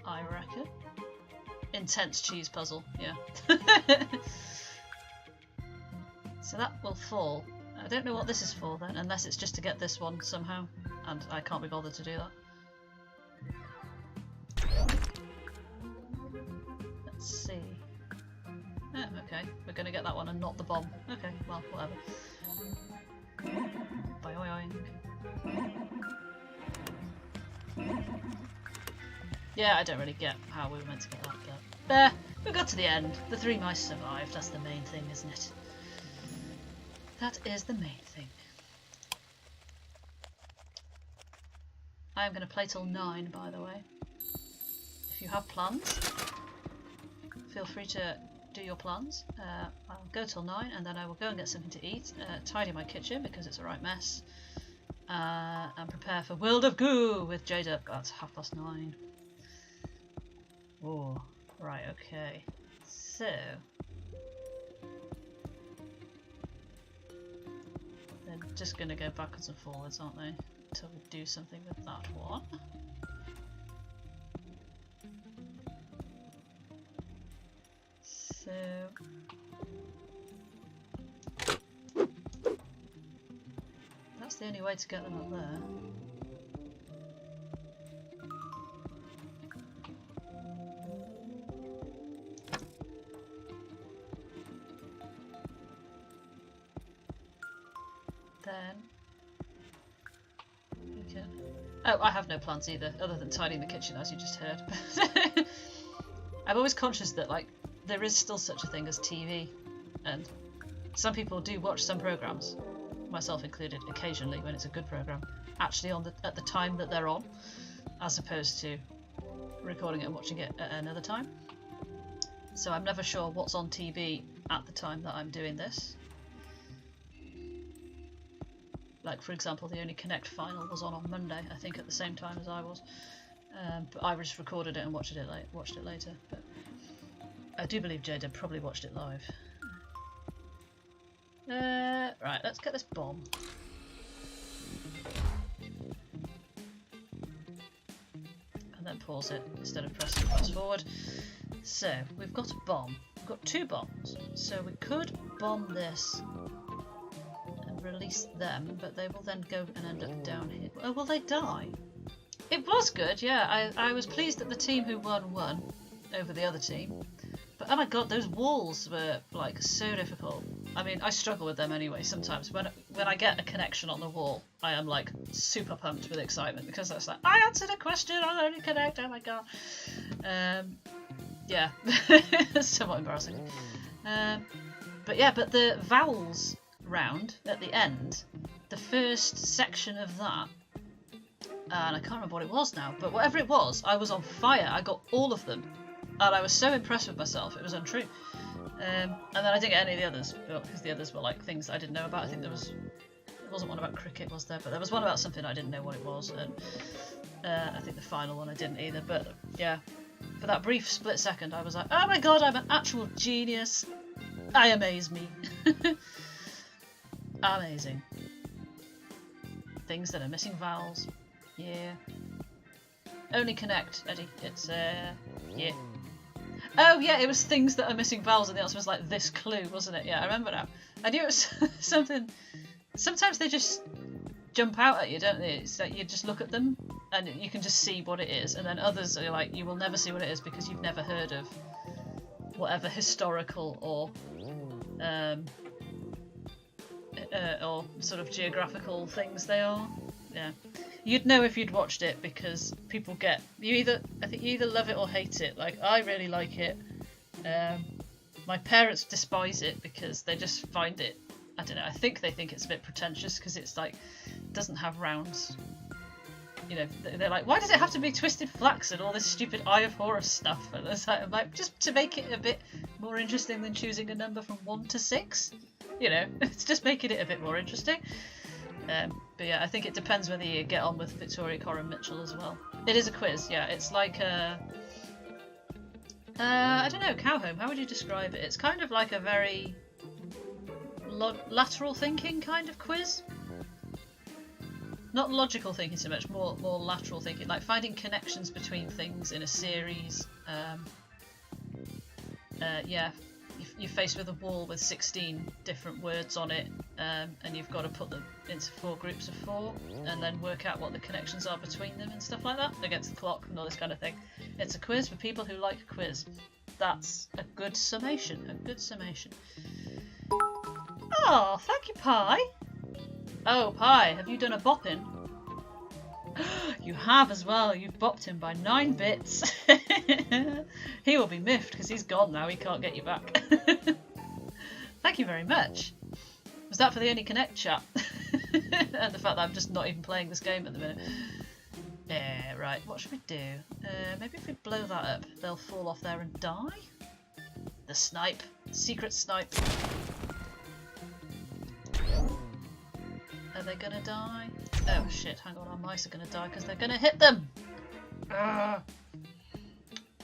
I reckon. Intense cheese puzzle, yeah. So that will fall. I don't know what this is for then, unless it's just to get this one somehow, and I can't be bothered to do that. Let's see. Oh, okay, we're going to get that one and not the bomb. Okay, well, whatever. Yeah, I don't really get how we were meant to get that, but there, we got to the end. The 3 mice survived. That's the main thing, isn't it? That is the main thing. I am going to play till 9, by the way. If you have plans, feel free to do your plans. I'll go till 9 and then I will go and get something to eat, tidy my kitchen because it's a right mess, and prepare for World of Goo with Jayjay at 9:30. Oh, right, okay. So they're just going to go backwards and forwards, aren't they? Until we do something with that one. So that's the only way to get them up there. Then we can... oh, I have no plans either, other than tidying the kitchen, as you just heard. I'm always conscious that, like, there is still such a thing as TV, and some people do watch some programmes, myself included, occasionally when it's a good programme, actually at the time that they're on, as opposed to recording it and watching it at another time. So I'm never sure what's on TV at the time that I'm doing this. Like, for example, the only Connect final was on Monday, I think at the same time as I was. But I just recorded it and watched it later. But I do believe Jayjay probably watched it live. Right, let's get this bomb. And then pause it instead of pressing fast forward. So, we've got a bomb. We've got 2 bombs. So we could bomb this and release them, but they will then go and end up down here. Oh, will they die? It was good, yeah. I was pleased that the team who won over the other team. But oh my god, those walls were like so difficult. I mean, I struggle with them anyway sometimes. When I get a connection on the wall, I am like super pumped with excitement because that's like, I answered a question on only Connect, oh my god. Yeah, somewhat embarrassing. But yeah, but the vowels round at the end, the first section of that, and I can't remember what it was now, but whatever it was, I was on fire. I got all of them. And I was so impressed with myself, it was untrue. And then I didn't get any of the others, because the others were like things I didn't know about. I think there wasn't one about cricket, was there? But there was one about something I didn't know what it was. And I think the final one I didn't either. But yeah, for that brief split second, I was like, oh my god, I'm an actual genius. I amaze me. Amazing. Things that are missing vowels. Yeah. Only Connect, Eddie. It's, yeah. Oh, yeah, it was things that are missing vowels, and the answer was like this clue, wasn't it? Yeah, I remember now. I knew it was something... Sometimes they just jump out at you, don't they? It's like you just look at them, and you can just see what it is, and then others are like, you will never see what it is because you've never heard of whatever historical or sort of geographical things they are. Yeah, you'd know if you'd watched it because people get I think you either love it or hate it. Like, I really like it. My parents despise it because they just find it, I don't know, I think they think it's a bit pretentious because it's like, doesn't have rounds. You know, they're like, why does it have to be twisted flax and all this stupid Eye of Horus stuff? And I'm like, just to make it a bit more interesting than choosing a number from 1 to 6. You know, it's just making it a bit more interesting. But yeah, I think it depends whether you get on with Victoria Coren Mitchell as well. It is a quiz, yeah. It's like a... I don't know, Cowhome, how would you describe it? It's kind of like a very lateral thinking kind of quiz. Not logical thinking so much, more lateral thinking, like finding connections between things in a series. Yeah, you're faced with a wall with 16 different words on it, and you've got to put them into 4 groups of 4, and then work out what the connections are between them and stuff like that, against the clock and all this kind of thing. It's a quiz for people who like a quiz. That's a good summation, a good summation. Oh, thank you, Pie. Oh, Pie, have you done a bopping? You have as well. You've bopped him by 9 bits. He will be miffed because he's gone now. He can't get you back. Thank you very much. Was that for the Only Connect chat? And the fact that I'm just not even playing this game at the minute. Yeah, right. What should we do? Maybe if we blow that up, they'll fall off there and die? The snipe. Secret snipe. Are they gonna die? Oh shit, hang on, our mice are gonna die because they're gonna hit them! Ugh.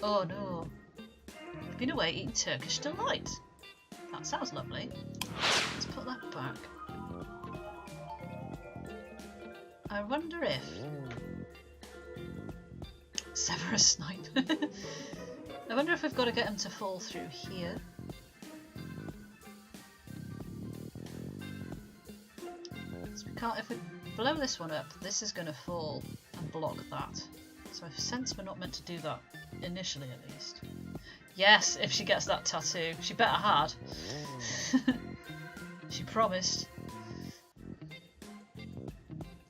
Oh no. I've been away eating Turkish delight. That sounds lovely. Let's put that back. I wonder if... Severus snipe. I wonder if we've got to get them to fall through here. So we can't, if we blow this one up, this is going to fall and block that. So I sense we're not meant to do that, initially at least. Yes, if she gets that tattoo. She better had. She promised.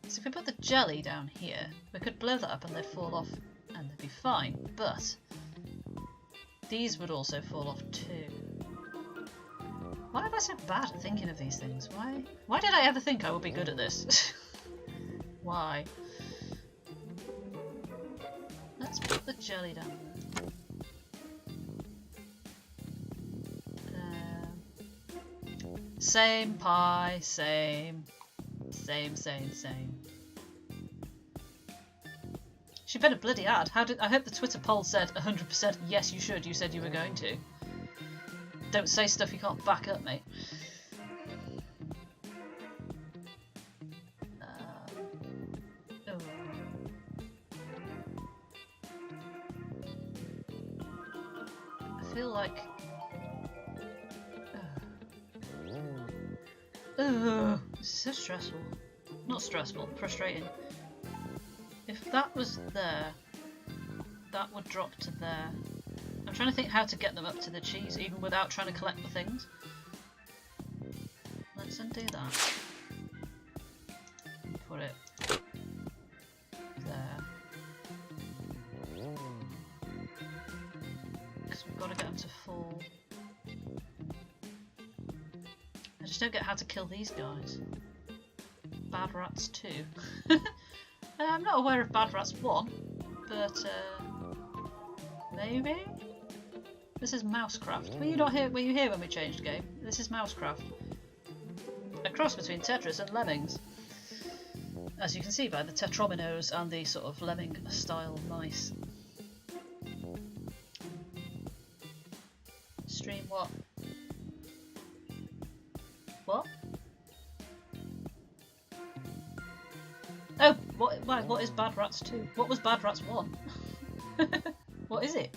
So if we put the jelly down here, we could blow that up and they'd fall off and they'd be fine. But these would also fall off too. Why am I so bad at thinking of these things? Why did I ever think I would be good at this? Why? Let's put the jelly down. Same Pie, same. She better bloody add. I hope the Twitter poll said 100% yes you should, you said you were going to. Don't say stuff you can't back up, mate. Oh. I feel like... This is so stressful. Not stressful, frustrating. If that was there, that would drop to there. I'm trying to think how to get them up to the cheese, even without trying to collect the things. Let's undo that. Put it there. Because we've got to get them to fall. I just don't get how to kill these guys. Bad Rats 2. I'm not aware of Bad Rats 1, but maybe? This is Mousecraft. Were you not here? Were you here when we changed game? This is Mousecraft. A cross between Tetris and Lemmings. As you can see by the tetrominos and the sort of lemming style mice. Stream what? What? Oh, what is Bad Rats 2? What was Bad Rats 1? What is it?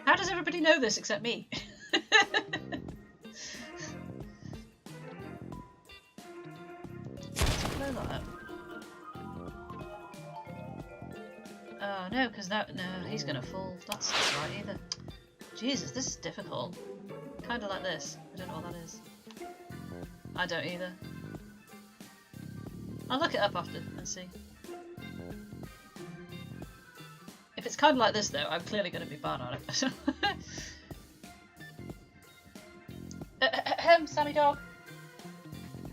How does everybody know this except me? Let's blow that up. Oh no, because no, he's gonna fall. That's not right either. Jesus, this is difficult. Kind of like this. I don't know what that is. I don't either. I'll look it up after and see. If it's kind of like this though, I'm clearly going to be bad at it. Sammy dog.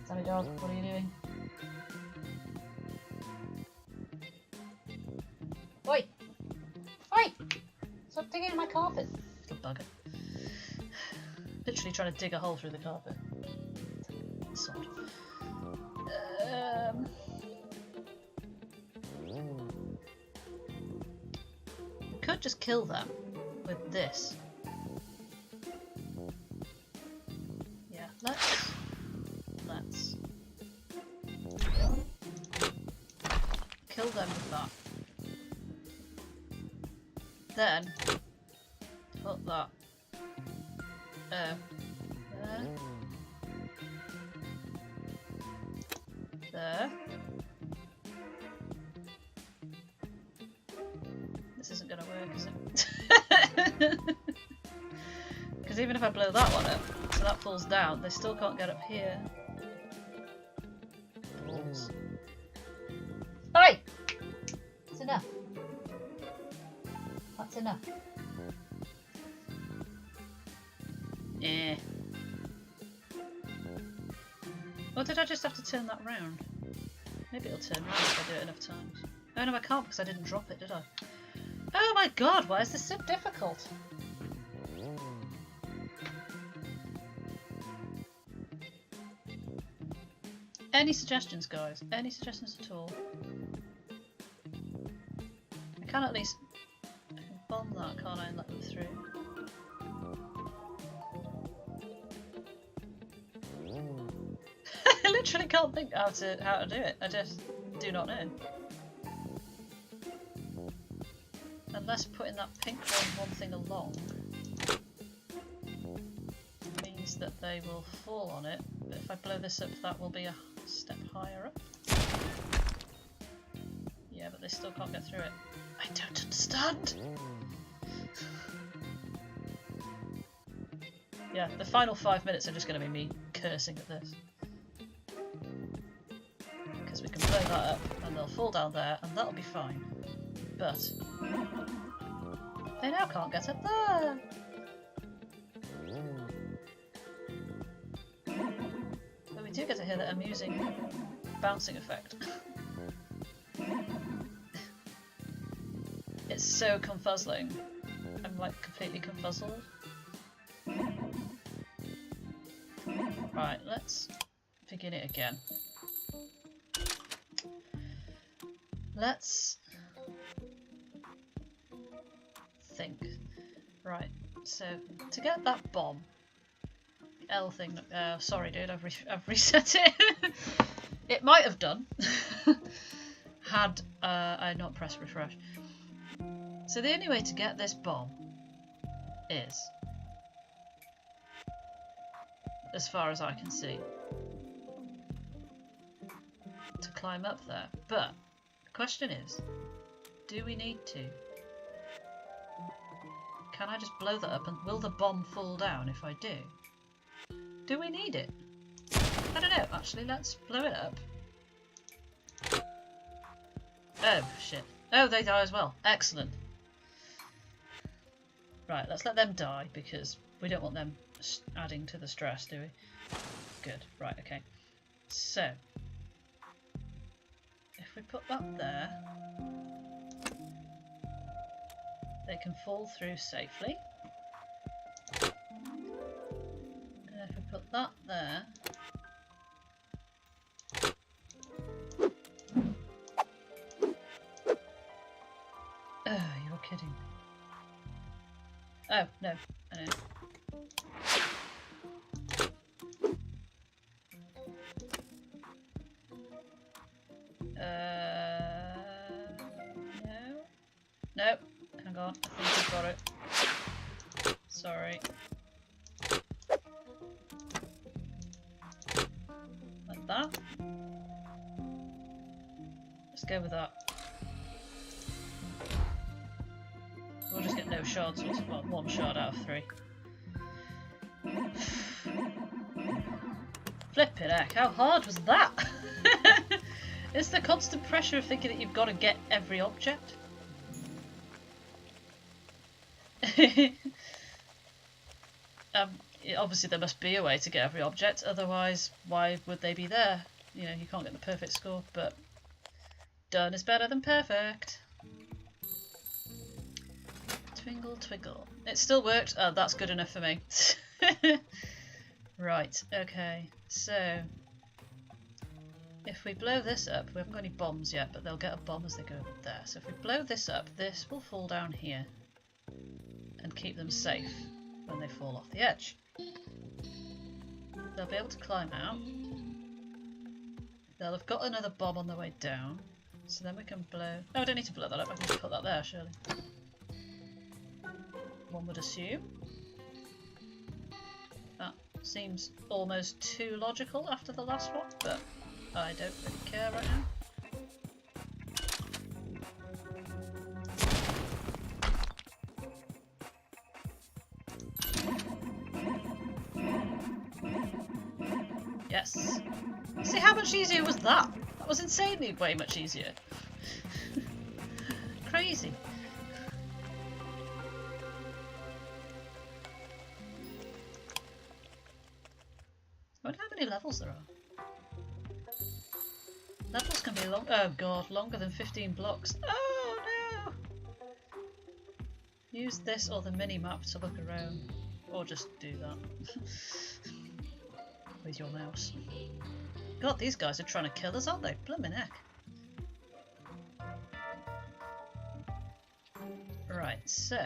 Sammy dog, what are you doing? Oi! Oi! Stop digging in my carpet. Little bugger. Literally trying to dig a hole through the carpet. Sod. We could just kill them with this. Yeah, let's kill them with that. Then put that there. This isn't going to work, is it? Because even if I blow that one up, so that falls down, they still can't get up here. Balls. Oi! That's enough. That's enough. Eh. Or did I just have to turn that round? Maybe it'll turn round if I do it enough times. Oh no, I can't because I didn't drop it, did I? Oh my god, why is this so difficult? Any suggestions, guys? Any suggestions at all? I can at least... I can bomb that, can't I, and let them through? I literally can't think how to do it. I just do not know. Unless putting that pink one thing along means that they will fall on it. But if I blow this up, that will be a step higher up. Yeah, but they still can't get through it. I don't understand! Yeah, the final 5 minutes are just going to be me cursing at this. Because we can blow that up and they'll fall down there and that'll be fine. But they now can't get up there! But we do get to hear that amusing bouncing effect. It's so confuzzling. I'm like completely confuzzled. Right, let's begin it again. Let's think. Right, so to get that bomb, L thing. Sorry, dude, I've reset it. It might have done had I not pressed refresh. So the only way to get this bomb is, as far as I can see, to climb up there. But the question is, do we need to? Can I just blow that up and will the bomb fall down if I do? Do we need it? I don't know, actually, let's blow it up. Oh, shit. Oh, they die as well. Excellent. Right, let's let them die because we don't want them adding to the stress, do we? Good. Right, okay. So, if we put that there, they can fall through safely. And if we put that there, oh, you're kidding. Oh, no, I know. No. No, hang on, I think I've got it. Sorry. Like that. Let's go with that. shards, or well, 1 shard out of 3. Flippin' heck, how hard was that? It's the constant pressure of thinking that you've got to get every object. Obviously there must be a way to get every object, otherwise why would they be there? You know, you can't get the perfect score, but done is better than perfect. Twinkle, twinkle. It still worked. Oh, that's good enough for me. Right, okay, so if we blow this up, we haven't got any bombs yet, but they'll get a bomb as they go up there. So if we blow this up, this will fall down here and keep them safe when they fall off the edge. They'll be able to climb out. They'll have got another bomb on the way down, so then we can blow... Oh, I don't need to blow that up, I can just put that there, surely. One would assume. That seems almost too logical after the last one, but I don't really care right now. Yes. See, how much easier was that? That was insanely way much easier. Crazy. I wonder how many levels there are. Levels can be long. Oh god, longer than 15 blocks. Oh no! Use this or the mini map to look around, or just do that with your mouse. God, these guys are trying to kill us, aren't they? Blimmin' heck. Right, so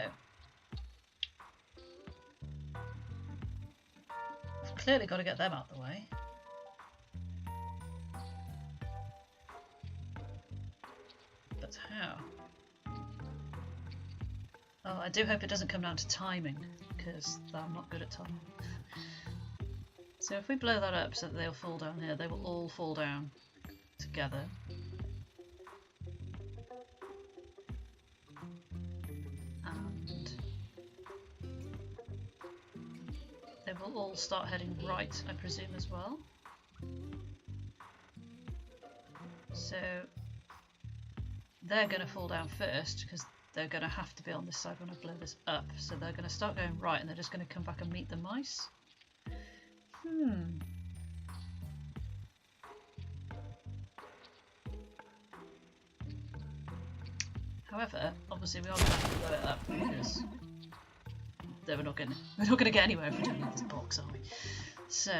we've clearly got to get them out of the way. But how? Oh, I do hope it doesn't come down to timing, because I'm not good at timing. So if we blow that up so that they'll fall down here, they will all fall down together. And they will all start heading right, I presume, as well. So they're going to fall down first, because they're going to have to be on this side when I blow this up. So they're going to start going right, and they're just going to come back and meet the mice. However, obviously we are going to have to blow it up because we're not going to get anywhere if we don't leave this box, are we? So,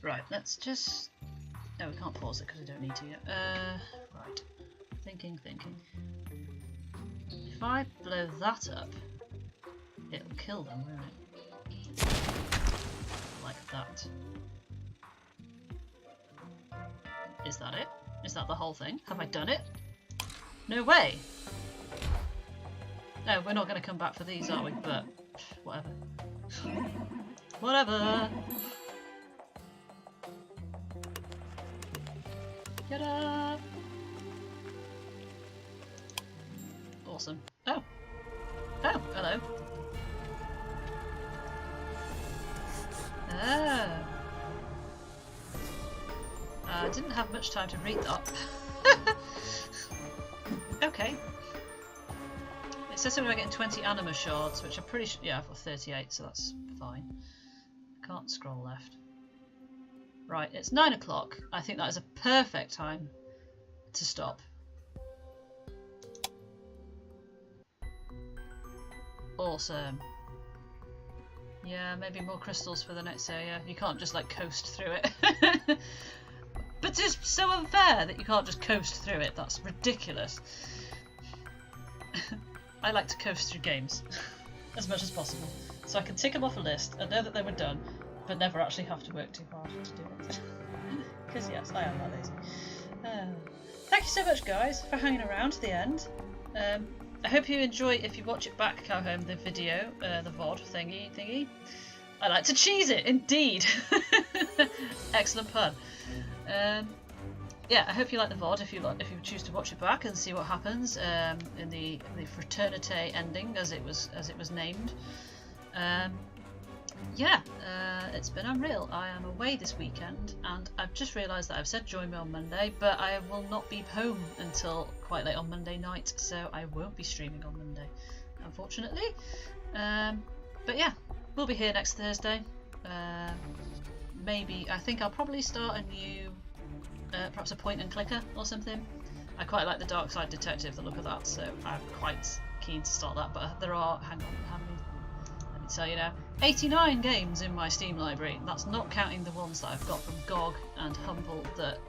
right, let's just... No, we can't pause it because we don't need to yet. Right. Thinking. If I blow that up, it'll kill them, won't it? Like that. Is that it? Is that the whole thing? Have I done it? No way! No, we're not going to come back for these, are we? But, whatever. Whatever! Get up! Awesome. Oh! Oh, hello. Oh. I didn't have much time to read that. Okay. It says something about getting 20 anima shards, which I'm pretty sure... Yeah, I've got 38, so that's fine. Can't scroll left. Right, it's 9 o'clock. I think that is a perfect time to stop. Awesome. Yeah, maybe more crystals for the next area. You can't just like coast through it. But it's so unfair that you can't just coast through it. That's ridiculous. I like to coast through games as much as possible, so I can tick them off a list and know that they were done, but never actually have to work too hard to do it. Because yes, I am that lazy. Thank you so much, guys, for hanging around to the end. I hope you enjoy, if you watch it back, Calhome, the video, the VOD thingy. I like to cheese it, indeed. Excellent pun. yeah, I hope you like the VOD if you choose to watch it back and see what happens in the fraternity ending as it was named. Yeah, it's been unreal. I am away this weekend, and I've just realised that I've said join me on Monday, but I will not be home until quite late on Monday night, so I won't be streaming on Monday, unfortunately. But yeah, we'll be here next Thursday. Maybe, I think I'll probably start a new, perhaps a point and clicker or something. I quite like the Dark Side Detective, the look of that, so I'm quite keen to start that. But there are, hang on, how many? Let me tell you now, 89 games in my Steam library. That's not counting the ones that I've got from GOG and Humble that,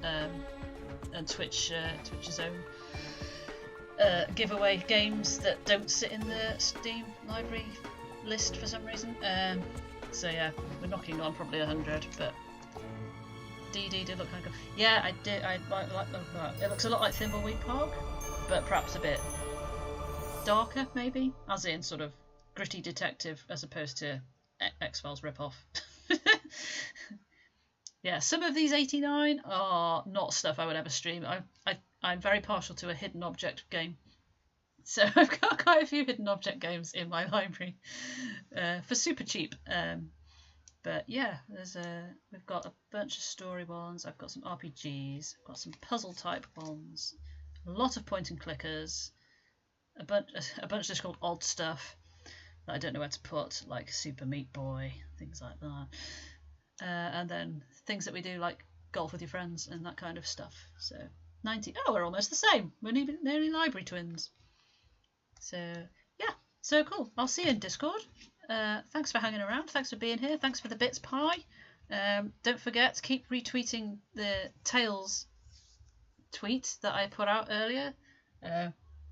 and Twitch's own giveaway games that don't sit in the Steam library list for some reason. So yeah, we're knocking on probably 100, but DD did look kind of good. Yeah, I did. I like that. It looks a lot like Thimbleweed Park, but perhaps a bit darker, maybe, as in sort of gritty detective as opposed to X-Files rip-off. Yeah, some of these 89 are not stuff I would ever stream. I'm very partial to a hidden object game. So I've got quite a few hidden object games in my library for super cheap. But yeah, we've got a bunch of story ones. I've got some RPGs. I've got some puzzle type ones. A lot of point and clickers. A bunch just called odd stuff that I don't know where to put, like Super Meat Boy, things like that. And then things that we do like golf with your friends and that kind of stuff. So 90. Oh, we're almost the same. We're nearly library twins. So yeah, so cool. I'll see you in Discord. Thanks for hanging around. Thanks for being here. Thanks for the bits pie. Don't forget to keep retweeting the Tails tweet that I put out earlier.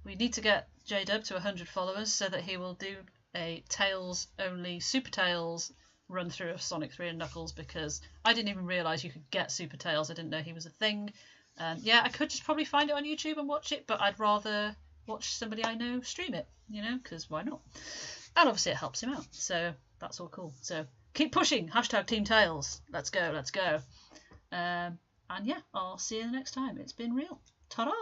We need to get J-Dub to 100 followers so that he will do a Tails only Super Tails run through of Sonic 3 and Knuckles, because I didn't even realise you could get Super Tails. I didn't know he was a thing. Yeah, I could just probably find it on YouTube and watch it, but I'd rather watch somebody I know stream it, because why not? And obviously it helps him out, so that's all cool. So keep pushing, hashtag Team Tails. Let's go. And yeah, I'll see you the next time. It's been real. Ta-da!